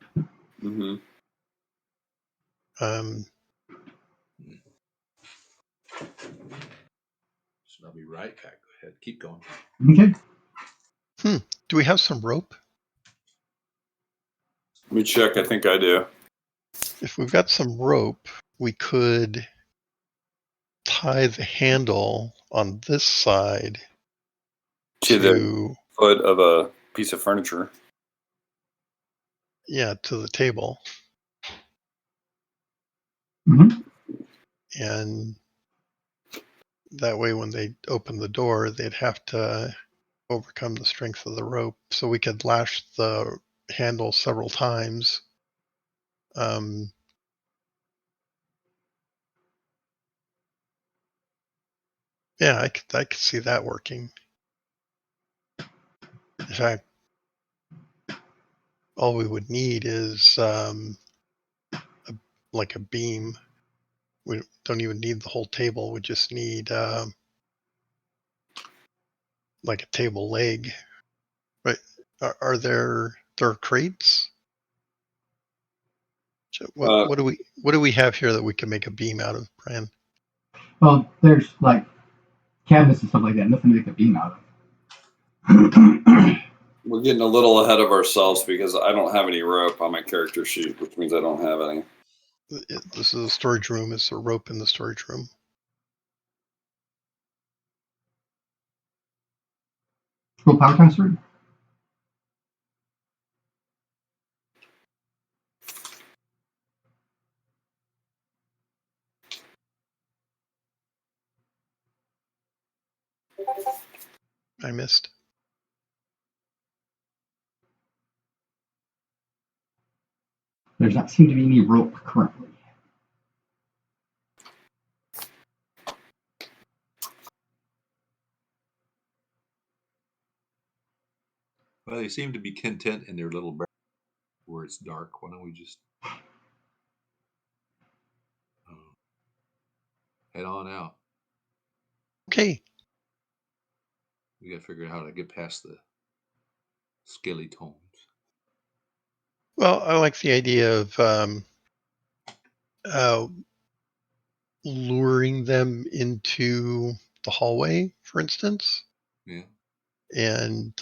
Mm-hmm. Smell me right, Pat. Go ahead. Keep going. Okay. Do we have some rope? Let me check. I think I do. If we've got some rope, we could tie the handle on this side To the foot of a piece of furniture. Yeah, to the table. Mm-hmm. And that way when they open the door, they'd have to overcome the strength of the rope. So we could lash the handle several times. Yeah, I could see that working. In fact, all we would need is like a beam. We don't even need the whole table. We just need like a table leg. Right? Are there crates? What do we have here that we can make a beam out of, Brian? Well, there's like cabinets and stuff like that. Nothing to make a beam out of. We're getting a little ahead of ourselves because I don't have any rope on my character sheet, which means I don't have any. This is a storage room. Is there rope in the storage room? Roll power transfer? I missed. There's not seem to be any rope currently. Well, they seem to be content in their little barrel where it's dark. Why don't we just head on out? Okay. We got to figure out how to get past the skeletons. Well, I like the idea of luring them into the hallway, for instance. Yeah. And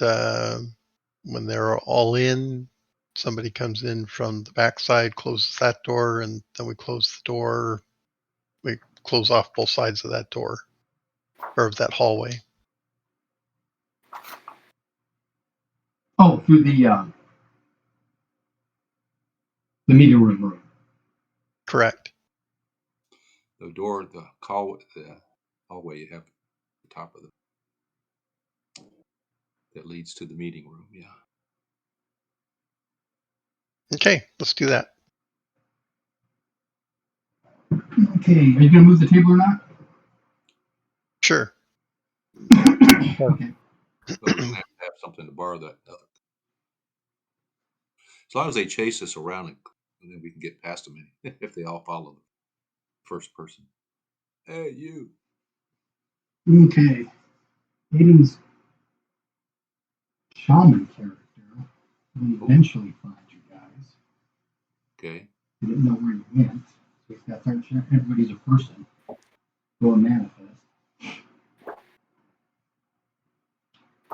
when they're all in, somebody comes in from the backside, closes that door, and then we close the door. We close off both sides of that door or of that hallway. Oh, through the meeting room. Correct. The door, the hallway, you have the top of that leads to the meeting room. Yeah. Okay, let's do that. Okay, are you going to move the table or not? Sure. Okay. But we're going to have something to borrow that. As long as they chase us around, and then we can get past them if they all follow the first person. Hey, you. Okay. Aiden's shaman character will eventually find you guys. Okay. He didn't know where you went, so he's got to start checking everybody's a person. Go and manifest.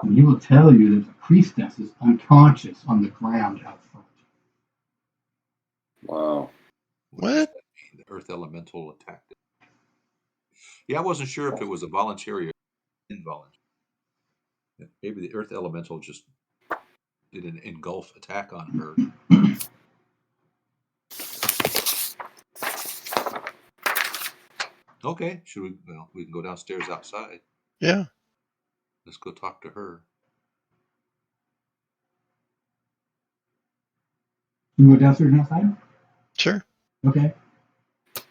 And he will tell you that the priestess is unconscious on the ground out front. Wow. What? The earth elemental attacked it. Yeah, I wasn't sure if it was a voluntary or involuntary. Maybe the earth elemental just did an engulf attack on her. Okay, should we? Well, we can go downstairs outside. Yeah. Let's go talk to her. You go downstairs and outside? Sure. Okay.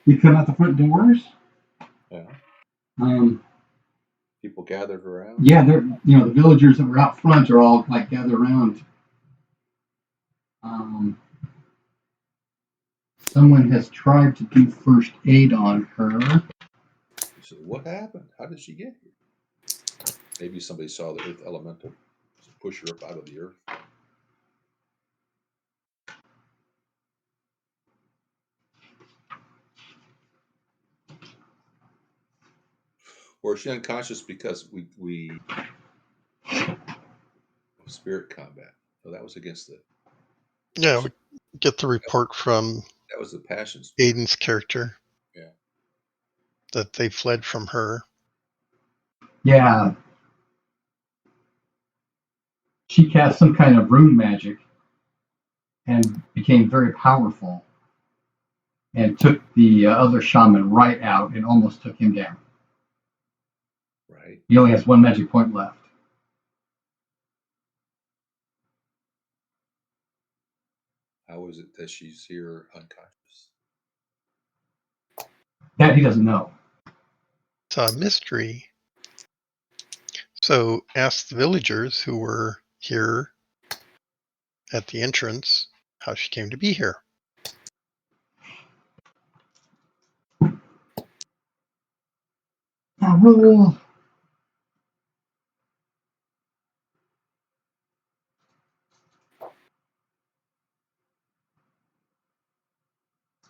You come out the front doors. Yeah. People gathered around. Yeah, they're the villagers that were out front are all like gathered around. Someone has tried to do first aid on her. So what happened? How did she get here? Maybe somebody saw the earth elemental push her up out of the earth. Or is she unconscious because we spirit combat. So that was against the. Yeah, we get the report from that was the passion spirit. Aiden's character. Yeah. That they fled from her. Yeah. She cast some kind of rune magic and became very powerful and took the other shaman right out and almost took him down. Right. He only has one magic point left. How is it that she's here unconscious? That he doesn't know. It's a mystery. So ask the villagers who were here at the entrance how she came to be here. Roll.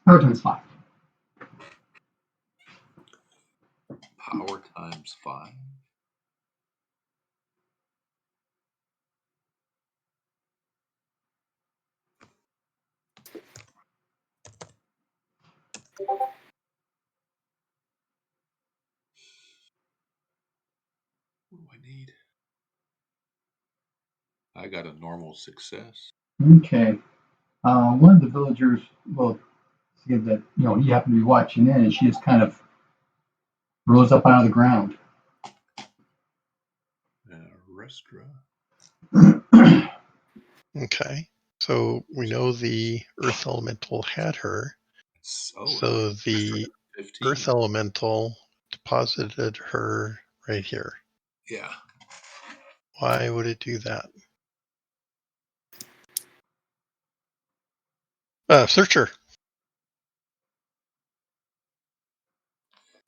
Power times 5. Power times 5. What do I need? I got a normal success. Okay. One of the villagers will see that, you happen to be watching in, and she just kind of rose up out of the ground. Restra. Okay. So we know the earth elemental had her. So the earth elemental deposited her right here. Yeah. Why would it do that? Searcher.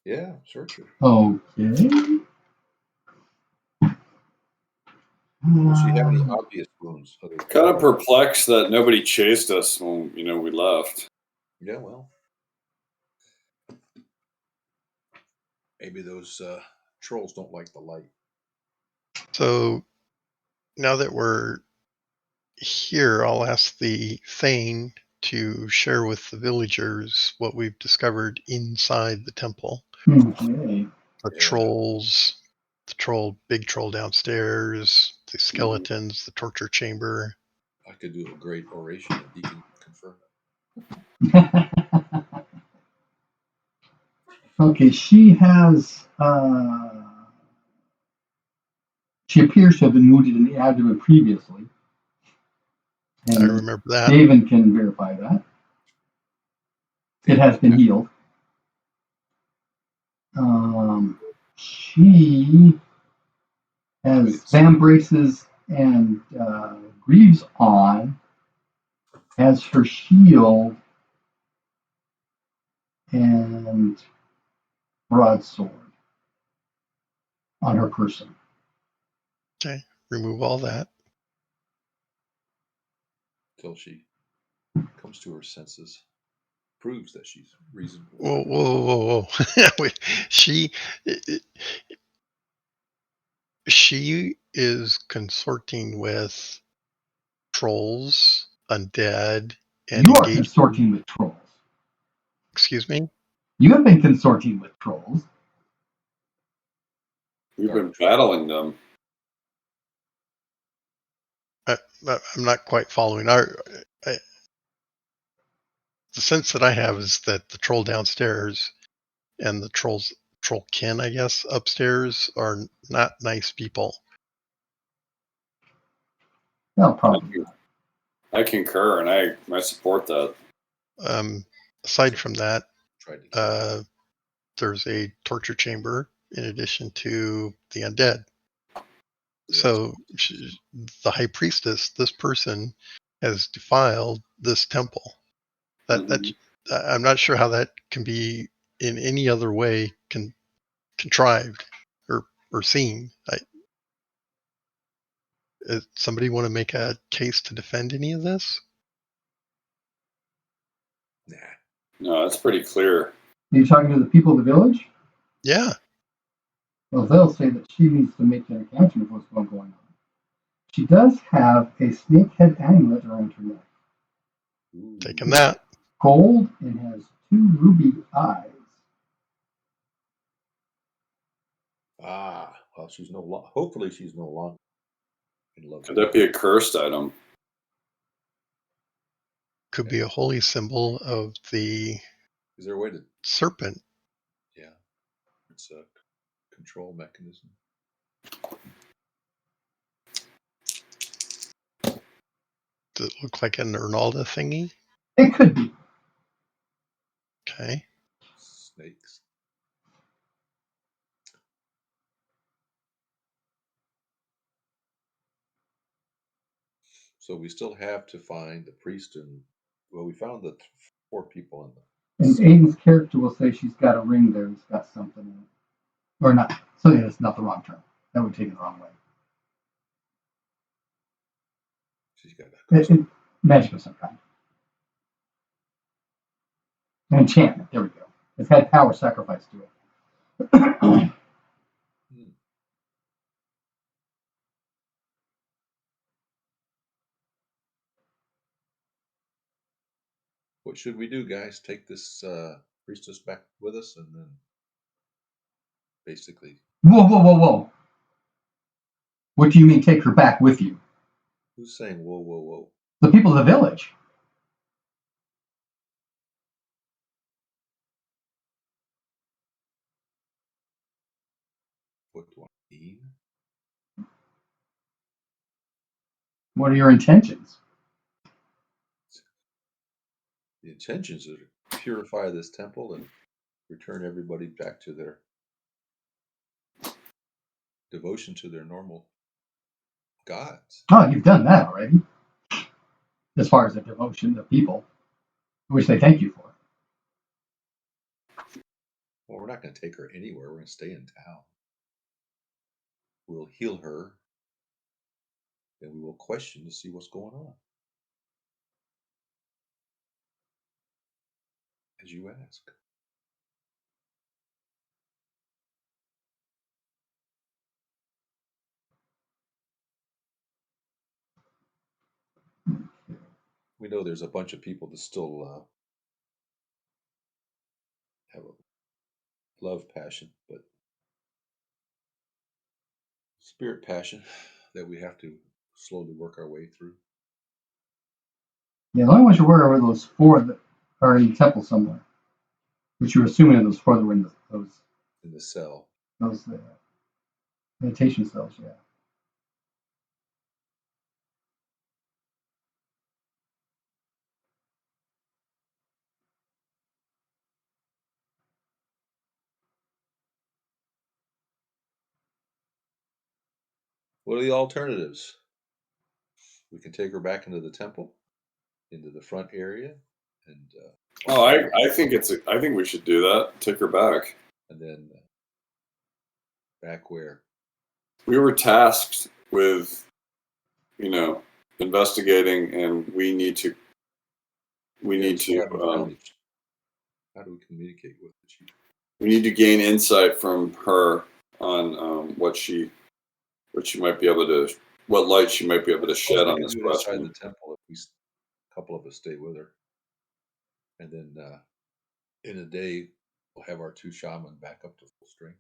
Yeah, searcher. Okay. Does she have any obvious wounds? Kind of perplexed that nobody chased us when we left. Yeah, well, maybe those trolls don't like the light. So now that we're here, I'll ask the Thane to share with the villagers what we've discovered inside the temple. Okay. The trolls, big troll downstairs, the skeletons, the torture chamber. I could do a great oration and he can confirm it. Okay, she has. She appears to have been wounded in the abdomen previously. And I remember that. David can verify that. It has been healed. She has Sam braces and greaves on as her shield and broadsword on her person. Okay, remove all that. Till she comes to her senses. Proves that she's reasonable. Whoa. She is consorting with trolls, undead, and you are consorting with trolls. Excuse me? You have been consorting with trolls. We've been battling them. I'm not quite following. The sense that I have is that the troll downstairs and the trollkin, I guess, upstairs are not nice people. No problem. I concur, and I support that. Aside from that, there's a torture chamber in addition to the undead. So the high priestess, this person, has defiled this temple. That I'm not sure how that can be in any other way contrived or seen. Somebody want to make a case to defend any of this? Nah. No, that's pretty clear. Are you talking to the people of the village? Yeah. Well, they'll say that she needs to make an accounting of what's going on. She does have a snakehead amulet around her neck. Ooh. Taking that. Gold and has 2 ruby eyes. Well, she's hopefully she's no longer in love. Could that be a cursed item? Could be a holy symbol of the Is there a way to? serpent. Yeah, it's a control mechanism. Does it look like an Ernalda thingy? It could be. Okay. Snakes. So we still have to find the priest and we found the 4 people in the. And Aiden's character will say she's got a ring there. It's got something in it, or not. So yeah, that's not the wrong term. That would take it the wrong way. She's got Magic of some kind. An enchantment. There we go. It's had power sacrificed to it. What should we do, guys? Take this priestess back with us, and then basically. Whoa! What do you mean, take her back with you? Who's saying whoa? The people of the village. What do I mean? What are your intentions? The intentions are to purify this temple and return everybody back to their devotion to their normal gods. Oh, you've done that already. As far as the devotion of people, which they thank you for. Well, we're not going to take her anywhere. We're going to stay in town. We'll heal her, and we will question to see what's going on. As you ask. We know there's a bunch of people that still have a love passion, but spirit passion that we have to slowly work our way through. Yeah, the only ones you're aware of are those 4 that are in the temple somewhere. Which you're assuming are those 4 that were in the cell. Those meditation cells, yeah. What are the alternatives? We can take her back into the temple, into the front area, and. I think I think we should do that. Take her back. And then back where? We were tasked with, investigating, and we need to. How do we communicate with the chief? We need to gain insight from her on what might be able to, what light she might be able to shed on this question. Inside the temple, if a couple of us stay with her, and then in a day we'll have our 2 shaman back up to full strength.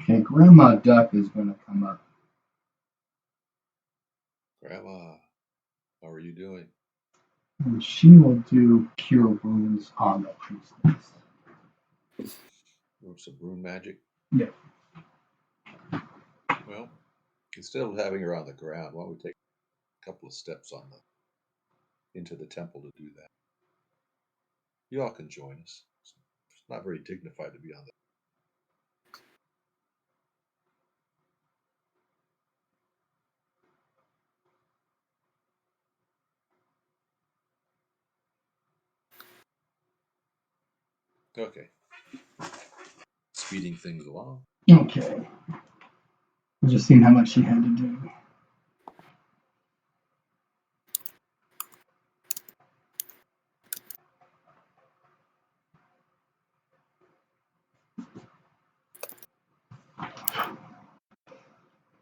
Okay, Grandma Duck is going to come up. Grandma, how are you doing? And she will do cure wounds on the priestess. Some rune magic? Yeah. Well, instead of having her on the ground, why don't we take a couple of steps into the temple to do that? You all can join us. not very dignified to be on that. Okay. Speeding things along. Okay. I'm just seeing how much she had to do.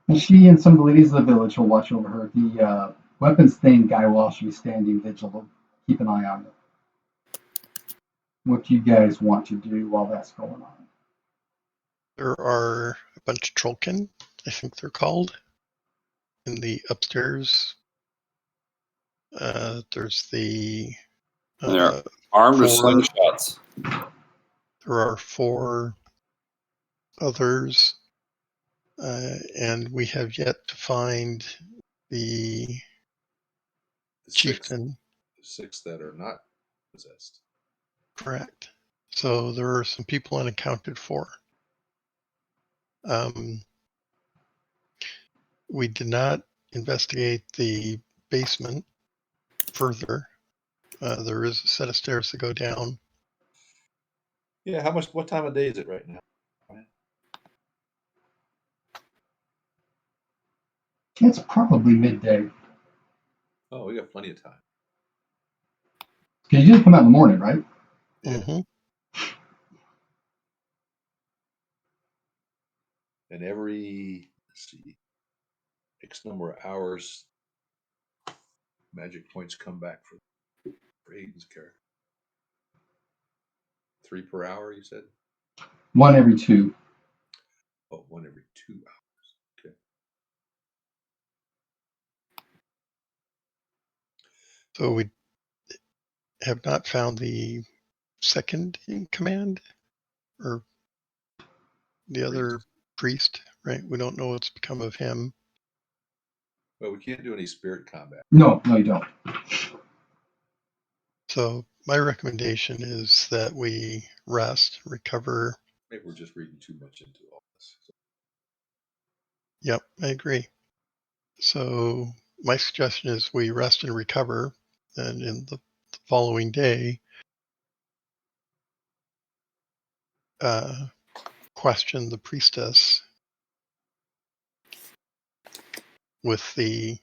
And she and some of the ladies of the village will watch over her. The weapons thing guy will also be standing vigil. Keep an eye on it. What do you guys want to do while that's going on? There are a bunch of trollkin, I think they're called, in the upstairs. There's the And they're armed with slingshots. There are 4 others, and we have yet to find the chieftain. The 6 that are not possessed. Correct. So there are some people unaccounted for. We did not investigate the basement further. There is a set of stairs to go down. Yeah, what time of day is it right now? It's probably midday. Oh, we got plenty of time. Because you did come out in the morning, right? Yeah. Mm-hmm. And every, X number of hours, magic points come back for Aiden's character. 3 per hour, you said? 1 every 2. Oh, 1 every 2 hours. Okay. So we have not found the second in command, or the other priest, right? We don't know what's become of him. Well, we can't do any spirit combat. No, you don't. So my recommendation is that we rest, recover. Maybe we're just reading too much into all this. Yep, I agree. So my suggestion is we rest and recover, and in the following day, question the priestess with the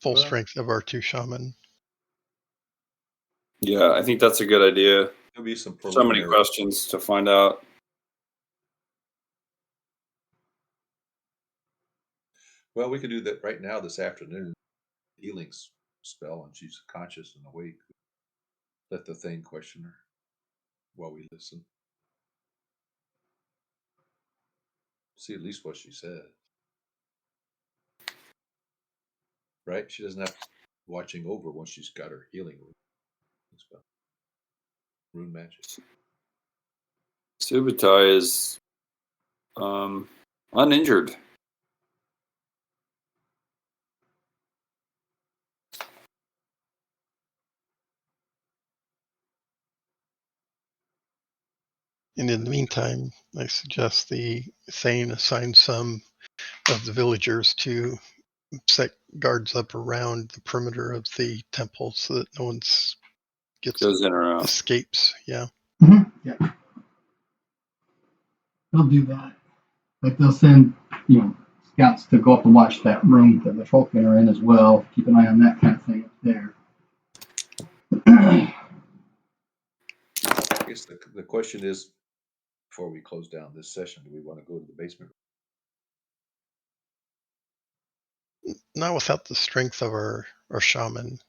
full strength of our 2 shaman. Yeah, I think that's a good idea. There'll be some so many questions to find out. Well, we could do that right now this afternoon. Healing spell, and she's conscious and awake. Let the thing question her while we listen. See at least what she said. Right? She doesn't have to be watching over once she's got her healing spell. Rune magic. Subutai is uninjured. And in the meantime, I suggest the Thane assign some of the villagers to set guards up around the perimeter of the temple so that no one Goes in or out. escapes. Yeah. Mm-hmm. Yeah. They'll do that. Like they'll send, scouts to go up and watch that room that the Trollkin are in as well. Keep an eye on that kind of thing up there. I guess the question is, before we close down this session, do we want to go to the basement? Not without the strength of our shaman.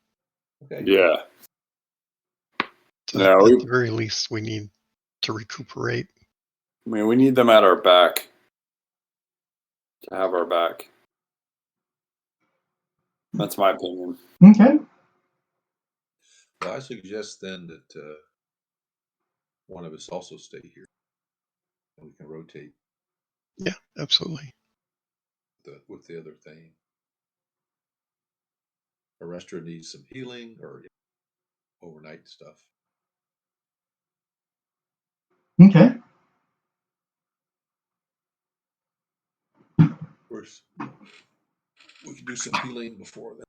Okay. Yeah. So at the very least, we need to recuperate. I mean, we need them at our back. To have our back. That's my opinion. Okay. Well, I suggest then that one of us also stay here. And we can rotate. Yeah, absolutely. With the other thing. Arrestra needs some healing or overnight stuff. Okay. Of course, we can do some healing before that.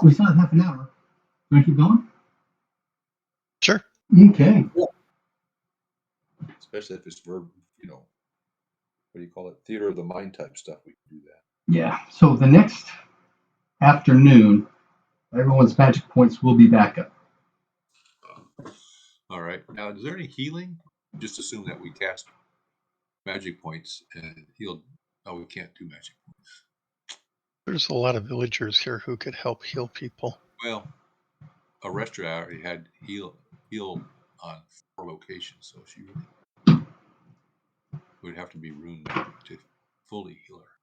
We still have half an hour. You want to keep going? Sure. Okay. Especially if it's verb, what do you call it? Theater of the mind type stuff. We can do that. Yeah. So the next afternoon, everyone's magic points will be back up. All right. Now, is there any healing? Just assume that we cast magic points and heal. No, we can't do magic points. There's a lot of villagers here who could help heal people. Well, Arestra already had heal on 4 locations, so she really would have to be ruined to fully heal her.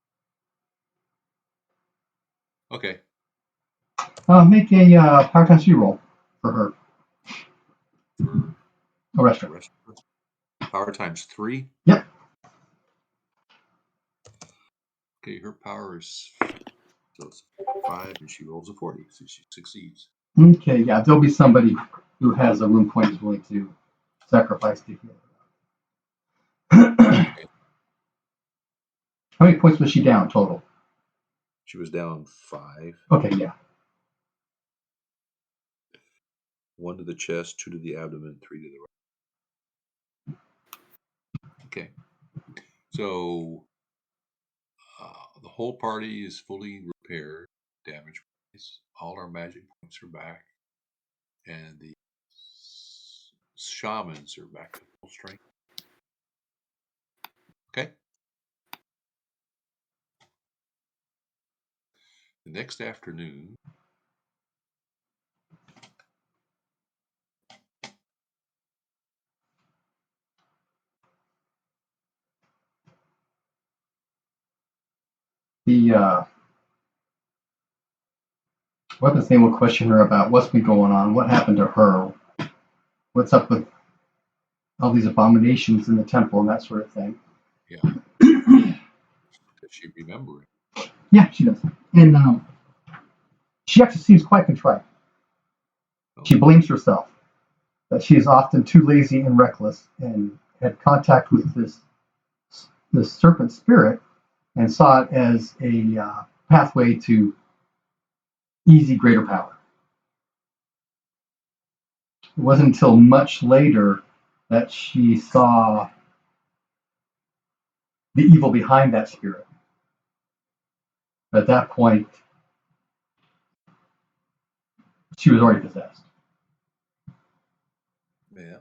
Okay. Make a power times 3 roll for her. For Arestra. Power times 3? Yep. Okay, her power is so it's 5, and she rolls a 40, so she succeeds. Okay, yeah, there'll be somebody who has a room point who's willing to sacrifice to heal. Okay. How many points was she down total? She was down 5. Okay, yeah. 1 to the chest, 2 to the abdomen, 3 to the right. Okay. So the whole party is fully repaired, damage wise. All our magic points are back, and the shamans are back to full strength. Okay. The next afternoon, The weapons name will question her about what's been going on, what happened to her, what's up with all these abominations in the temple and that sort of thing. yeah. Does she remember it? Yeah, she does. And she actually seems quite contrite. Oh. She blames herself that she is often too lazy and reckless and had contact with this serpent spirit and saw it as a pathway to easy greater power. It wasn't until much later that she saw the evil behind that spirit. At that point, she was already possessed. Yeah.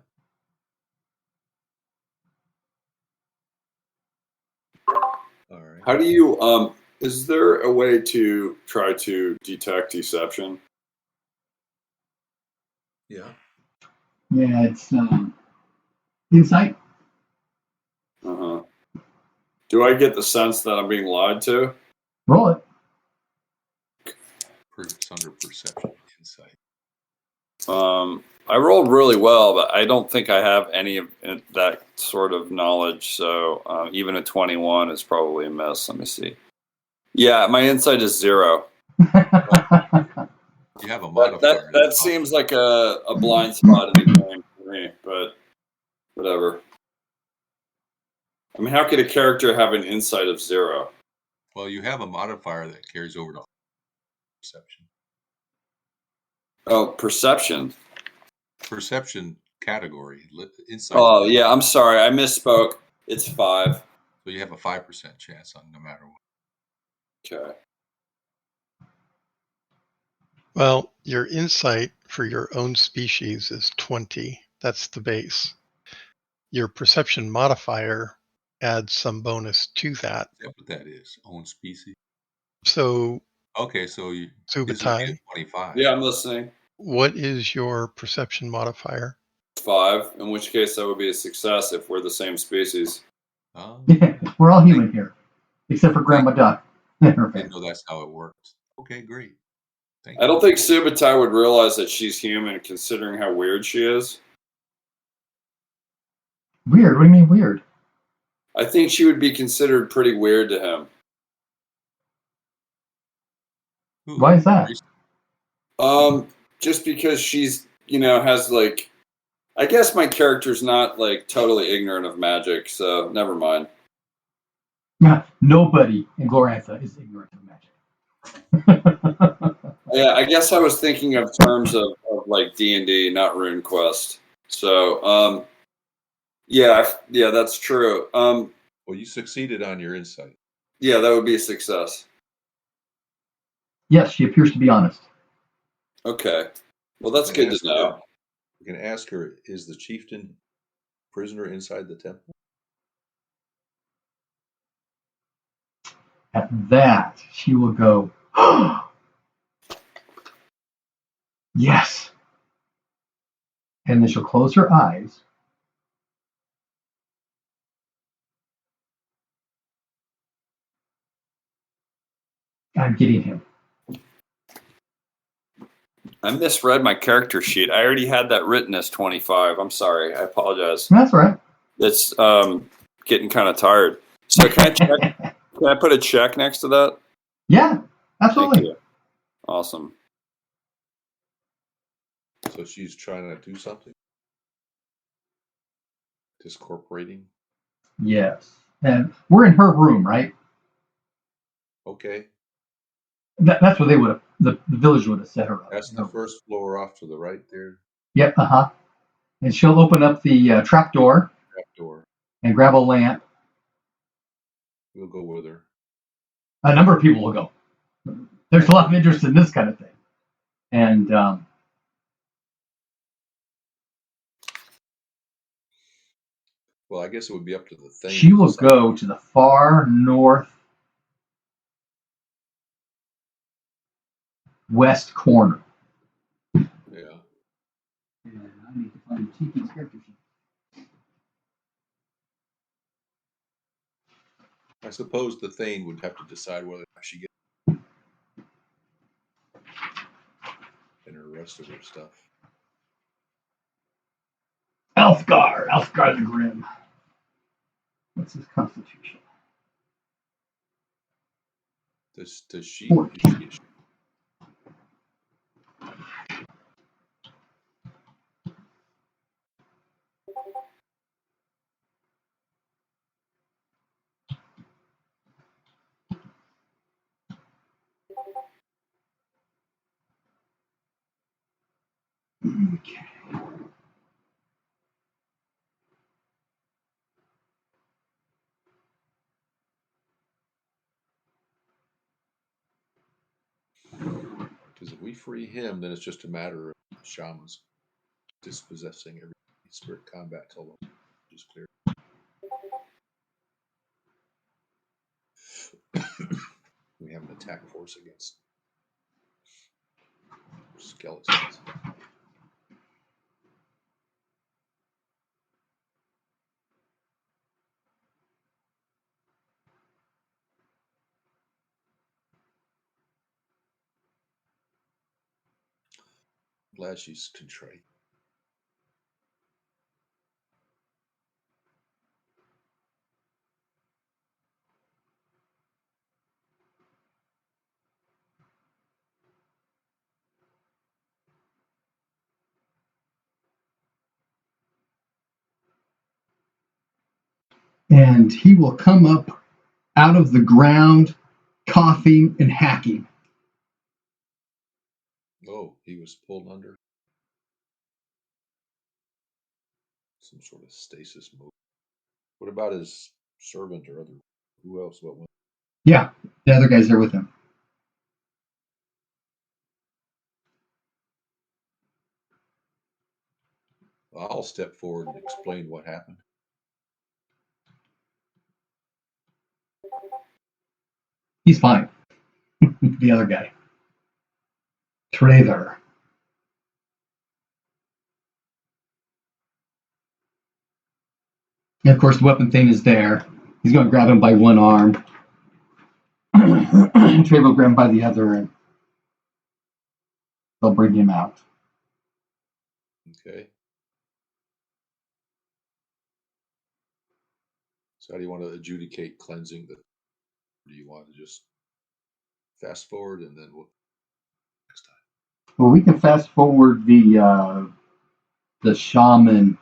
All right. How do you is there a way to try to detect deception? Yeah. Yeah, it's insight. Uh-huh. Do I get the sense that I'm being lied to? Roll it. It's under perception, insight. I rolled really well, but I don't think I have any of that sort of knowledge. So even a 21 is probably a miss. Let me see. Yeah, my insight is 0. You have a modifier. That seems like a blind spot in the game for me, but whatever. I mean, how could a character have an insight of 0? Well, you have a modifier that carries over to perception. Oh, perception. Perception category. Insight. Oh, yeah, I'm sorry. I misspoke. It's 5. So you have a 5% chance on no matter what. Okay. Well, your insight for your own species is 20. That's the base. Your perception modifier adds some bonus to that. Is that what that is? Own species? So, okay, so you Subutai, 25. Yeah, I'm listening. What is your perception modifier? 5, in which case that would be a success if we're the same species. Yeah, we're all human here, except for Grandma Duck. I didn't know that's how it works. Okay, great. I don't think Subutai would realize that she's human, considering how weird she is. Weird? What do you mean weird? I think she would be considered pretty weird to him. Why is that? Just because she's, has like, I guess my character's not like totally ignorant of magic, so never mind. Nobody in Glorantha is ignorant of magic. Yeah, I guess I was thinking of terms of like D&D, not RuneQuest. So, yeah, that's true. Well, you succeeded on your insight. Yeah, that would be a success. Yes, she appears to be honest. Okay. Well, that's good to know. We can ask her, is the chieftain prisoner inside the temple? At that, she will go, yes. And then she'll close her eyes. I'm getting him. I misread my character sheet. I already had that written as 25. I'm sorry. I apologize. That's all right. It's getting kind of tired. So can I check? Can I put a check next to that? Yeah, absolutely. Thank you. Awesome. So she's trying to do something? Discorporating? Yes. And we're in her room, right? Okay. That's where they would have, the village would have set her up. That's the first floor off to the right there. Yep, And she'll open up the trap door. And grab a lamp. We'll go with her. A number of people will go. There's a lot of interest in this kind of thing. And well, I guess it would be up to the thing. She will go to the far north west corner. Yeah. And I need to find Tiki's character sheet. I suppose the Thane would have to decide whether she gets and the rest of her stuff. Elfgar the Grim. What's his constitution? Does she? 14. Okay. Because if we free him, then it's just a matter of shamans dispossessing every spirit combat till the is clear. We have an attack force against skeletons. Glad she's contrite. And he will come up out of the ground, coughing and hacking. Oh, he was pulled under some sort of stasis mode. What about his servant or other? Who else? What? Yeah, the other guy's there with him. I'll step forward and explain what happened. He's fine. The other guy. Traitor. And of course, the weapon thing is there. He's going to grab him by one arm. And Trey will grab him by the other, and they'll bring him out. Okay. So how do you want to adjudicate cleansing? Do you want to just fast forward and then we'll next time? Well, we can fast forward the the shaman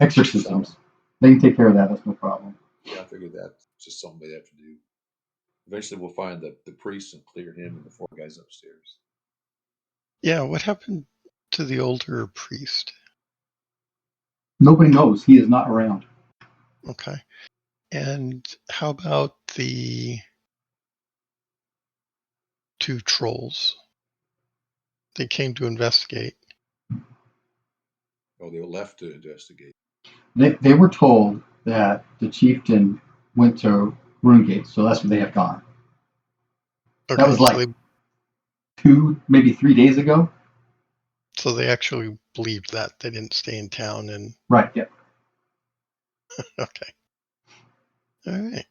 exorcisms. They can take care of that. That's no problem. Yeah, I figured that's just something they have to do. Eventually, we'll find the priest and clear him and the 4 guys upstairs. Yeah, what happened to the older priest? Nobody knows. He is not around. Okay. And how about the 2 trolls? They came to investigate. Oh, they were left to investigate. They were told that the chieftain went to Runegate, so that's where they have gone. Okay, That was like 2, maybe 3 days ago. So they actually believed that. They didn't stay in town and... Right, yeah. Okay. All right.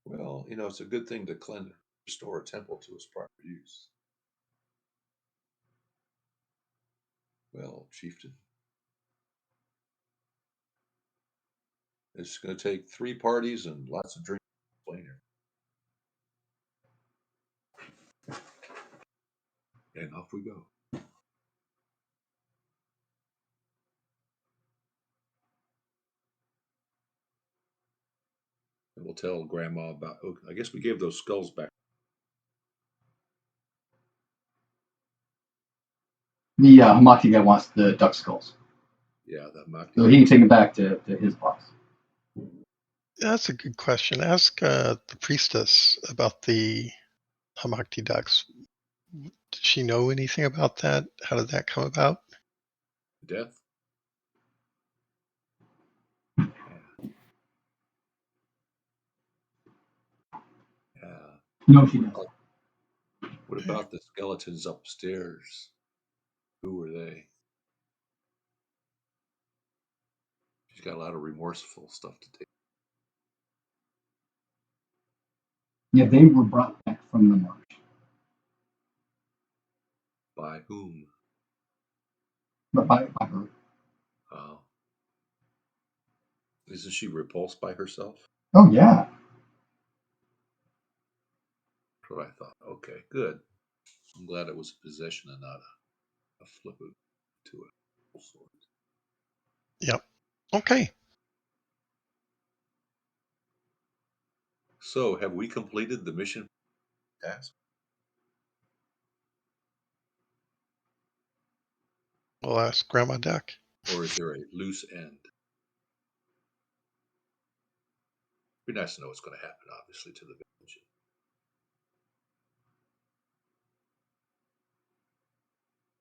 Well, it's a good thing to cleanse, restore a temple to its proper use. Well, chieftain, it's going to take 3 parties and lots of drinks to explain it. And off we go. And we'll tell Grandma about. Oh, I guess we gave those skulls back. The Hamati guy wants the duck skulls. Yeah, that might. So he can take them back to his boss. That's a good question. Ask the priestess about the Hamakti ducks. Did she know anything about that? How did that come about? Death? Yeah. No, she doesn't. What about the skeletons upstairs? Who were they? She's got a lot of remorseful stuff to take. Yeah, they were brought back from the marsh. By whom? But by her. Oh. Isn't she repulsed by herself? Oh, yeah. That's what I thought. Okay, good. I'm glad it was a possession and not a flip to it. Yep. Okay. So, have we completed the mission task? We'll ask Grandma Duck. Or is there a loose end? It'd be nice to know what's going to happen, obviously, to the village.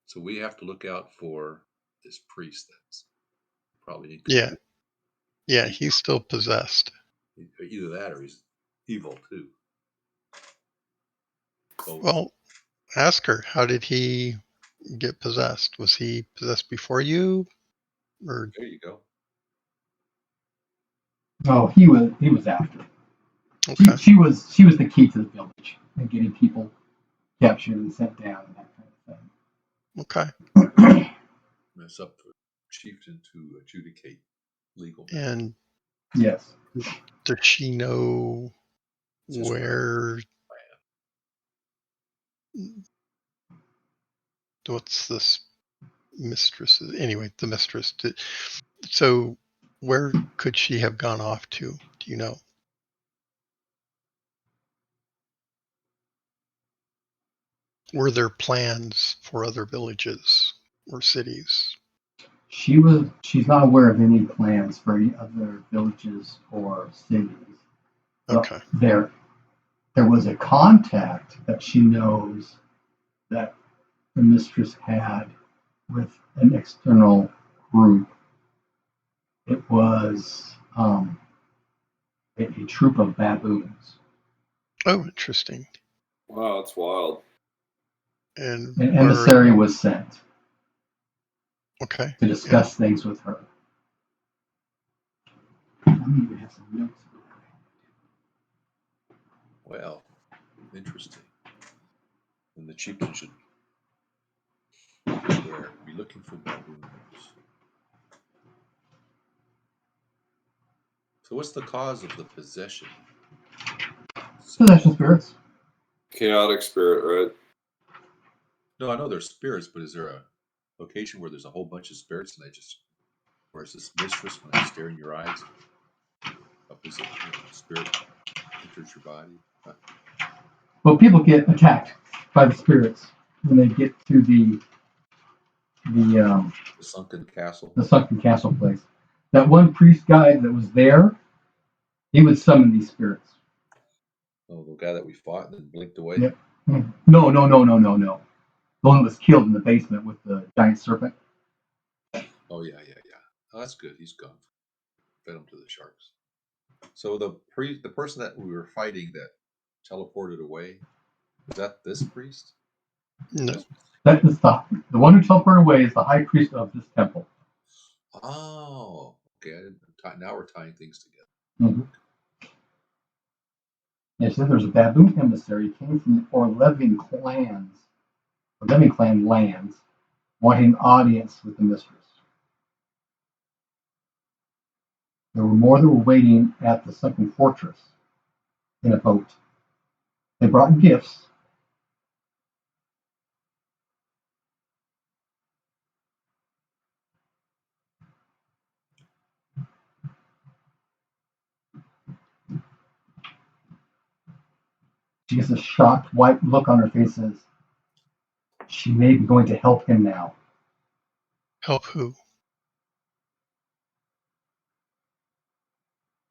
So we have to look out for this priest that's probably... Yeah, he's still possessed. Either that or he's evil, too. Both. Well, ask her, how did he get possessed? Was he possessed before you? Or there you go. Oh, he was after. Okay. She was the key to the village and getting people captured and sent down and that kind of thing. Okay. It's up to a chieftain to adjudicate legal. And yes, does she know where? What's this mistress? Anyway, the mistress. So, where could she have gone off to? Do you know? Were there plans for other villages or cities? She's not aware of any plans for any other villages or cities. Okay. There was a contact that she knows that the mistress had with an external group. It was a troop of baboons. Oh, interesting. Wow, that's wild. And an emissary was sent. Okay. To discuss things with her. I even have some notes. Well, interesting. And the chieftain should be looking for baboons. So what's the cause of the possession? Possession spirits. Chaotic spirit, right? No, I know there's spirits, but is there a location where there's a whole bunch of spirits and where it's this mistress when they stare in your eyes? Is it spirit enters your body? Well, people get attacked by the spirits when they get to the sunken castle. The sunken castle place. That one priest guy that was there, he would summon these spirits. Oh, the guy that we fought and then blinked away? Yep. No. The one that was killed in the basement with the giant serpent. Oh, yeah. Oh, that's good. He's gone. Fed him to the sharks. So the person that we were fighting that teleported away, is that this priest? No. That is the one who teleported away is the high priest of this temple. Oh, okay. Now we're tying things together. Mm-hmm. Yes, there's a baboon emissary came from the Orlevian clan lands, wanting an audience with the mistress. There were more that were waiting at the sunken fortress in a boat. They brought gifts. She has a shocked, white look on her face and says, she may be going to help him now. Help who?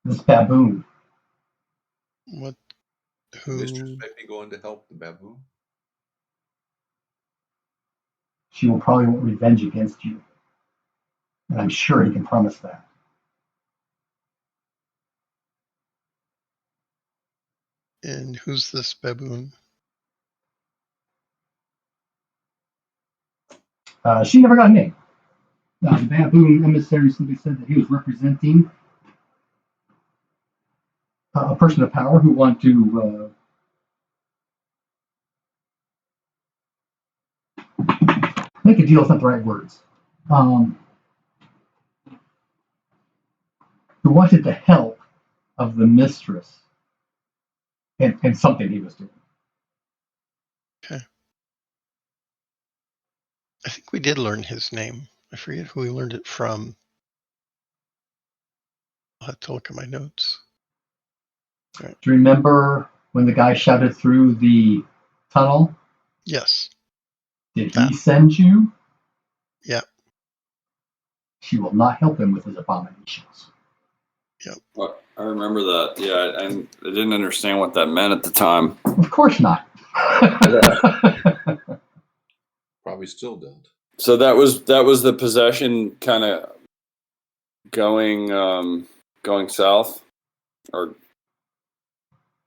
This baboon. What? Who? The mistress may be going to help the baboon? She will probably want revenge against you. And I'm sure he can promise that. And who's this baboon? She never got a name. The baboon emissary simply said that he was representing a person of power who wanted to make a deal is not the right words. Who wanted the help of the mistress in something he was doing. Okay. I think we did learn his name. I forget who we learned it from. I'll have to look at my notes. Right. Do you remember when the guy shouted through the tunnel? Yes. Did he send you? Yeah. She will not help him with his abominations. Yep. Well, I remember that. Yeah, I didn't understand what that meant at the time. Of course not. Probably still don't. So that was the possession kind of going south, or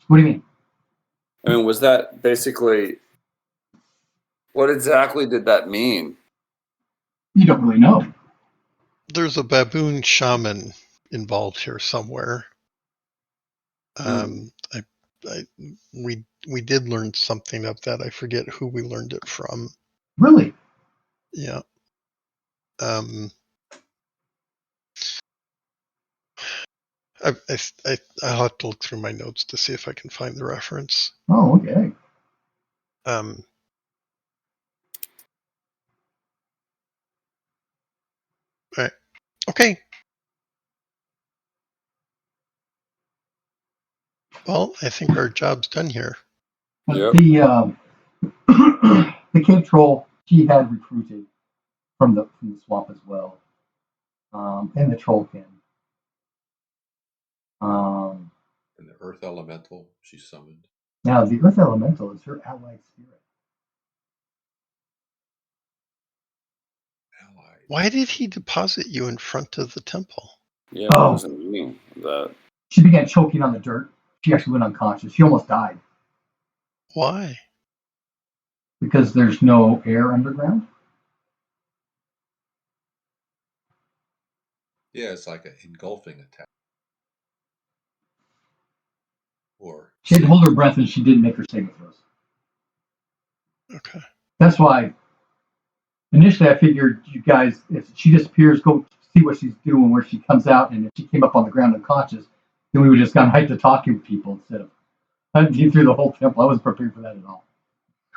what do you mean? I mean, was that basically what exactly did that mean? You don't really know. There's a baboon shaman involved here somewhere. We did learn something of that. I forget who we learned it from. Really? Yeah. I'll have to look through my notes to see if I can find the reference. Oh, okay. All right. Okay. Well, I think our job's done here. Yep. The cave troll she had recruited from the swamp as well, and the trollkin. And the earth elemental she summoned. Now the earth elemental is her allied spirit. Allied. Why did he deposit you in front of the temple? Yeah, what does it mean that? She began choking on the dirt. She actually went unconscious. She almost died. Why? Because there's no air underground. Yeah, it's like an engulfing attack. Or she had to hold her breath, and she didn't make her saving throws. Okay. That's why. Initially, I figured you guys, if she disappears, go see what she's doing, where she comes out, and if she came up on the ground unconscious, then we would just gone right to talking with people instead of hunting through the whole temple. I wasn't prepared for that at all.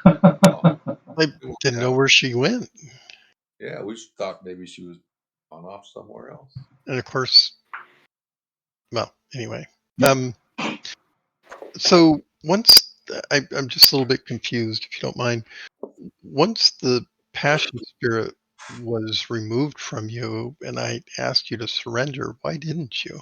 I didn't know where she went. Yeah, we thought maybe she was gone off somewhere else. And of course, well, anyway. Yep. So once, I'm just a little bit confused, if you don't mind. Once the passion spirit was removed from you and I asked you to surrender, why didn't you?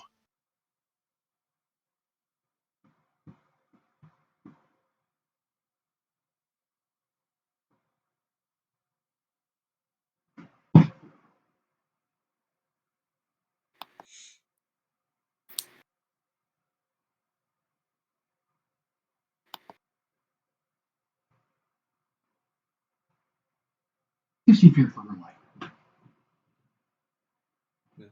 She feared for her life. Yeah.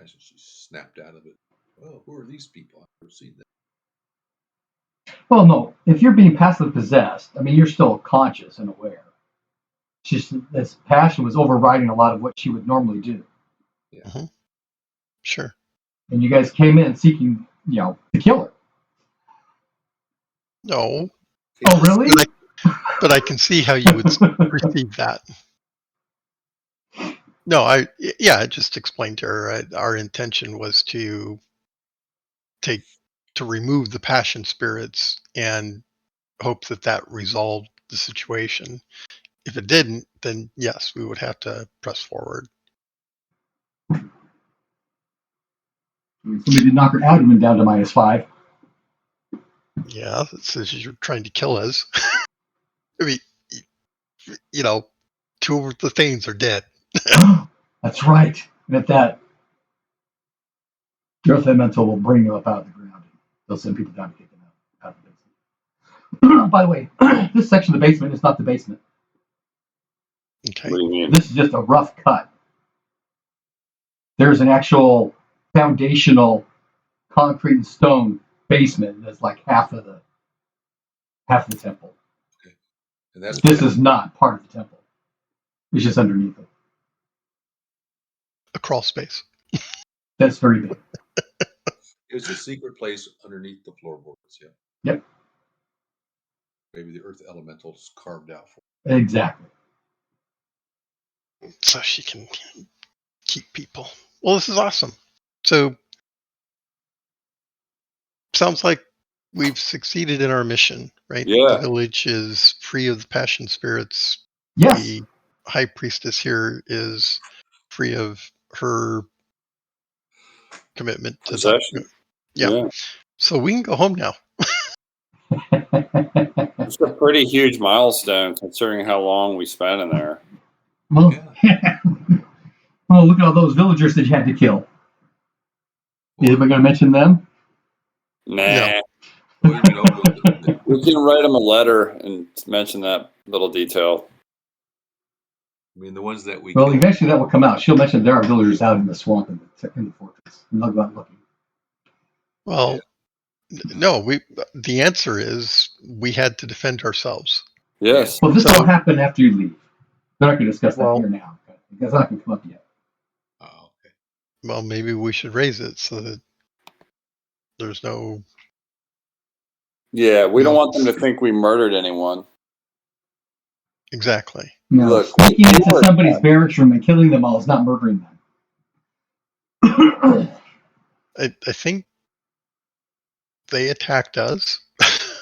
As she snapped out of it. Well, who are these people? I've never seen them. Well, no. If you're being passively possessed, I mean, you're still conscious and aware. She's this passion was overriding a lot of what she would normally do. Yeah. Mm-hmm. Sure. And you guys came in seeking, to kill her. No. Oh, really? But I can see how you would perceive that. No, I just explained to her our intention was to remove the passion spirits and hope that resolved the situation. If it didn't, then yes, we would have to press forward. Somebody did knock her abdomen down to -5. Yeah, it says you're trying to kill us. I mean, two of the things are dead. That's right. And at that, the Earth Elemental will bring them up out of the ground. They'll send people down to get them out of the basement. By the way, this section of the basement is not the basement. Okay. What do you mean? This is just a rough cut. There's an actual foundational concrete and stone basement that's like half of the temple. Okay. And that's This is not part of the temple. It's just underneath it. A crawl space. That's very big. It's a secret place underneath the floorboards. Yeah. Yep. Maybe the Earth Elementals carved out for Exactly. So she can keep people. Well, this is awesome. So sounds like we've succeeded in our mission, right? Yeah. The village is free of the passion spirits. Yes. The high priestess here is free of her commitment to possession. Yeah. So we can go home now. It's a pretty huge milestone considering how long we spent in there. Well, well, look at all those villagers that you had to kill. Is anybody going to mention them? Nah. Yeah. Well, we can write them a letter and mention that little detail. I mean, the ones that we. Well, eventually that will come out. She'll mention there are villagers out in the swamp in the fortress. And they'll go out looking. Well, no. The answer is we had to defend ourselves. Yes. Well, this will happen after you leave. They're not going to discuss that here now. That's not going to come up yet. Oh, okay. Well, maybe we should raise it so that there's no. Yeah, we don't want them to think we murdered anyone. Exactly. No, Look, sneaking into somebody's barracks room and killing them all is not murdering them. I think they attacked us.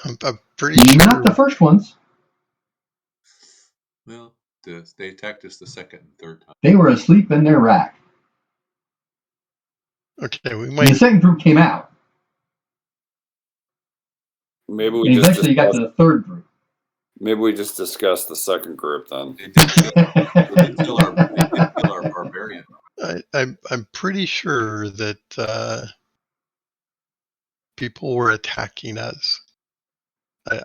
I'm pretty sure. Not the first ones. Well, they attacked us the second and third time. They were asleep in their rack. Okay, we And might. the second group came out. Maybe we And just eventually you got to the third group. Maybe we just discussed the second group then. They did kill our barbarian. I'm pretty sure that people were attacking us.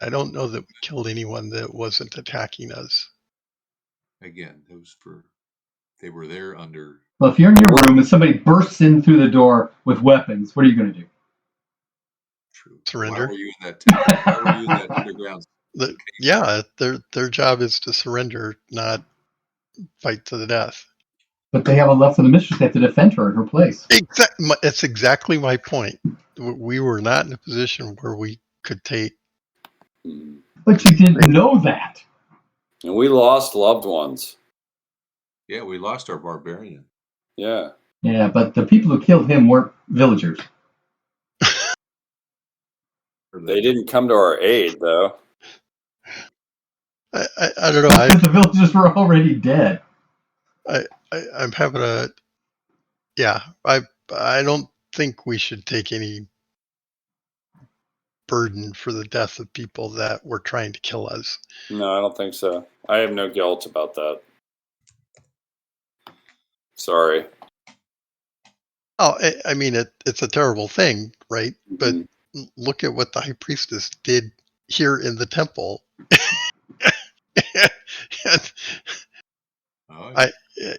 I don't know that we killed anyone that wasn't attacking us. Again, they were there under. Well, if you're in your room and somebody bursts in through the door with weapons, what are you going to do? True. Surrender. Why were you in that tent? Why were you in that underground? Their job is to surrender, not fight to the death. But they have a love for the mistress. They have to defend her in her place. That's exactly my point. We were not in a position where we could take. But you didn't know that. And we lost loved ones. Yeah, we lost our barbarian. Yeah. Yeah, but the people who killed him weren't villagers. They didn't come to our aid, though. I don't know. Because the villagers were already dead. I'm having a. Yeah, I don't think we should take any burden for the death of people that were trying to kill us. No, I don't think so. I have no guilt about that. Sorry. Oh, I mean, it's a terrible thing, right? But look at what the high priestess did here in the temple.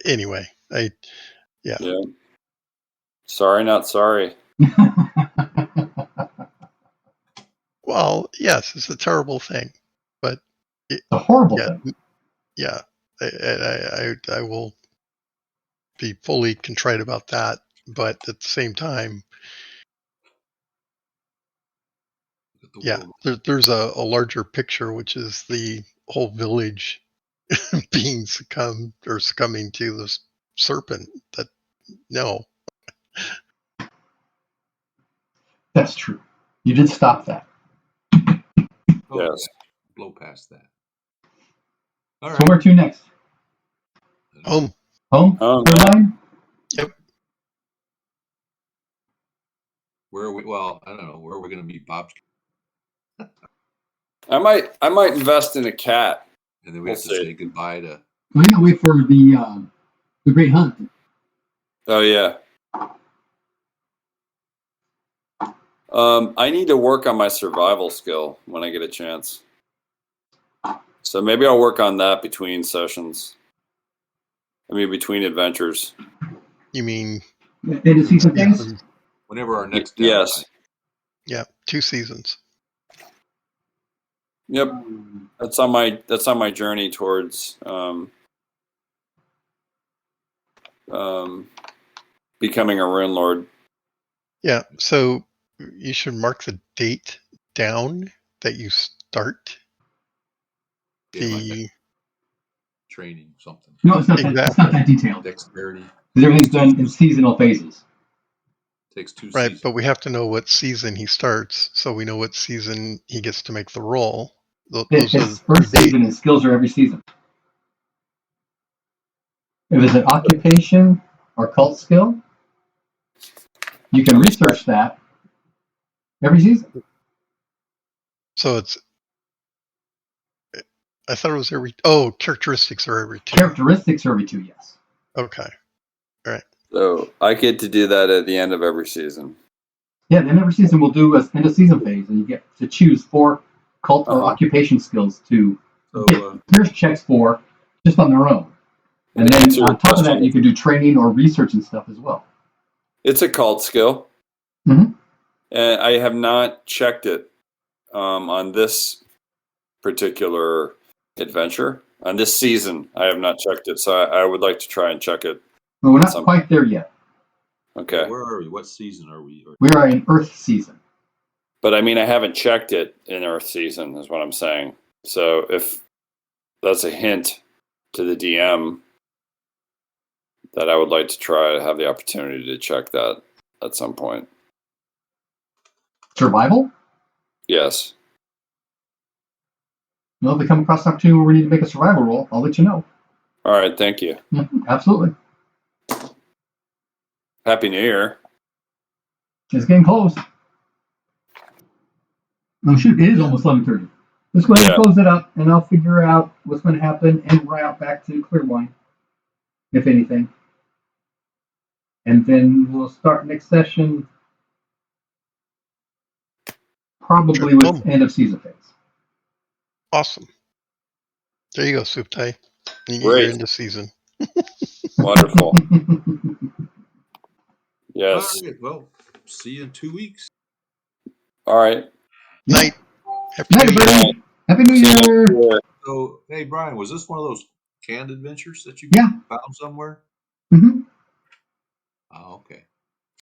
Anyway, yeah. Sorry, not sorry. Well, yes, it's a terrible thing, but it's a horrible thing. Yeah, I will be fully contrite about that, but at the same time, yeah, there's a larger picture, which is the whole village being succumbing to this serpent. That no, that's true. You did stop that. Yes. Blow past that. All right. So where to next? Home. Caroline? Yep. Where are we? Well, I don't know. Where are we going to meet Bob's? I might invest in a cat. And then we have to say goodbye to. We gotta wait for the Great Hunt. Oh yeah. I need to work on my survival skill when I get a chance. So maybe I'll work on that between sessions. I mean, between adventures. You mean End of season things? Whenever our next. Yes. Yeah, 2 seasons. Yep. That's on my journey towards becoming a rune lord. Yeah, so you should mark the date down that you start the training something. No, it's not that. It's not that detailed. Dexterity. Because everything's done in seasonal phases. Takes 2 right, seasons. but we have to know what season he starts, so we know what season he gets to make the roll. His first season and skills are every season. If it's an occupation or cult skill, you can research that every season. So it's. I thought it was characteristics are every 2. Characteristics are every 2, yes. Okay. All right. So I get to do that at the end of every season. Yeah, then every season we'll do an end of season phase, and you get to choose 4 cult or occupation skills to get pierce checks for just on their own. And then on top of that, you can do training or research and stuff as well. It's a cult skill. Mm-hmm. And I have not checked it on this particular adventure. On this season, I have not checked it, so I would like to try and check it. Well, we're not quite there yet. Okay. Where are we? What season are we? We are in Earth season. But I mean, I haven't checked it in Earth season, is what I'm saying. So if that's a hint to the DM that I would like to try to have the opportunity to check that at some point. Survival? Yes. Well, if we come across an opportunity where we need to make a survival roll, I'll let you know. All right. Thank you. Absolutely. Happy New Year. It's getting close. Oh shoot, it is almost 11:30. Let's go ahead and close it up, and I'll figure out what's going to happen and route back to Clearwine, if anything. And then we'll start next session probably with end of season phase. Awesome. There you go, Soup Tai. Great. You're into season. Wonderful. Yes. All right, well, see you in 2 weeks. All right. Night. Happy New Year. Happy New Year. So, hey, Brian, was this one of those canned adventures that you found somewhere? Mm-hmm. Oh, okay.